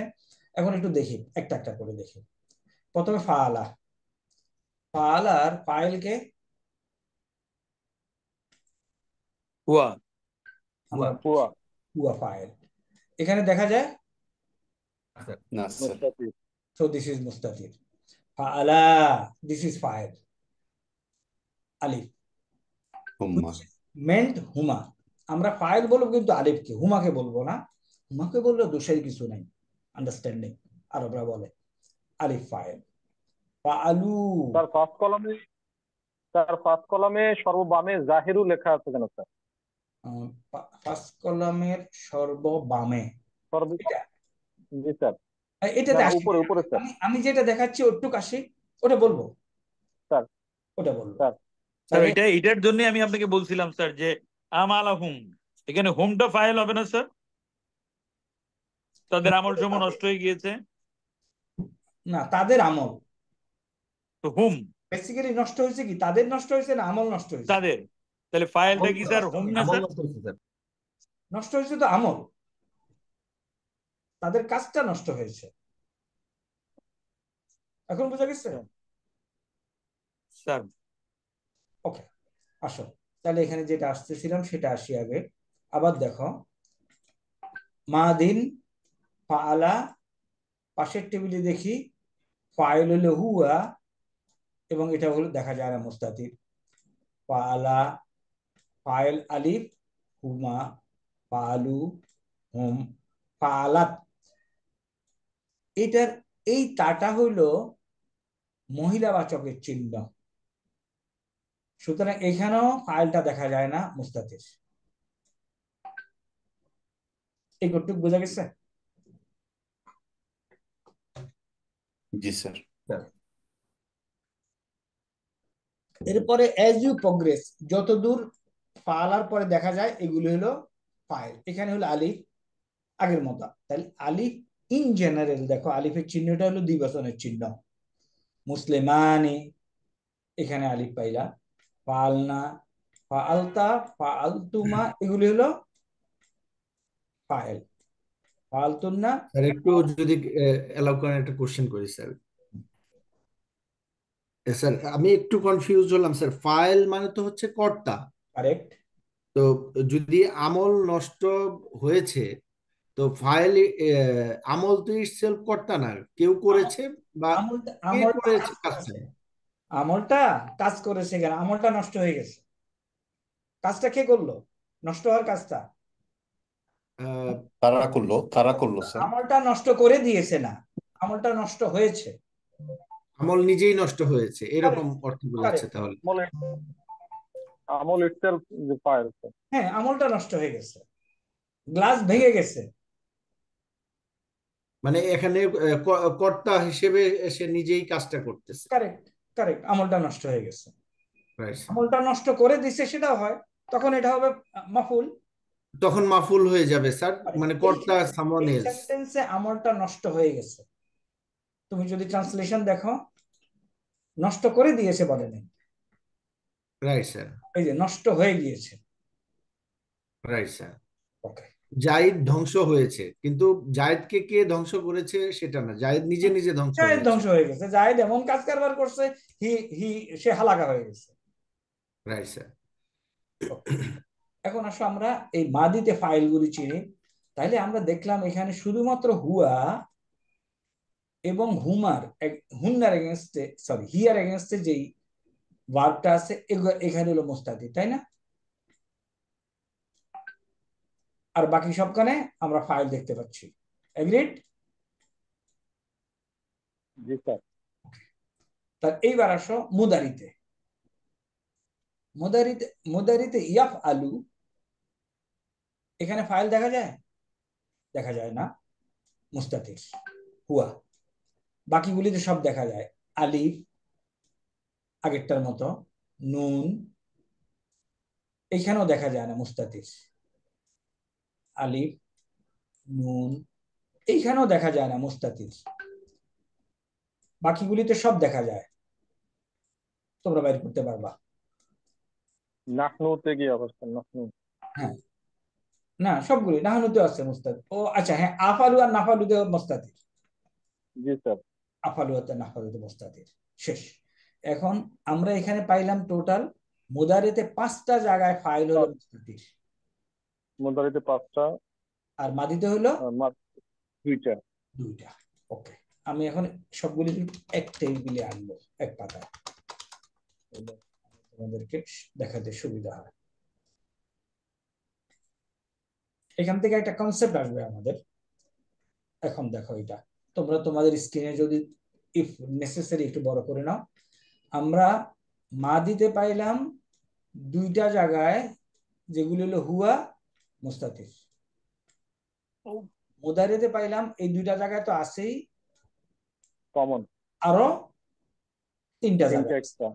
এখন একটু দেখি, একটা একটা করে দেখি। প্রথমে ফালা, ফালার ফাইলকে হুয়া, আমরা হুয়া। হুয়া ফাইল। এখানে দেখা যায় না sir. Mustafiz. So this is Mustafir. ফালা, দিস ইজ ফাইল, আলিফ, হুম্মা। মেন্ট হুমা। আমরা ফাইল বলবো কিন্তু আলিফকে, হুমাকে বলবো না। হুমাকে বললে দোষের কিছু নাই, আন্ডারস্ট্যান্ডিং আরবরা বলে। আলিফ ফাইল। ফাআলু, তার ফার্স্ট কলামে সর্ববামে জাহিরু লেখা আছে কেন স্যার? ফার্স্ট কলামের সর্ববামে, সর্ব, এটা জি স্যার। এটাতে না, আসি। উপরে উপরে স্যার। আমি যেটা দেখাচ্ছি ওটুক আসি, ওটা বলবো, স্যার, ওটা বলবো। স্যার। স্যার তাহলে এটার জন্য আমি আপনাকে বলছিলাম স্যার যে আমালা হুম, এখানে হুমটা ফাইল হবে না স্যার? তাদের আমল সমূহ নষ্ট হয়ে গিয়েছে, না, তাদের আমল, তো হুম বেসিক্যালি নষ্ট হয়েছে কি, তাদের নষ্ট হয়েছে না আমল নষ্ট হয়েছে? তাদের। তাহলে ফাইলটা কি স্যার হোম না আমল স্যার? নষ্ট হয়েছে স্যার। নষ্ট হয়েছে তো আমল, তাদের কাজটা নষ্ট হয়েছে। এখন বোঝা গেছে? স্যার ওকে, আসো তাহলে এখানে যেটা আসতেছিলাম সেটা আসি আগে। আবার দেখো মাদিন ফাআলা, পাশের টেবিলে দেখি ফাইল হলো হুয়া, এবং এটা হলো দেখা যায় না মুস্তাতির। ফাআলা, ফাইল আলিফ, হুমা, ফাআলু, হুম, ফাআলাত। এটার এই তাটা হইলো মহিলাবাচকের চিহ্ন, সুতরাং এখানেও ফাইলটা দেখা যায় না মুস্তাতির। এই কতটুকু বোঝা গেছে? জি স্যার। এরপরে অ্যাজ ইউ প্রোগ্রেস, যতদূর ফালার পরে দেখা যায় এগুলো হলো ফাইল। এখানে হলো আলিফ আগের মতো, তাহলে আলিফ ইন জেনারেল দেখো আলিফের চিহ্নটা হলো দ্বিবচনের চিহ্ন। মুসলিমানি, এখানে আলিফ পাইলা। ফালনা, ফালতা, ফালতুমা, এগুলি হলো ফাইল। ফালতুন্না। স্যার একটু যদি এলাও করেন একটা কোশ্চেন করি স্যার। স্যার আমি একটু কনফিউজ হলাম স্যার, ফাইল মানে তো হচ্ছে কর্তা, কারেক্ট। তো যদি আমল নষ্ট হয়েছে তো ফাইল, আমল তো ইটসেলফ কর্তা না, কেউ করেছে বা আমলটা কে আমলটা করেছে কাজ কাজটা। করেছে, আমলটা কাজ করেছে, কেন আমলটা নষ্ট হয়ে গেছে। কাজটা কে করলো? নষ্ট হওয়ার কাজটা কারা করলো স্যার? আমলটা নষ্ট করে দিয়েছে না, আমলটা নষ্ট হয়েছে। আমল নিজেই নষ্ট হয়েছে এরকম অর্থ বোঝাচ্ছে তাহলে। আমল ইটসেলফ ফাইল। হ্যাঁ, আমলটা নষ্ট হয়ে গেছে, গ্লাস ভেঙে গেছে। মানে এখানে কর্তা হিসেবে সে নিজেই কাজটা করতেছে। কারেক্ট, কারেক্ট, আমলটা নষ্ট হয়ে গেছে। রাইট। আমলটা নষ্ট করে দিছে সেটাও হয়, তখন এটা হবে মাফুল। তখন মাফুল হয়ে যাবে স্যার, মানে কর্তা সামওয়ান এই এলস। সেন্টেন্সে আমলটা নষ্ট হয়ে গেছে। তুমি যদি ট্রান্সলেশন দেখো, নষ্ট করে দিয়েছে বলে নেই, রাইট স্যার। এই যে নষ্ট হয়ে গিয়েছে। Right sir. ওকে, জায়েদ ধ্বংস হয়েছে, কিন্তু জায়েদকে কে ধ্বংস করেছে সেটা না, জায়েদ নিজে নিজে ধ্বংস জায়েদ হয়েছে। ধ্বংস হয়ে গেছে, জায়েদ এমন কাজ কারবার করছে, হি হি সে হালাকা হয়ে গেছে। Right sir. এখন আসো আমরা এই মাদিতে ফাইলগুলি চিনি। তাহলে আমরা দেখলাম এখানে শুধুমাত্র হুয়া এবং হুমার, হুন্নার এগেনস্টে, সরি হিয়ার এগেনস্টে যেই ভার্বটা আছে এখানে হলো মুস্তাতির, তাই না? আর বাকি সবখানে আমরা ফাইল দেখতে পাচ্ছি। এগ্রিড? জি স্যার। তার এইবার আসো মুদারিতে। মুদারিতে মুদারিতে ইয়াফ আলু, এখানে ফাইল দেখা যায়? দেখা যায় না, মুস্তাতির হুয়া। বাকিগুলিতে সব দেখা যায়, আলিফ আগেরটার মতো, নুন, এখানেও দেখা যায় না মুস্তাতির, আলিফ নুন, এইখানেও দেখা যায় না মুস্তাতির। বাকিগুলিতে সব দেখা যায়, তোমরা বাইর করতে পারবা। নাহনুতে কি অবস্থা? নাহনু। হ্যাঁ, না সবগুলি নাহনুতে আছে মুস্তাতির। ও আচ্ছা, হ্যাঁ, আফালু আর নাফালুতে মুস্তাতির। জি স্যার। আফালু আর নাফালুতে মুস্তাতির। শেষ। এখন আমরা এখানে পাইলাম টোটাল মুদারিতে 5টা জায়গায় ফাইল হলো মুস্তাতির, মুদারিতে 5টা, আর মাদিতে হলো 2টা। 2টা। ওকে, আমি এখন সবগুলি এক টেবিলে আনবো, এক পাতায়, তোমাদেরকে দেখাতে সুবিধা হয়। এখান থেকে একটা কনসেপ্ট আসবে আমাদের। এখন দেখো, এটা তোমরা তোমাদের স্ক্রিনে যদি ইফ নেসেসারি একটু বড় করে নাও। আমরা মাদিতে পাইলাম 2টা জায়গায়, যেগুলো হলো হুয়া মুস্তাতির। মুদারিতে পাইলাম এই 2টা জায়গায় তো আছেই, কমন আরো 3টা জায়গায়। এক্সট্রা।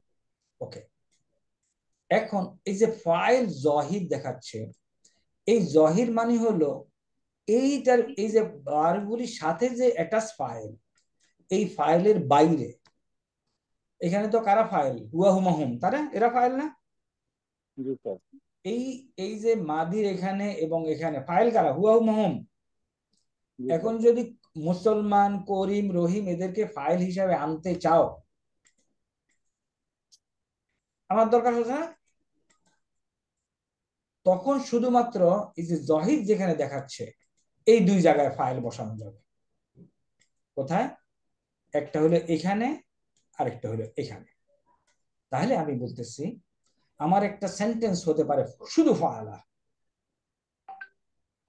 ওকে, এখন এই যে ফাইল জহির দেখাচ্ছে, এই জহির মানে হলো এইটার, এই যে বারগুলির সাথে যে অ্যাটাচ ফাইল, এই ফাইলের বাইরে এখানে তো কারা ফাইল? হুয়া হুমাহুম, তারা এরা ফাইল না? জি স্যার। এই এই যে মাদির এখানে এবং এখানে ফাইল কারা? হুয়া হুমাহুম। জি এখন স্যার। যদি মুসলমান, করিম, রহিম এদেরকে ফাইল হিসাবে আনতে চাও, আমার দরকার হচ্ছে না? তখন শুধুমাত্র এই যে জহির যেখানে দেখাচ্ছে এই দুই জায়গায় ফাইল বসানো যাবে। কোথায়? একটা হলো এখানে, আরেকটা হলো এখানে। তাহলে আমি বলতেছি আমার একটা সেন্টেন্স হতে পারে শুধু ফাআলা,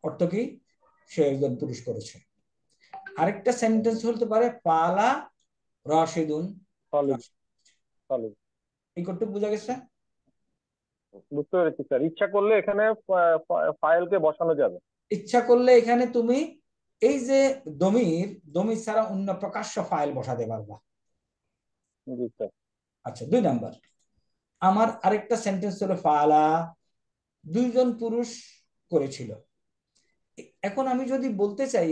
অর্থ কি? সে একজন পুরুষ করেছে। আরেকটা সেন্টেন্স হতে পারে ফাআলা রাশিদুন। Solid solid. এই কতটুকু বোঝা গেছে? বুঝতে পেরেছি স্যার। ইচ্ছা করলে এখানে ফাইলকে বসানো যাবে। ইচ্ছা করলে এখানে তুমি এই যে দমির দমির ছাড়া অন্য প্রকাশ্য ফাইল বসাতে পারবা। জি স্যার। আচ্ছা, 2 নাম্বার আমার আরেকটা সেন্টেন্স হলো ফাআলা দুইজন পুরুষ করেছিল। এখন আমি যদি বলতে চাই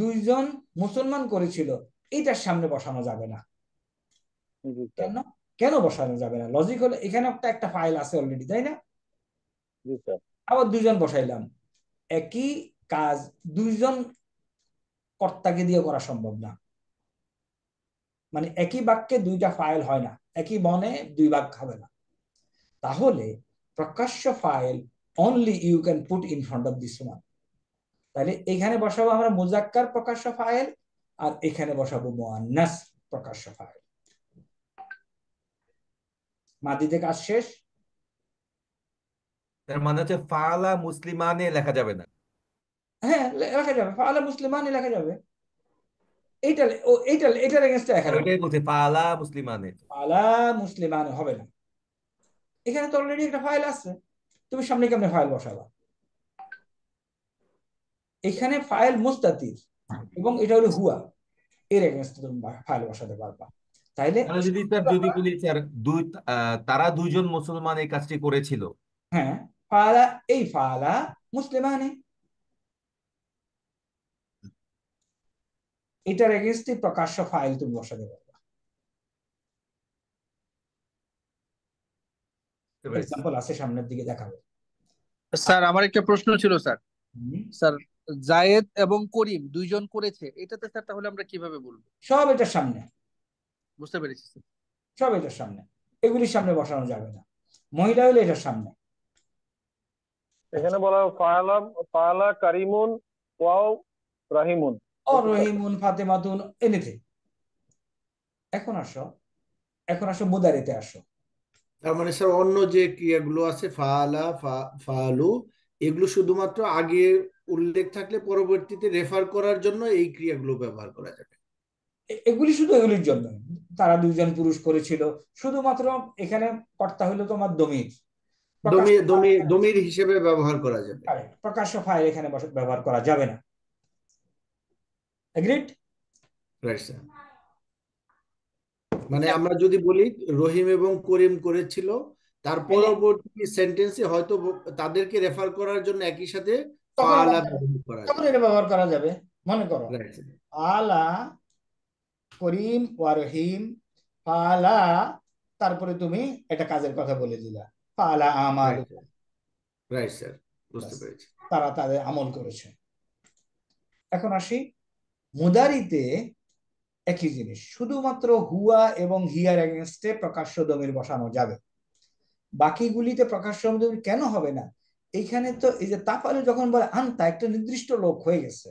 দুইজন মুসলমান করেছিল, এইটার সামনে বসানো যাবে না। জি স্যার। কেন? কেন বসানো যাবে না? লজিক হলো এখানে একটা ফাইল আছে অলরেডি, তাই না? জি স্যার। আবার দুইজন বসাইলাম, একই কাজ দুইজন কর্তাকে দিয়ে করা সম্ভব না। মানে একই বাক্যে দুইটা ফাইল হয় না, একই বনে দুই ভাগ হবে না। তাহলে প্রকাশ্য file only you can put in front of this one. তাহলে এখানে বসাবো আমরা মুজাক্কার প্রকাশ্য ফাইল, আর এখানে বসাবো মুআন্নাস প্রকাশ্য ফাইল। মাদিতে কাজ শেষ। তার মানে হচ্ছে ফাআলা মুসলিমানে লেখা যাবে না। হ্যাঁ, লেখা যাবে, ফাআলা মুসলিমানে লেখা যাবে। এটার এগেইনস্টে লেখা আর যাবে, ওইটাই বলছে ফাআলা মুসলিমানে। ফাআলা মুসলিমানে হবে না। এখানে তো অলরেডি একটা ফাইল আছে, তুমি সামনে কেমনে ফাইল বসাবা? এখানে ফাইল মুস্তাতির এবং এটা হলো হুয়া, এর এগেইনস্টে তুমি ফাইল বসাতে পারবা। তাইলে তাহলে যদি স্যার যদি বলি স্যার দুই তারা দুইজন মুসলমান এই কাজটি করেছিল। হ্যাঁ, ফাআলা এই ফাআলা মুসলিমানে, এটার এগেইনস্টে প্রকাশ্য ফাইল তুমি বসাতে পারবা। এক্সাম্পল আছে সামনের দিকে দেখাবো। স্যার আমার একটা প্রশ্ন ছিল স্যার। হুম। স্যার জায়েদ এবং করিম দুইজন করেছে, এটাতে স্যার তাহলে আমরা কিভাবে বলবো? সব এটার সামনে, বুঝতে পেরেছি স্যার। সব এটার সামনে, এগুলির সামনে বসানো যাবে না। মহিলা হলে এটার সামনে। এখানে বলা ফাআলা ফাআলা কারিমুন ওয়াও রাহিমুন। ও রহিমুন, ফাতেমাতুন, এনিথিং। এখন আসো, এখন আসো মুদারিতে আসো। তার মানে স্যার অন্য যে ক্রিয়াগুলো আছে ফাআলা ফাআলু, এগুলো শুধুমাত্র আগে উল্লেখ থাকলে পরবর্তীতে রেফার করার জন্য এই ক্রিয়াগুলো ব্যবহার করা যাবে। এগুলি শুধু এগুলির জন্য, তারা দুইজন পুরুষ করেছিল, শুধুমাত্র এখানে কর্তা হইলো তোমার দমির, দমির হিসেবে ব্যবহার করা যাবে। প্রকাশ্য ফাইল এখানে ব্যবহার করা যাবে না। এগ্রিড? Right sir. মানে আমরা যদি বলি রহিম এবং করিম করেছিল, তার পরবর্তী সেন্টেন্সে হয়তো তাদেরকে রেফার করার জন্য একই সাথে ফাআলা ব্যবহার করা তখন যাবে। এটা ব্যবহার করা যাবে। মনে করো রাইট স্যার। আলা করিম ওয়া রহিম ফালা, তারপরে তুমি একটা কাজের কথা বলে দিলা, ফালা আমাল, রাইট স্যার, বুঝতে পেরেছি। তারা তাদের আমল করেছে। এখন আসি মুদারিতে একই জিনিস, শুধুমাত্র হুয়া এবং হিয়ার এগেইনস্টে প্রকাশ্য দমির বসানো যাবে, বাকিগুলিতে প্রকাশ্য দমির কেন হবে না? এইখানে তো এই যে তাফালু যখন বলে আনতা, একটা নির্দিষ্ট লোক হয়ে গেছে,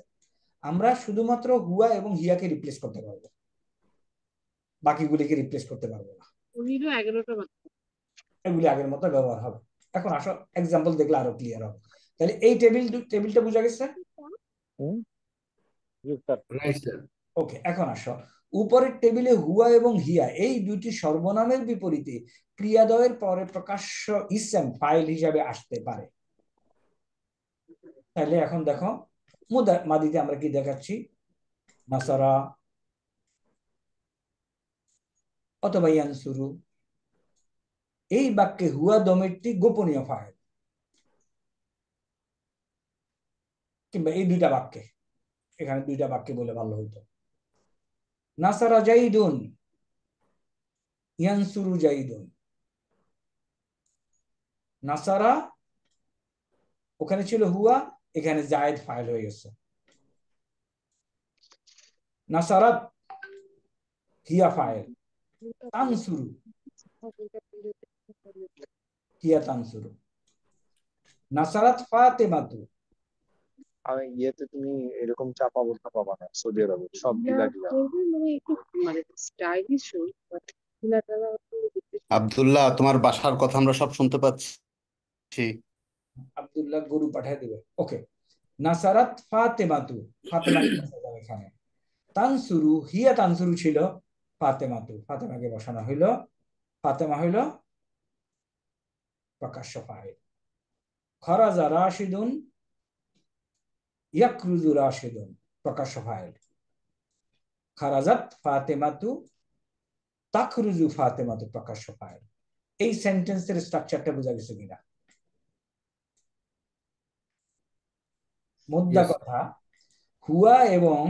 আমরা শুধুমাত্র হুয়া এবং হিয়াকে রিপ্লেস করতে পারবো, বাকিগুলিকে রিপ্লেস করতে পারবো না। এগুলি আগের মতো ব্যবহার হবে। এখন আসো এক্সাম্পল দেখলে আরো ক্লিয়ার হবে। তাহলে এই টেবিলটা বুঝা গেছে? ওকে, এখন আসো উপরের টেবিলে হুয়া এবং হিয়া এই দুটি সর্বনামের বিপরীতে ক্রিয়াদ্বয়ের পরে প্রকাশ্য ইসম ফাইল হিসাবে আসতে পারে। তাহলে এখন দেখো মাদিতে আমরা কি দেখাচ্ছি, নাসারা অথবা ইয়ানসুরু, এই বাক্যে হুয়া দমেরটি গোপনীয় ফাইল, কিংবা এই দুইটা বাক্যে, এখানে দুইটা বাক্যে বলে ভালো হইতো। নাসারা জাইদুন, ইয়ানসুরু জাইদুন, নাসারা ওখানে ছিল হুয়া, এখানে জায়েদ ফাইল হয়ে গেছে। নাসারাত হিয়া ফাইল, তানসুরু হিয়া তানসুরু, নাসারাত ফাতেমাতু। আমি ইয়েতে তুমি এরকম চাপ অবস্থা পাবা না সৌদি আরবে, সব ঢিলা ঢিলা। আব্দুল্লাহ, তোমার বাসার কথা আমরা সব শুনতে পাচ্ছি। আব্দুল্লাহ গরু পাঠিয়ে দেবে। ওকে, নাসারাত ফাতেমাতু, ফাতেমাকে বসানো যাবে এখানে। তানসুরু হিয়া তানসুরু ছিল ফাতেমাতু, ফাতেমাকে বসানো হইল, ফাতেমা হইল প্রকাশ্য ফাইল। খরাজা রাশিদুন ইয়াকরুজু রাশিদুন, প্রকাশ্য ফাইল। খারাজাত ফাতেমাতু তাখরুজু ফাতেমাতু, প্রকাশ্য ফাইল। এই সেন্টেন্সের স্ট্রাকচারটা বোঝা গেছে কিনা? মোদ্দা Yes. কথা, হুয়া এবং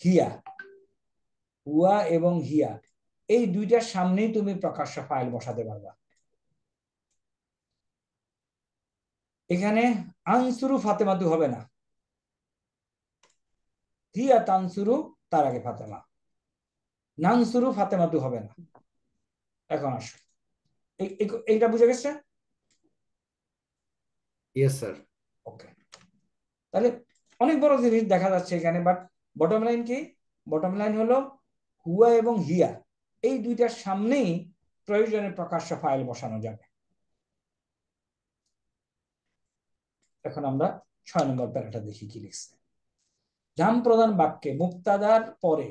হিয়া, হুয়া এবং হিয়া এই দুইটার সামনেই তুমি প্রকাশ্য ফাইল বসাতে পারবা। এখানে আনসুরু ফাতেমাতু হবে না, হিয়া তানসুরু তার আগে ফাতেমা, নানসুরু ফাতেমাতু হবে না। এখন আসো, এইটা বুঝে গেছে? Yes, sir. ওকে, তাহলে অনেক বড় জিনিস দেখা যাচ্ছে এখানে, বাট বটম লাইন কি? বটম লাইন হলো হুয়া এবং হিয়া এই দুইটার সামনেই প্রয়োজনে প্রকাশ্য ফাইল বসানো যাবে। এখন আমরা 6 নম্বর প্যারাটা দেখি কি লিখছে। নাম প্রধান বাক্যে মুক্তাদার পরে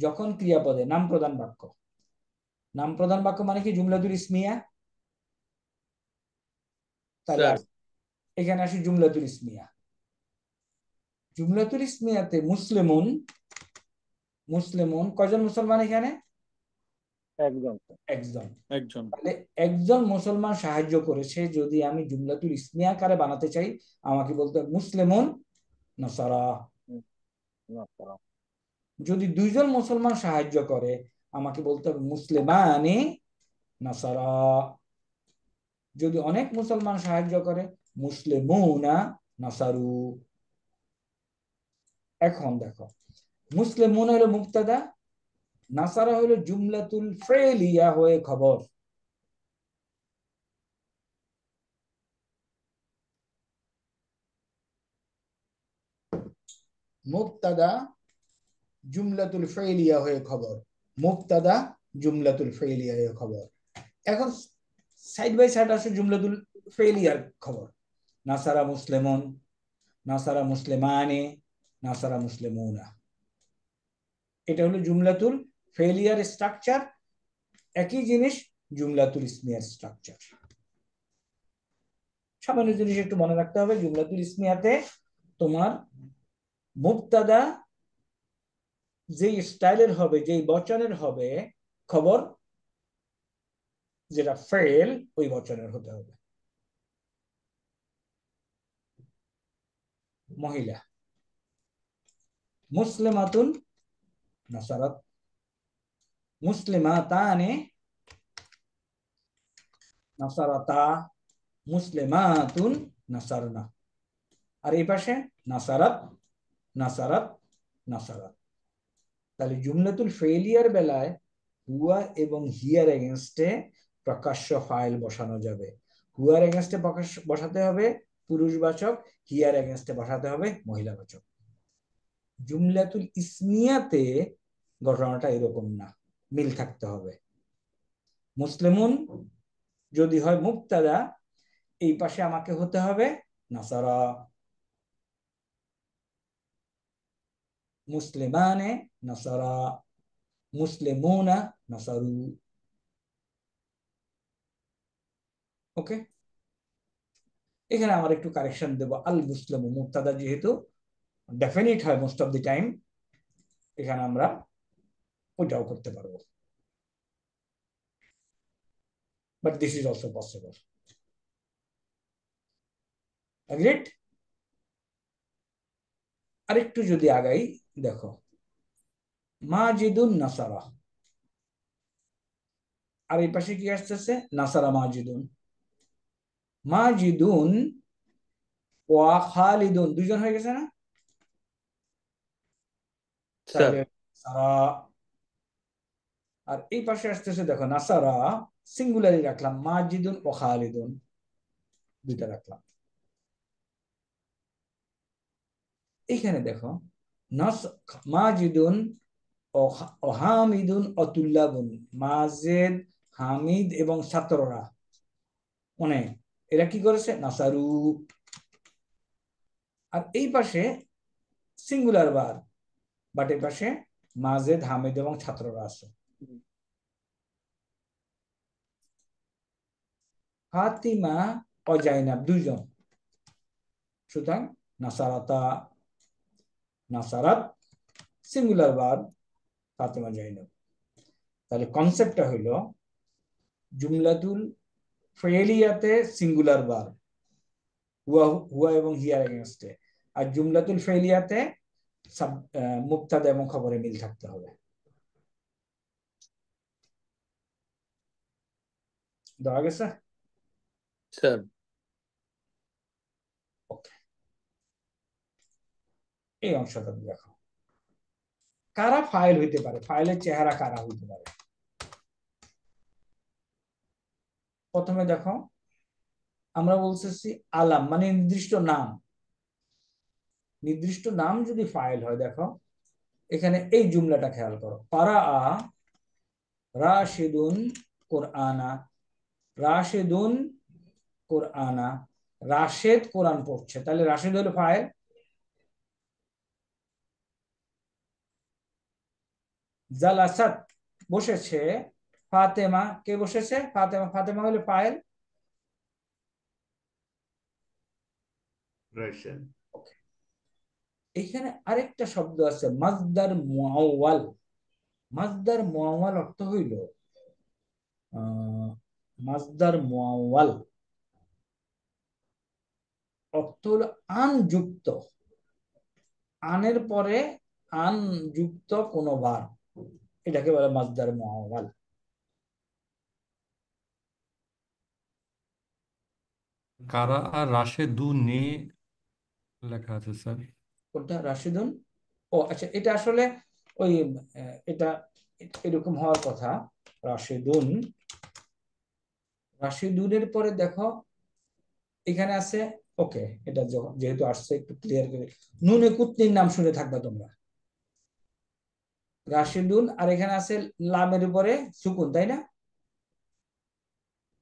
যখন ক্রিয়াপদে, নাম প্রধান বাক্য, নাম প্রধান বাক্য মানে কি? জুমলাতুল ইসমিয়া। তাহলে এখানে আসি জুমলাতুল ইসমিয়া। জুমলাতুল ইসমিয়াতে মুসলিমুন, মুসলিমুন কয়জন মুসলমান এখানে? একজন। একজন। একজন। তাহলে একজন মুসলমান সাহায্য করেছে। যদি আমি জুমলাতুল ইসমিয়া আকারে বানাতে চাই আমাকে বলতে হবে মুসলিমুন নাসারা। যদি দুইজন মুসলমান সাহায্য করে আমাকে বলতে হবে মুসলিমানে নাসারা। যদি অনেক মুসলমান সাহায্য করে মুসলিমুনা নাসারু। এখন দেখো, মুসলিমুন হলো মুবতাদা, নাসারা হলো জুমলাতুল ফেলিয়া হয়ে খবর। মুবতাদা জুমলাতুল ফেলিয়া হয়ে খবর, মুবতাদা জুমলাতুল ফেলিয়া হয়ে খবর। এখন সাইড বাই সাইড আসে জুমলাতুল ফেলিয়ার খবর। নাসারা মুসলিমুন, নাসারা মুসলিমানে, নাসারা মুসলিমুনা। এটা হলো জুমলাতুল ফেলিয়ার স্ট্রাকচার। একই জিনিস জুমলাতুল ইসমিয়ার স্ট্রাকচার। সামান্য জিনিস একটু মনে রাখতে হবে, জুমলাতুল ইসমিয়াতে তোমার মুবতাদা যেই স্টাইলের হবে, যেই বচনের হবে খবর, যেটা ফেল ওই বচনের হতে হবে। মহিলা মুসলিমাতুন নাসারাত, মুসলিমাতানে নাসারাতা, মুসলিমাতুন নাসারনা। আর এই পাশে নাসারাত নাসারাত নাসারাত। তাহলে জুমলাতুল ফেলিয়ার বেলায় হুয়া এবং হিয়ার এগেনস্টে প্রকাশ্য ফাইল বসানো যাবে। হুয়ার এগেনস্টে বসাতে হবে পুরুষবাচক, হিয়ার এগেনস্টে বসাতে হবে মহিলাবাচক। জুমলাতুল ইসমিয়াতে ঘটনাটা এরকম না, মিল থাকতে হবে। মুসলিমুন যদি হয় মুবতাদা, এই পাশে আমাকে হতে হবে নাসারা। মুসলিমানে নাসারা, মুসলিমুনা নাসারু। ওকে, এখানে আমার একটু কারেকশন দেব। আল মুসলিম মুবতাদা যেহেতু ডেফিনিট হয় মোস্ট অফ দি টাইম, এখানে আমরা ওইটাও করতে পারবো, but this is also possible. Agreed? আরেকটু যদি আগাই, দেখো মাজিদুন নাসারা, আর এই পাশে কি আসতেছে? নাসারা মাজিদুন। মাজিদুন ওয়া খালিদুন, দুইজন হয়ে গেছে না? স্যার তাহলে সারা। আর এই পাশে আসতেছে দেখো নাসারা, সিঙ্গুলারি রাখলাম, মাজিদুন ও খালিদুন দুইটা রাখলাম। এখানে দেখো মাজিদুন ও হামিদুন ও তুল্লাবুন, মাজেদ, হামিদ এবং ছাত্ররা মানে এরা কি করেছে? নাসারু। আর এই পাশে সিঙ্গুলার বার, বাট এই পাশে মাজেদ, হামিদ এবং ছাত্ররা আছে। ফাতিমা ও জাইনাব দুইজন, সুতরাং নাসারাতা, নাসারাত সিঙ্গুলার বার, ফাতিমা জাইনাব। তাহলে কনসেপ্টটা হইলো জুমলাতুল ফেলিয়াতে সিঙ্গুলার বার, হুয়া হুয়া এবং হিয়ার এগেনস্টে, আর জুমলাতুল ফেলিয়াতে মুবতাদা এবং খবরে মিল থাকতে হবে। দেওয়া গেছে? স্যার এই অংশটা দেখো, কারা ফাইল হইতে পারে, ফাইলের চেহারা কারা হইতে পারে। প্রথমে দেখো আমরা বলতেছি আলাম মানে নির্দিষ্ট নাম। নির্দিষ্ট নাম যদি ফাইল হয়, দেখো এখানে এই জুমলাটা খেয়াল করো, পারা রাশিদুন কোরআনা, রাশিদুন কোরআনা, রাশেদ কোরআন পড়ছে, তাহলে রাশেদ হলো ফাইল। জালাসাত বসেছে ফাতেমা, কে বসেছে? ফাতেমা, ফাতেমা হলো ফাইল। এখানে আরেকটা শব্দ আছে মাজদার মুআওয়াল। মাজদার মুআওয়াল অর্থ হইল মাজদার মুআওয়াল অর্থ হলো আনযুক্ত, আনের পরে আনযুক্ত কোন বার, এটাকে বলে মাজদার মুআওয়াল। কারা আর রাশেদুনে লেখা আছে স্যার। কোনটা? রাশিদুন? ও আচ্ছা, এটা আসলে ওই এটা এরকম হওয়ার কথা। রাশিদুন, রাশিদুনের পরে দেখো এখানে আছে, ওকে, এটা যেহেতু আসছে একটু ক্লিয়ার করে, নুনে কুতনির নাম শুনে থাকবে তোমরা, রাশিদুন, আর এখানে আছে লামের উপরে সুকুন, তাই না?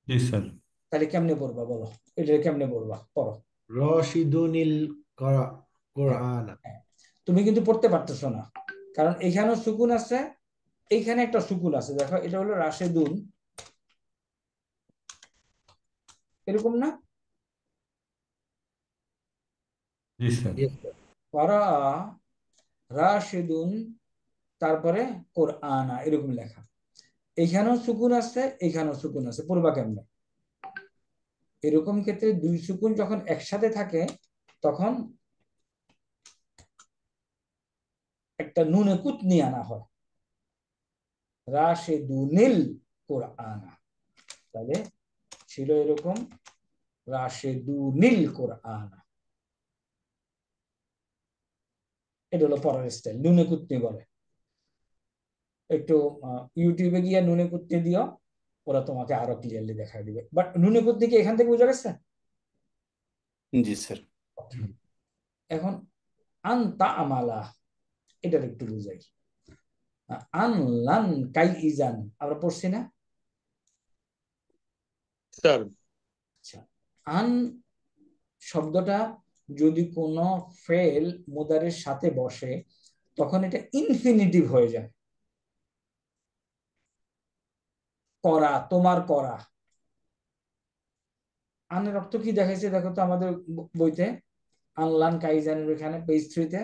জি স্যার। তাহলে কেমনে পড়বা বলো, এটা কেমনে পড়বা? পড়ো। রশিদুনিল হ্যাঁ, কোরআন। হ্যাঁ। তুমি কিন্তু পড়তে পারতেছো না, কারণ এখানেও সুকুন আছে, এইখানে একটা সুকুন আছে, দেখো এটা হলো রাশেদুন, এরকম না? জি স্যার। করা রাশেদুন তারপরে কোরআনা এরকম লেখা, এখানেও সুকুন আছে, এখানেও সুকুন আছে, পড়বা কেমনে? এরকম ক্ষেত্রে দুই সুকুন যখন একসাথে থাকে তখন একটা নুনে কুতনি আনা হয়, রাশেদুনিল কোরআনা। তাহলে ছিল এরকম রাশেদুনিল কোরআনা, এটা হলো পরের স্টাইল, নুনে কুতনি বলে। একটু ইউটিউবে গিয়ে নুনে কুতনি দিও, ওরা তোমাকে আরো ক্লিয়ারলি দেখা দিবে। বাট নুনে কুতনি কি এখান থেকে বোঝা গেছে? জি স্যার। এখন আনতা আমালা, এটার একটু বুঝাই। আনলান কাই ইজান আমরা পড়ছি না স্যার? আচ্ছা, আন শব্দটা যদি কোনো ফেল মুদারের সাথে বসে তখন এটা ইনফিনিটিভ হয়ে যায়। করা, তোমার করা। আনের অর্থ কি দেখাইছে দেখো তো আমাদের বইতে, আনলান কাইজানের এখানে পেজ 3-তে,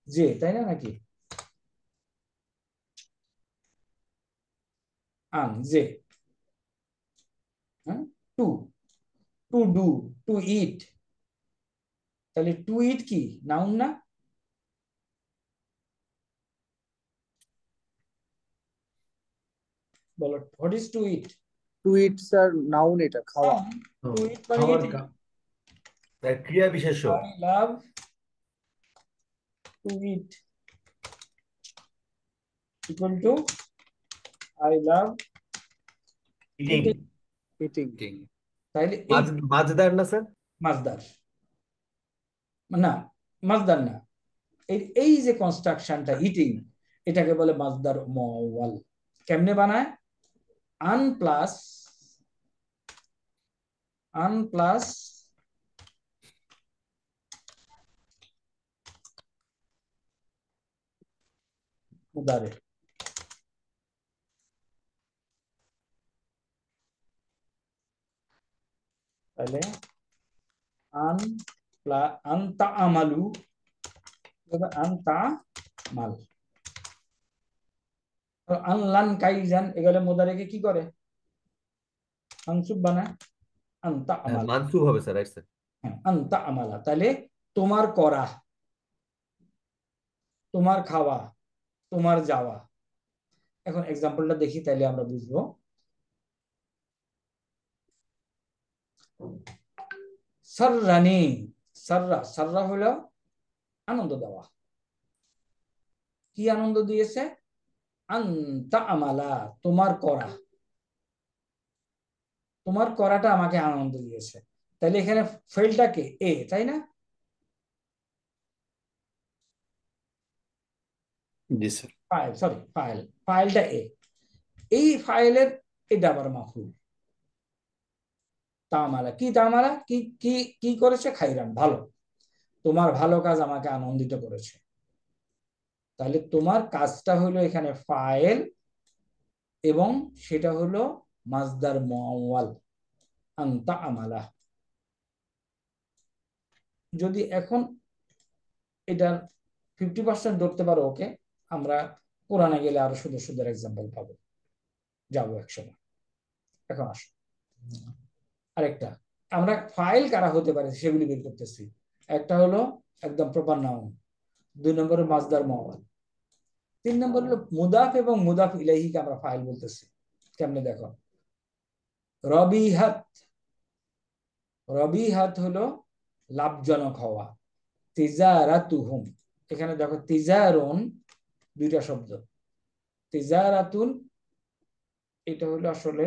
যে, তাই না নাকি? আন যে, হ্যাঁ, to, to do, to eat, তাহলে টু ইট কি নাউন না? বলো, what is to eat? To eat sir noun, এটা খাওয়া। টু ইট মানে খাওয়ার eating. ক্রিয়া বিশেষ্য। I love to eat equal to I love eating. eating. তাইলে এই মাজদার না স্যার? মাজদার না, মাজদার না, এই যে কনস্ট্রাকশনটা ইটিং, এটাকে বলে মাজদার মুআওয়াল। কেমনে বানায়? আন প্লাস মুদারে। তাহলে আনতা আমালু, আনতা মাল, আনলান কাইজান, এগুলো মুদারেকে কি করে? মানসুব বানায়, আনতা আমাল। মানসুব হবে স্যার, রাইট স্যার। হ্যাঁ, আনতা আমালা। তাহলে তোমার করা, তোমার খাওয়া, তোমার যাওয়া। এখন এক্সাম্পলটা দেখি, তাইলে আমরা বুঝবো। সাররানি, সাররা হলো আনন্দ দেওয়া। কি আনন্দ দিয়েছে? আনতা আমালা, তোমার করা, তোমার করাটা আমাকে আনন্দ দিয়েছে। তাহলে এখানে ফাইলটা কে? এ, তাই না? জি স্যার। ফাইলটা এ। এই ফাইলের এটা আবার মাফুল। তামালা, কি তামালা? কি কি কি করেছে? খাইরান, ভালো। তোমার ভালো কাজ আমাকে আনন্দিত করেছে। তাহলে তোমার কাজটা হলো এখানে ফাইল, এবং সেটা হলো মাজদার মুআওয়াল, আনতা আমালা। যদি এখন এটার 50% ধরতে পারো, ওকে, আমরা কোরআনে গেলে আরো সুন্দর সুন্দর এক্সাম্পল পাবো, যাবো একসময়। এখন আসো আরেকটা, আমরা ফাইল কারা হতে পারে সেগুলি বের করতেছি। একটা হলো একদম প্রপার নাউন, 2 নম্বরে মাজদার মুআওয়াল, 3 নম্বর হলো মুদাফ এবং মুদাফ ইলাইহিকে আমরা ফাইল বলতেছি। কেমনে দেখো, রবিহাত, রবিহাত হলো লাভজনক হওয়া। তিজারাতুহুম, এখানে দেখো তিজারুন, দুইটা শব্দ। তিজারাতুন এটা হলো আসলে,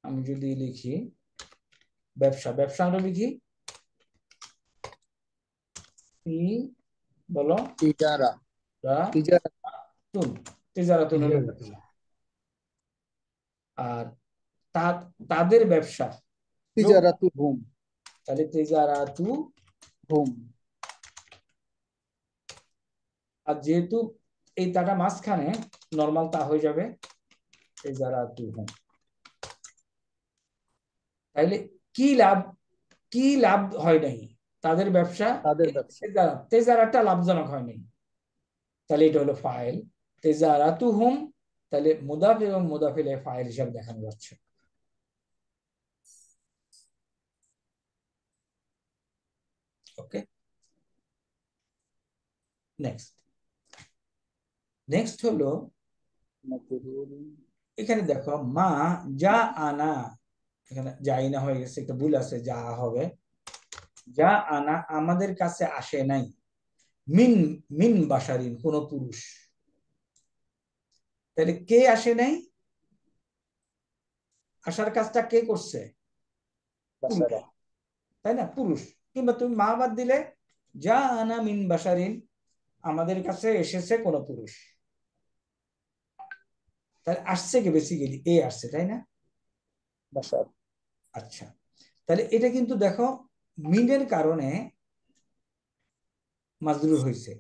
আমি যদি লিখি ব্যবসা, ব্যবসা আমরা লিখি বলো তিজারা, তিজারাতুন, তিজারাতুন হলো ব্যবসা। আর তাদের ব্যবসা তিজারাতুহুম, তাহলে তিজারাতুহুম। আর যেহেতু এই তাটা মাঝখানে, নর্মাল তা হয়ে যাবে তিজারাতুহুম। তাইলে কি লাভ, কি লাভ হয় নাই? তাদের ব্যবসা, তেজারাটা লাভজনক হয় নাই। তাহলে এটা হলো ফাইল, তেজারাতুহুম। তাহলে মুদাফ এবং মুদাফ ইলাইহি ফাইল হিসাবে দেখানো যাচ্ছে। ওকে, নেক্সট হলো, এখানে দেখো মা যা আনা, এখানে যাই না হয়ে গেছে, একটা ভুল আছে, যা হবে। যা আনা, আমাদের কাছে আসে নাই। মিন মিন বাশারিন, কোন পুরুষ। তাহলে কে আসে নাই? আসার কাজটা কে করছে? তাই না, পুরুষ। কিংবা তুমি মা বাদ দিলে যা আনা মিন বাশারিন, আমাদের কাছে এসেছে কোন পুরুষ। তাহলে আসছে কে? বেসিক্যালি এ আসছে, তাই না? আচ্ছা, তাহলে এটা কিন্তু দেখো মিনের কারণে মাজরুর হয়েছে।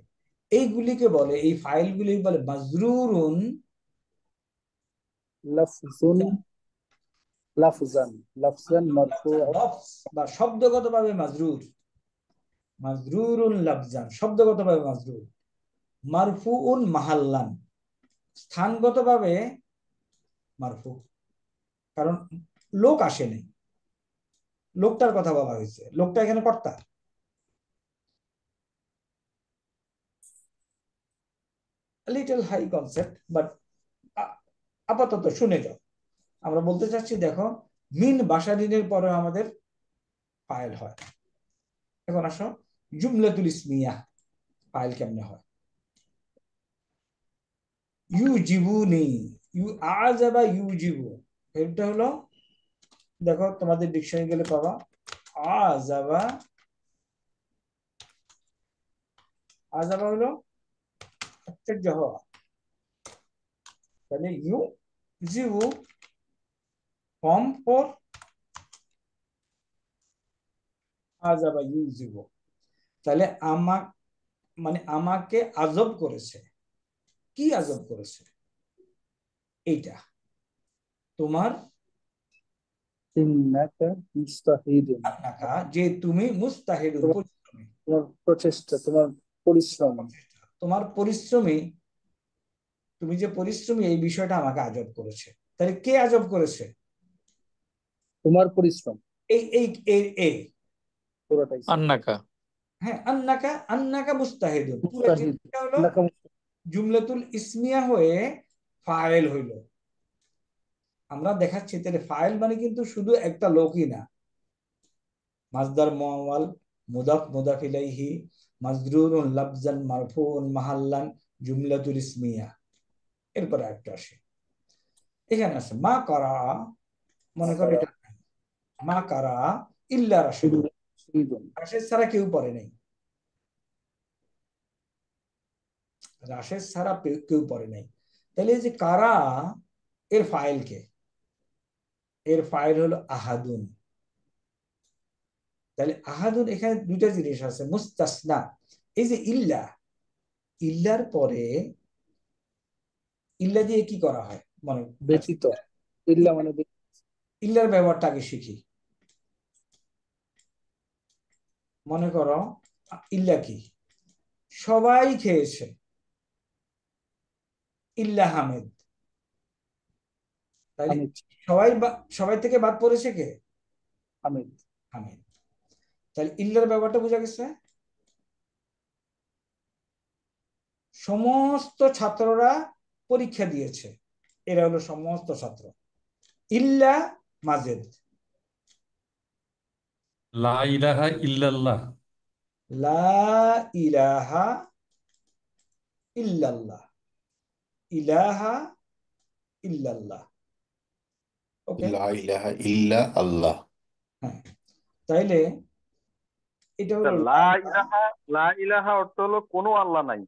এইগুলিকে বলে, এই ফাইলগুলি বলে মাজরুরুন লাফজান মারফুআন, বা শব্দগতভাবে মাজরুর। মাজরুরুন লাফজান, শব্দগতভাবে মাজরুর। মারফুউন মাহাল্লান, স্থানগতভাবে মারফু, কারণ লোক আসেনি, লোকটার কথা বলা হয়েছে, লোকটা এখানে কর্তা। লিটল হাই কনসেপ্ট, বাট আপাতত শুনে যাও। আমরা বলতে চাচ্ছি দেখো মিন বাশারিনের পরে আমাদের ফাইল হয়। এখন আসো জুমলাতুল ইসমিয়া ফাইল কেমনে হয়। ইউজিবুনি, আযাবা ইউজিবু, এটা হলো দেখো তোমাদের ডিকশনারি গেলে পাবা আযাবা। আযাবা হলো আশ্চর্য হওয়া, তাহলে ইউজিবু ফর্ম ফর আযাবা ইউজিবু, তাহলে মানে আমাকে আজব করেছে। কি আজব করেছে? এইটা তোমার ইন্নাকা মুস্তাহিদুন, আপনাকা, যে তুমি মুস্তাহিদুন পরিশ্রমী, তোমার প্রচেষ্টা, তোমার পরিশ্রম, তোমার পরিশ্রমী, তুমি যে পরিশ্রমী এই বিষয়টা আমাকে আজব করেছে। তাহলে কে আজব করেছে? তোমার পরিশ্রম এই এই এই এই পুরোটাই আন্নাকা। হ্যাঁ, আন্নাকা, আন্নাকা মুস্তাহিদুন, পুরো মুস্তাহিদ, জিনিসটা হলো ইন্নাকা জুমলাতুল ইসমিয়া হয়ে ফাইল হইল। আমরা দেখাচ্ছি তাহলে ফাইল মানে কিন্তু শুধু একটা লোকই না, মাসদার মুআওয়াল, মুদাফ মুদাফ ইলাইহি, মাজরুরুন লাফজান মারফুউন মাহাল্লান, জুমলাতুল ইসমিয়া। এরপরে একটা আসে, এখানে আছে মা করা, মনে করো এটা মা কারা ইল্লা রাশিদ, রাশেদ ছাড়া কেউ পড়ে নাই, রাশেদ ছাড়া কেউ পড়ে নাই। তাহলে এই যে কারা, এর ফাইল কে? এর ফাইল হলো আহাদুন। তাহলে আহাদুন, এখানে দুইটা জিনিস আছে, মুস্তাসনা। এই যে ইল্লা, ইল্লার পরে ইল্লা দিয়ে কি করা হয় মানে ব্যতীত, ইল্লা মানে ইল্লার ব্যবহারটা আগে শিখি। মনে করো ইল্লা কি? সবাই খেয়েছে ইল্লা হামিদ, তাইলে হামিদ, সবাই থেকে বাদ পড়েছে কে? হামিদ, হামিদ। তাহলে ইল্লার ব্যবহারটা বোঝা গেছে। সমস্ত ছাত্ররা পরীক্ষা দিয়েছে, এরা হলো সমস্ত ছাত্র, ইল্লা মাজেদ। লা ইলাহা ইল্লাল্লাহ। লা ইলাহা ইল্লাল্লাহ, ইলাহা ইল্লাল্লাহ। ওকে, লা ইলাহা ইল্লা আল্লাহ। হ্যাঁ, তাইলে এটা হলো লা ইলাহা, লা ইলাহা অর্থ হলো কোনো আল্লাহ নাই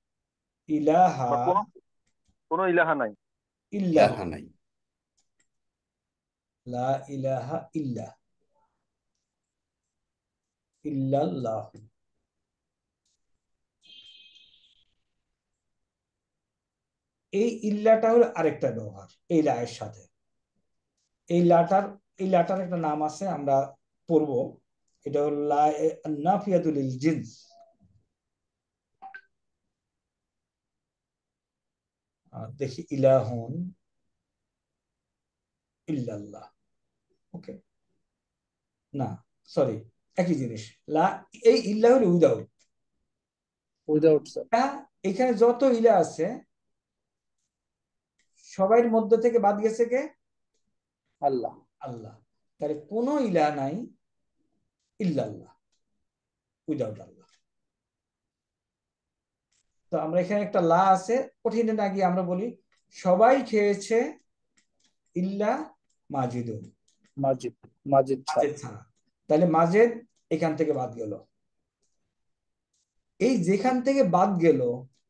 ইলাহা বা কোনো ইলাহা নাই। ইল্লাল্লাহ, ইলাহা নাই। লা ইলাহা ইল্লাল্লাহ। এই ইল্লাটা হলো আরেকটা ব্যবহার এই লায়ের সাথে। এই লাটার একটা নাম আছে, আমরা পড়বো। এটা হলো লা নাফিয়াতুল লিল জিনস। দেখি ইলাহুন ইল্লাল্লাহ। ওকে, না সরি, একই জিনিস। এই ইল্লা হলো উইদাউট। উইদাউট স্যার, এখানে যত ইলা আছে সবার মধ্য থেকে বাদ গেছে কে? আল্লাহ, আল্লাহ। তাহলে কোনো ইলা নাই ইল্লাল্লাহ, উইদাউট আল্লাহ। তো আমরা এখানে একটা লা আছে, কঠিন না গিয়ে আমরা বলি সবাই খেয়েছে ইল্লা মাজিদুন, মাজিদ, মাজিদ মাজেদ ছাড়া। তাহলে মাজেদ এখান থেকে বাদ গেল। এই যেখান থেকে বাদ গেল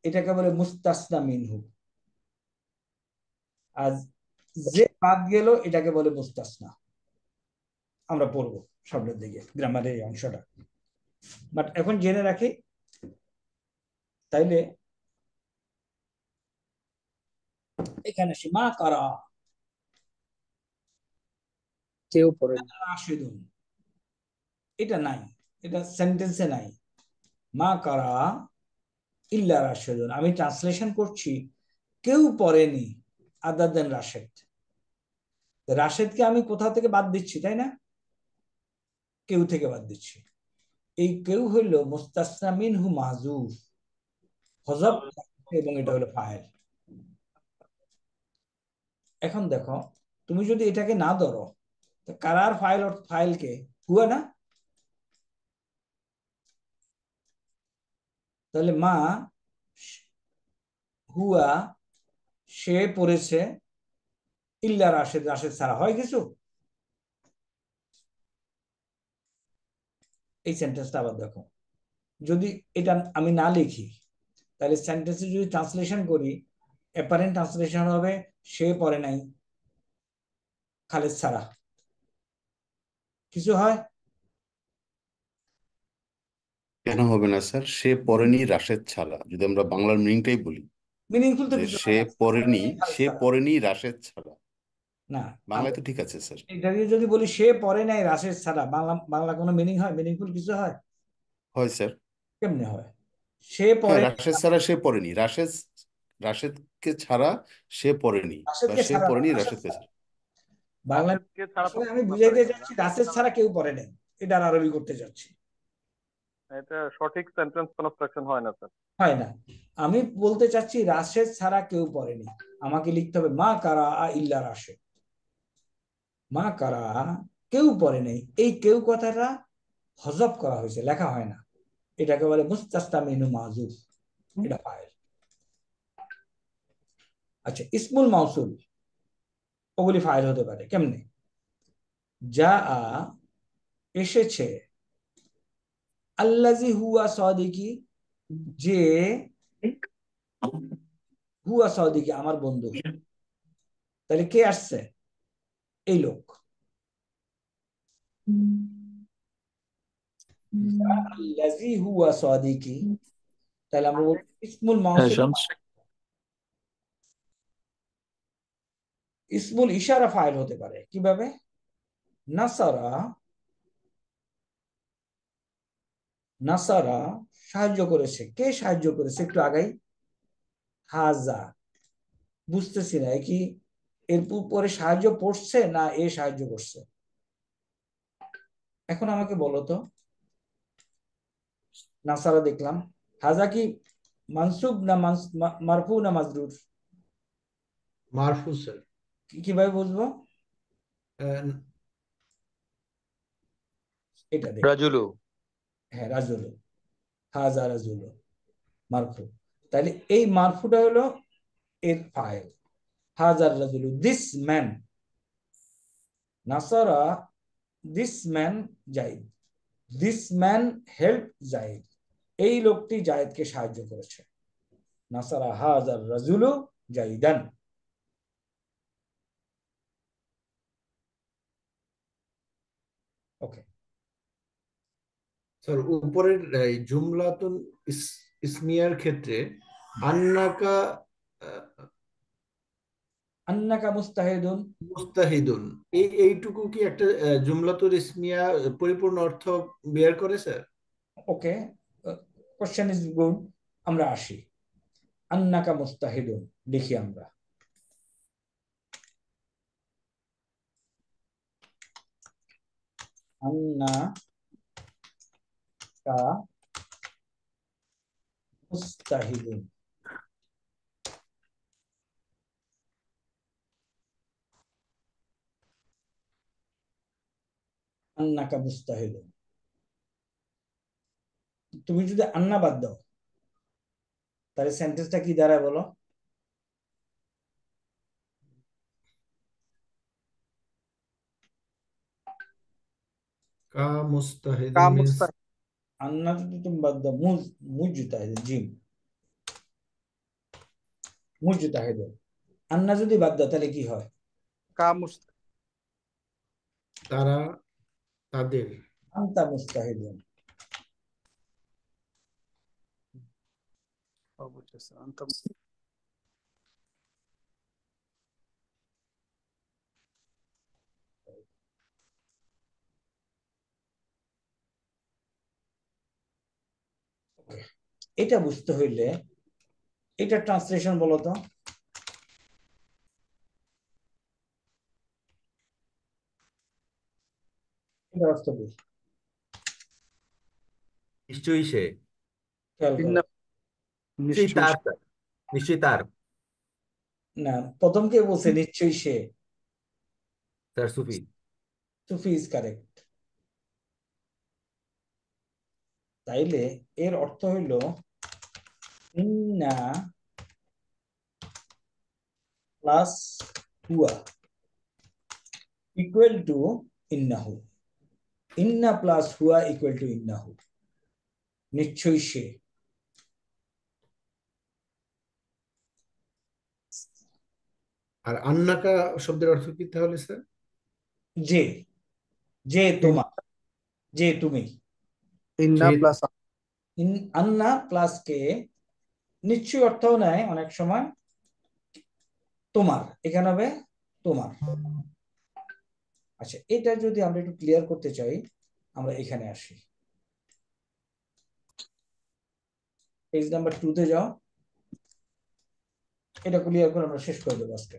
এটাকে বলে মুস্তাসনা মিনহু, আর যে বাদ গেল এটাকে বলে মুস্তাসনা। আমরা পড়বো শব্দের দিকে, গ্রামারের এই অংশটা, বাট এখন জেনে রাখি। তাইলে এখানে মা কারা, কেউ পড়ে রাশিদুন, এটা নাই, এটা সেন্টেন্সে নাই। মা কারা ইল্লা রাশিদুন, আমি ট্রান্সলেশন করছি কেউ পড়েনি আদার দেন রাশেদ। রাশেদকে আমি কোথা থেকে বাদ দিচ্ছি, তাই না? কেউ থেকে বাদ দিচ্ছি। এই কেউ হইল মুস্তাসনা মিনহু মাহজুফ, হযফ, এবং এটা হলো ফাইল। এখন দেখো, তুমি যদি এটাকে না ধরো, তো কারার ফাইল ফাইলকে হুয়া না, তাহলে মা হুয়া সে পড়েছে ইল্লা রাশেদ, রাশেদ ছাড়া হয় কিছু? এই সেন্টেন্সটা আবার দেখো, যদি এটা আমি না লিখি, তাহলে সেন্টেন্সে যদি ট্রান্সলেশন করি, অ্যাপারেন্ট ট্রান্সলেশন হবে সে পড়ে নাই খালেদ ছাড়া, কিছু হয়? কেন হবে না স্যার? সে পড়েনি রাশেদ ছাড়া, যদি আমরা বাংলার মিনিংটাই বলি মিনিংফুল তো যে কিছু সে হয় না, পড়েনি, খালেদ সে ছাড়া পড়েনি রাশেদ ছাড়া, না। বাংলায় তো ঠিক আছে স্যার। এটা দিয়ে যদি বলি সে পড়ে নাই রাশেদ ছাড়া, বাংলা বাংলা কোনো মিনিং হয়? মিনিংফুল কিছু হয়? হয় স্যার। কেমনে হয়? সে হ্যাঁ, পড়ে, রাশেদ ছাড়া সে পড়েনি, রাশেদকে ছাড়া সে পড়েনি, বা রাশেদকে সে ছাড়া না, পড়েনি রাশেদ রাশেদকে ছাড়া। ছাড়া। বাংলা রাশেদকে ছাড়া তো আসলে আমি না স্যার, বুঝাইতে এখানে চাচ্ছি রাশেদকে রাশেদ ছাড়া ছাড়া কেউ পড়ে নাই, এটা আরবি করতে চাচ্ছি। এটা সঠিক সেন্টেন্স কনস্ট্রাকশন হয় না স্যার। হয় না, আমি বলতে চাচ্ছি রাশেদ ছাড়া কেউ পড়েনি। আমাকে লিখতে হবে মা কারা ইল্লা রাশেদ, মা কারা কেউ পড়ে নাই। এই কেউ কথাটা হজব করা হয়েছে, লেখা হয় না। এটাকে বলে মুস্তাসনা মিনহু মাহজুফ, এটা ফাইল। আচ্ছা, ইসমুল মাউসুল ওগুলি ফাইল হতে পারে কেমনে? যা এসেছে, আল্লাজি হুয়া সাদিকি, যে হুয়া সাদিকি আমার বন্ধু, তাহলে কে আসছে? এই লোক। আল্লাজি হুয়া সাদিকি, তাহলে আমরা বলবো ইসমুল মাউসুল, ইসমুল ইশারা ফাইল হতে পারে কিভাবে? নাসারা, নাসারা সাহায্য করেছে, কে সাহায্য করেছে? একটু আগাই, হাজা, বুঝতেছি না কি এর পরে সাহায্য পড়ছে না এ সাহায্য করছে? এখন আমাকে বলো তো, নাসারা দেখলাম, হাজা কি মানসুব না মারফু না মাজরুর? মারফু স্যার। কিভাবে বুঝবো এটা? দেখ, রাজুলু। হ্যাঁ রাজুলু, হাজা রাজুলু মারফু। তাহলে এই মারফুটা হলো এর ফাইল, হাজার রাজুলু, দিস ম্যান নাসারা, this man zaid, this man help zaid, এই লোকটি জায়েদকে সাহায্য করেছে। নাসারা হাজার রাজুলু জাইদান। ওকে, স্যার উপরের এই জুমলাতুন ইসমিয়ার ক্ষেত্রে আন্নাকা আন্নাকা মুস্তাহিদুন, মুস্তাহিদুন, এইটুকু কি একটা জুমলাতুল ইসমিয়া পরিপূর্ণ অর্থ বের করে sir? Okay, question is good. আমরা আসি, আন্নাকা মুস্তাহিদুন লিখি আমরা, আন্নাকা মুস্তাহিদুন। আন্নাকা মুস্তাহিদুন, তুমি যদি আন্না বাদ দাও তাহলে সেন্টেন্সটা কি দাঁড়ায় বলো? কা কা মুস্তাহিদুন মিন্স মুস্তাহিদ, আন্না যদি তুমি বাদ দাও, মুজতাহিদ, জিম মুজতাহিদ। আন্না যদি বাদ দাও তাহলে কি হয়? কা মুস্তাহিদ, তারা, তাদের। আনতা মুস্তাহিদুন। বুঝেছি, আনতা এটা বুঝতে হইলে এটা ট্রান্সলেশন বলো তো। এটা অর্থ কি? নিশ্চয়ই সে, খেয়াল করো, ইন্না, নিশ্চয়ই নিশ্চয়ই তার স্যার, নিশ্চয়ই তার। না, প্রথম কে বলছে নিশ্চয়ই সে? Sir Sufi. Sufi is correct. তাইলে এর অর্থ হইল ইন্না প্লাস হুয়া ইকুয়াল টু ইন্নাহু। ইন্না প্লাস হুয়া ইকুয়াল টু ইন্নাহু, নিশ্চয়ই সে। আর আন্নাকা শব্দের অর্থ কি তাহলে স্যার? যে, যে তোমার, যে তুমি। ইন্না যে প্লাস আন্না প্লাস কে নিশ্চয়ই অর্থও নেয় অনেক সময় তোমার, এখানে হবে তোমার। আচ্ছা, এটা যদি আমরা একটু ক্লিয়ার করতে চাই, আমরা এখানে আসি, পেজ নাম্বার 2 তে যাও। এটা ক্লিয়ার করে আমরা শেষ করে দেবো আজকে।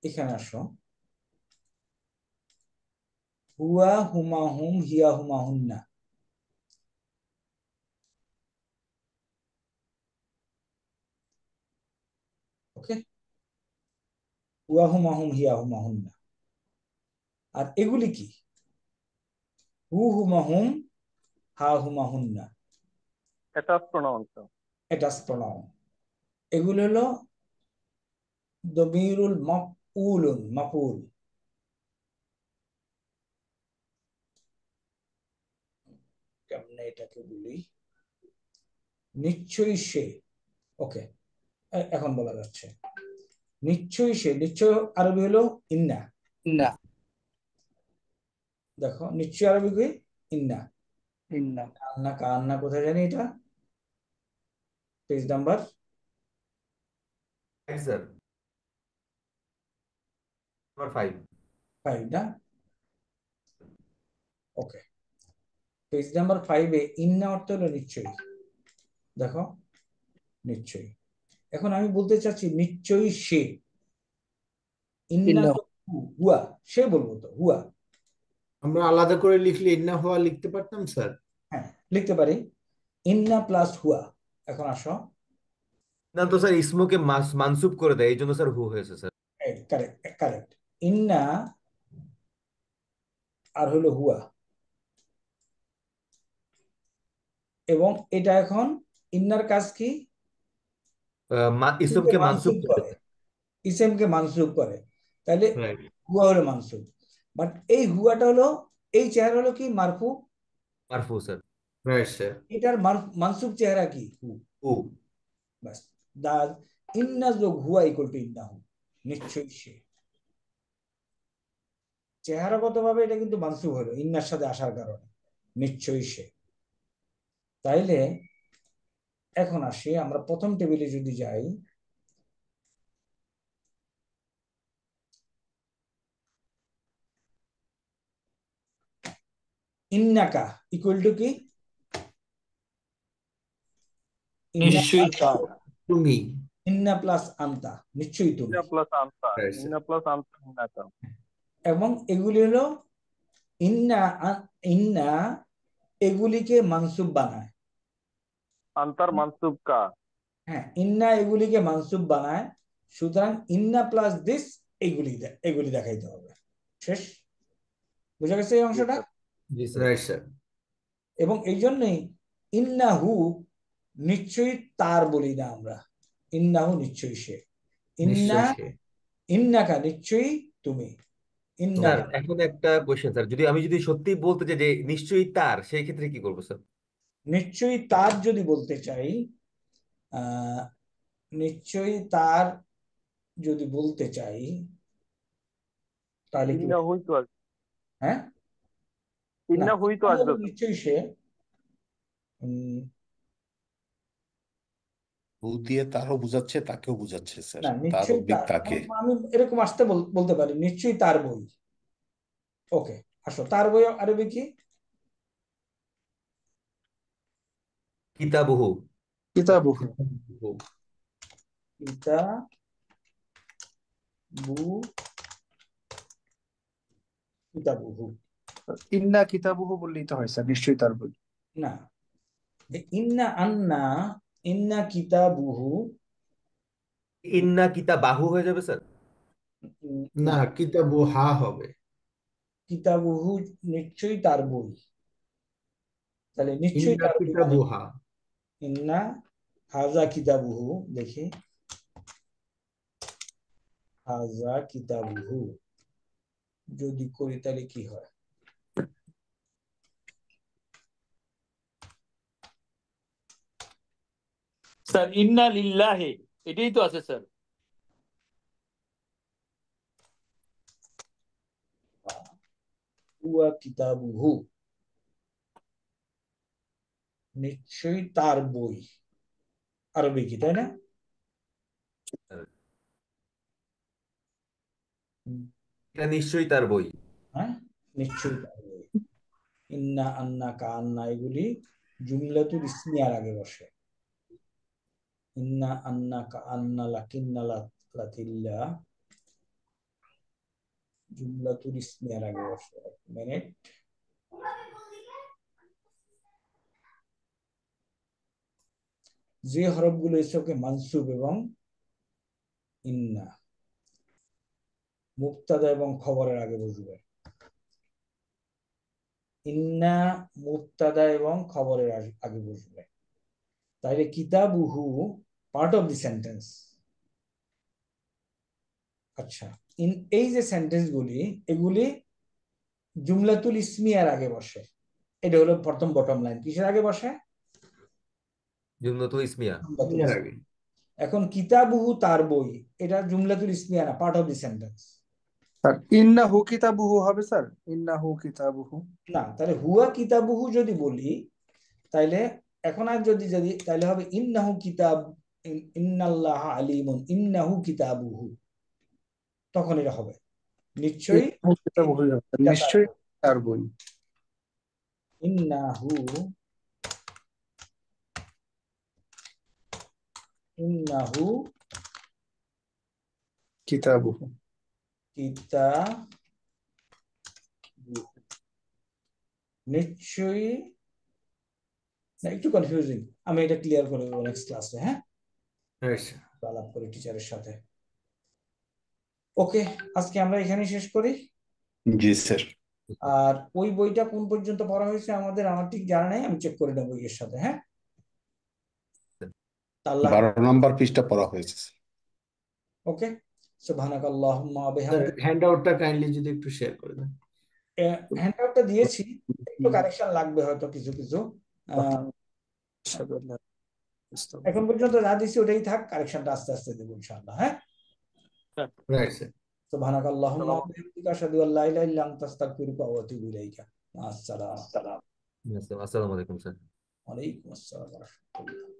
এখানে আসো, হুয়া হুমা হুম হিয়া হুমা হুন্না। ওকে, হুয়া হুমা হুম হিয়া হুমা হুন্না। আর এগুলি কি? হু হুমা হুম হা হুমা হুন্না, এটা প্রোনাউন। এটা প্রোনাউন। এগুলো হলো দমিরুল মাফউলুন, মাফউল। কেমনে এটাকে বলি, নিশ্চয়ই সে। ওকে, এখন বলা যাচ্ছে নিশ্চয়ই সে। নিশ্চয় আরবি হলো ইন্না। ইন্না। দেখো নিশ্চয় আরবি কি? ইন্না। ইন্না। কান্না, কান্না কোথায় জানি এটা? Page number sir number 5। 5 না? ওকে, পেজ নাম্বার 5-এ ইন্না অর্থ হলো নিশ্চয়ই। দেখো নিশ্চয়ই। এখন আমি বলতে চাচ্ছি নিশ্চয়ই সে। ইন্না ইন্না। তো হুয়া, সে বলবো তো হুয়া। আমরা আলাদা করে লিখলে ইন্না হওয়া লিখতে পারতাম স্যার। হ্যাঁ, লিখতে পারি ইন্না প্লাস হুয়া। এখন আসো, না তো স্যার ইসমুকে মানসুব করে দেয়, এই জন্য স্যার হু হয়েছে স্যার। Correct correct. ইন্না আর হলো হুয়া, এবং এটা এখন ইন্নার কাজ কি? ইসমকে মানসুব মানসুব করে করে, ইসেমকে মানসুব করে। তাহলে রাইট। হুয়া হলো মানসুব। বাট এই হুয়াটা হলো, এই চেহারা হলো কি? মারফু। মারফু স্যার। Right sir. এটার মানসুব চেহারা কি? হু। হু। বাস, দাল ইন্না যোগ হুয়া ইকুয়াল টু ইন্না হু, নিশ্চয়ই সে। চেহারাগত ভাবে এটা কিন্তু মানসুব হলো ইন্নার সাথে আসার কারণে, নিশ্চয়ই সে। তাইলে এখন আসি, আমরা প্রথম টেবিলে যদি যাই, ইন্নাকা ইকুয়াল টু কি? ইন্না নিশ্চয়ই তার। তুমি। ইন্না প্লাস আন্তা, নিশ্চয়ই তুমি। ইন্না প্লাস আনতা, রাইট স্যার। ইন্না প্লাস আনতা ইন্নাকা। এবং এগুলি হলো ইন্না, ইন্না এগুলিকে মানসুব বানায়। আনতার মানসুব কা। হ্যাঁ, ইন্না এগুলিকে মানসুব বানায়। সুতরাং ইন্না প্লাস দিস এগুলি এগুলি দেখাইতে হবে। শেষ, বুঝা গেছে এই অংশটা? জি স্যার। Right sir. এবং এই জন্যই ইন্নাহু নিশ্চয়ই তার বলি না আমরা, ইন্নাহু নিশ্চয়ই সে। ইন্না, নিশ্চয়ই সে। ইন্নাকা নিশ্চয়ই তুমি। ইন্না স্যার এখন একটা কোশ্চেন স্যার, আমি যদি সত্যি বলতে চাই যে নিশ্চয়ই তার, সেই ক্ষেত্রে কি করবো স্যার? নিশ্চয়ই তার যদি বলতে চাই, আহ নিশ্চয়ই তার যদি বলতে চাই, তাহলে কি? ইন্না হুই তো আসবে, হ্যাঁ, না, ইন্না হুই তো আসবে। নিশ্চয়ই সে। উম, হু দিয়ে তারও বুঝাচ্ছে, তাকেও বুঝাচ্ছে স্যার, না, তার নিশ্চয়ই অব্দিক তার, তাকে। আমি এরকম আসতে বলতে পারি নিশ্চয়ই তার বই। ওকে, আসো, তার বই আরবি কি? কিতাবহু। কিতাবুহু। কিতাবুহু। ইন্না কিতাবুহু বললেই তো হয় স্যার, নিশ্চয়ই তার বই। না, ইন্না আন্না ইন্না কিতাবুহু ইন্না কিতাবাহু হয়ে যাবে স্যার? না, কিতাবু হা হবে। কিতাবুহু নিশ্চয়ই তার বই, তাহলে নিশ্চয়ই ইন্না তার বই কিতাবু মানে হা। ইন্না হাজা কিতাবুহু, দেখি হাজা কিতাবুহু যদি করি তাহলে কি হয়? স্যার ইন্না লিল্লাহি এটাই তো আছে স্যার। হুয়া কিতাবুহু নিশ্চয়ই তার বই, আরবি কি তাই না? এটা নিশ্চয়ই তার বই। হ্যাঁ, নিশ্চয়ই তার বই। ইন্না আন্না কান্না এগুলি জুমলাতুল ইসমিয়ার আগে বসে। ইন্না আন্না কান্না লাকিন্না লাতিল্লা জুমলাতুল ইসমিয়ার আগে বসে। এক মিনিট, যে হরফগুলো এসবকে মানসুব এবং ইন্না মুবতাদা এবং খবরের আগে বসবে। ইন্না মুবতাদা এবং খবরের আগে বসবে, তাইলে কিতাবুহু পার্ট অফ দি সেন্টেন্স। আচ্ছা, এই যে সেন্টেন্স গুলি এগুলি জুমলাতুল ইসমিয়ার আগে বসে। এটা হলো প্রথম বটম লাইন। কিসের আগে বসে? জুমলাতুল ইসমিয়া। জুমলাতুল ইসমিয়া। এখন কিতাবুহু তার বই, এটা জুমলাতুল ইসমিয়া না, part of the sentence. Sir ইন্নাহু কিতাবুহু হবে স্যার, ইন্নাহু কিতাবুহু। না, তাহলে হুয়া কিতাবুহু যদি বলি তাইলে এখন আর যদি যদি তাহলে হবে ইন্নাহু কিতাব, ইন্নাল্লাহ আলিমুন ইন্নাহু কিতাবুহু, তখন এটা হবে নিশ্চয়ই ইন্নাহু কিতাবুহু হবে, নিশ্চয়ই তার বই। ইন্নাহু ইন্নাহু কিতাবুহু কিতাবুহু নিশ্চয়ই। না, একটু কনফিউজিং, আমি এটা ক্লিয়ার করে দেবো নেক্সট ক্লাসে। হ্যাঁ, আলাপ করি টিচারের সাথে। ওকে, আজকে আমরা এখানেই শেষ করি। জি স্যার। আর ওই বইটা কোন পর্যন্ত পড়া হয়েছে আমার ঠিক জানা নেই, আমি চেক করে নেবো বইয়ের সাথে। হ্যাঁ, আল্লাহ 12 নম্বর পৃষ্ঠা পড়া হয়েছে। ওকে, সুবহানাকাল্লাহুম্মা ওয়া বিহামদিকা। হ্যান্ডআউটটা কাইন্ডলি যদি একটু শেয়ার করে দেন। হ্যান্ডআউটটা দিয়েছি, একটু কারেকশন লাগবে হয়তো কিছু কিছু। এখন পর্যন্ত যা দিছি ওটাই থাক, কারেকশনটা আস্তে আস্তে দেবো ইনশাআল্লাহ। হ্যাঁ, রাইট স্যার। সুবহানাকাল্লাহুম্মা ওয়া বিহামদিকা আশহাদু আল্লা ইলাহা ইল্লা আনতা আস্তাগফিরুকা ওয়া আতুবু ইলাইকা। আসসালাম। আসসালামু আলাইকুম স্যার। ওয়ালাইকুম আসসালাম ওয়া রাহমাতুল্লাহ।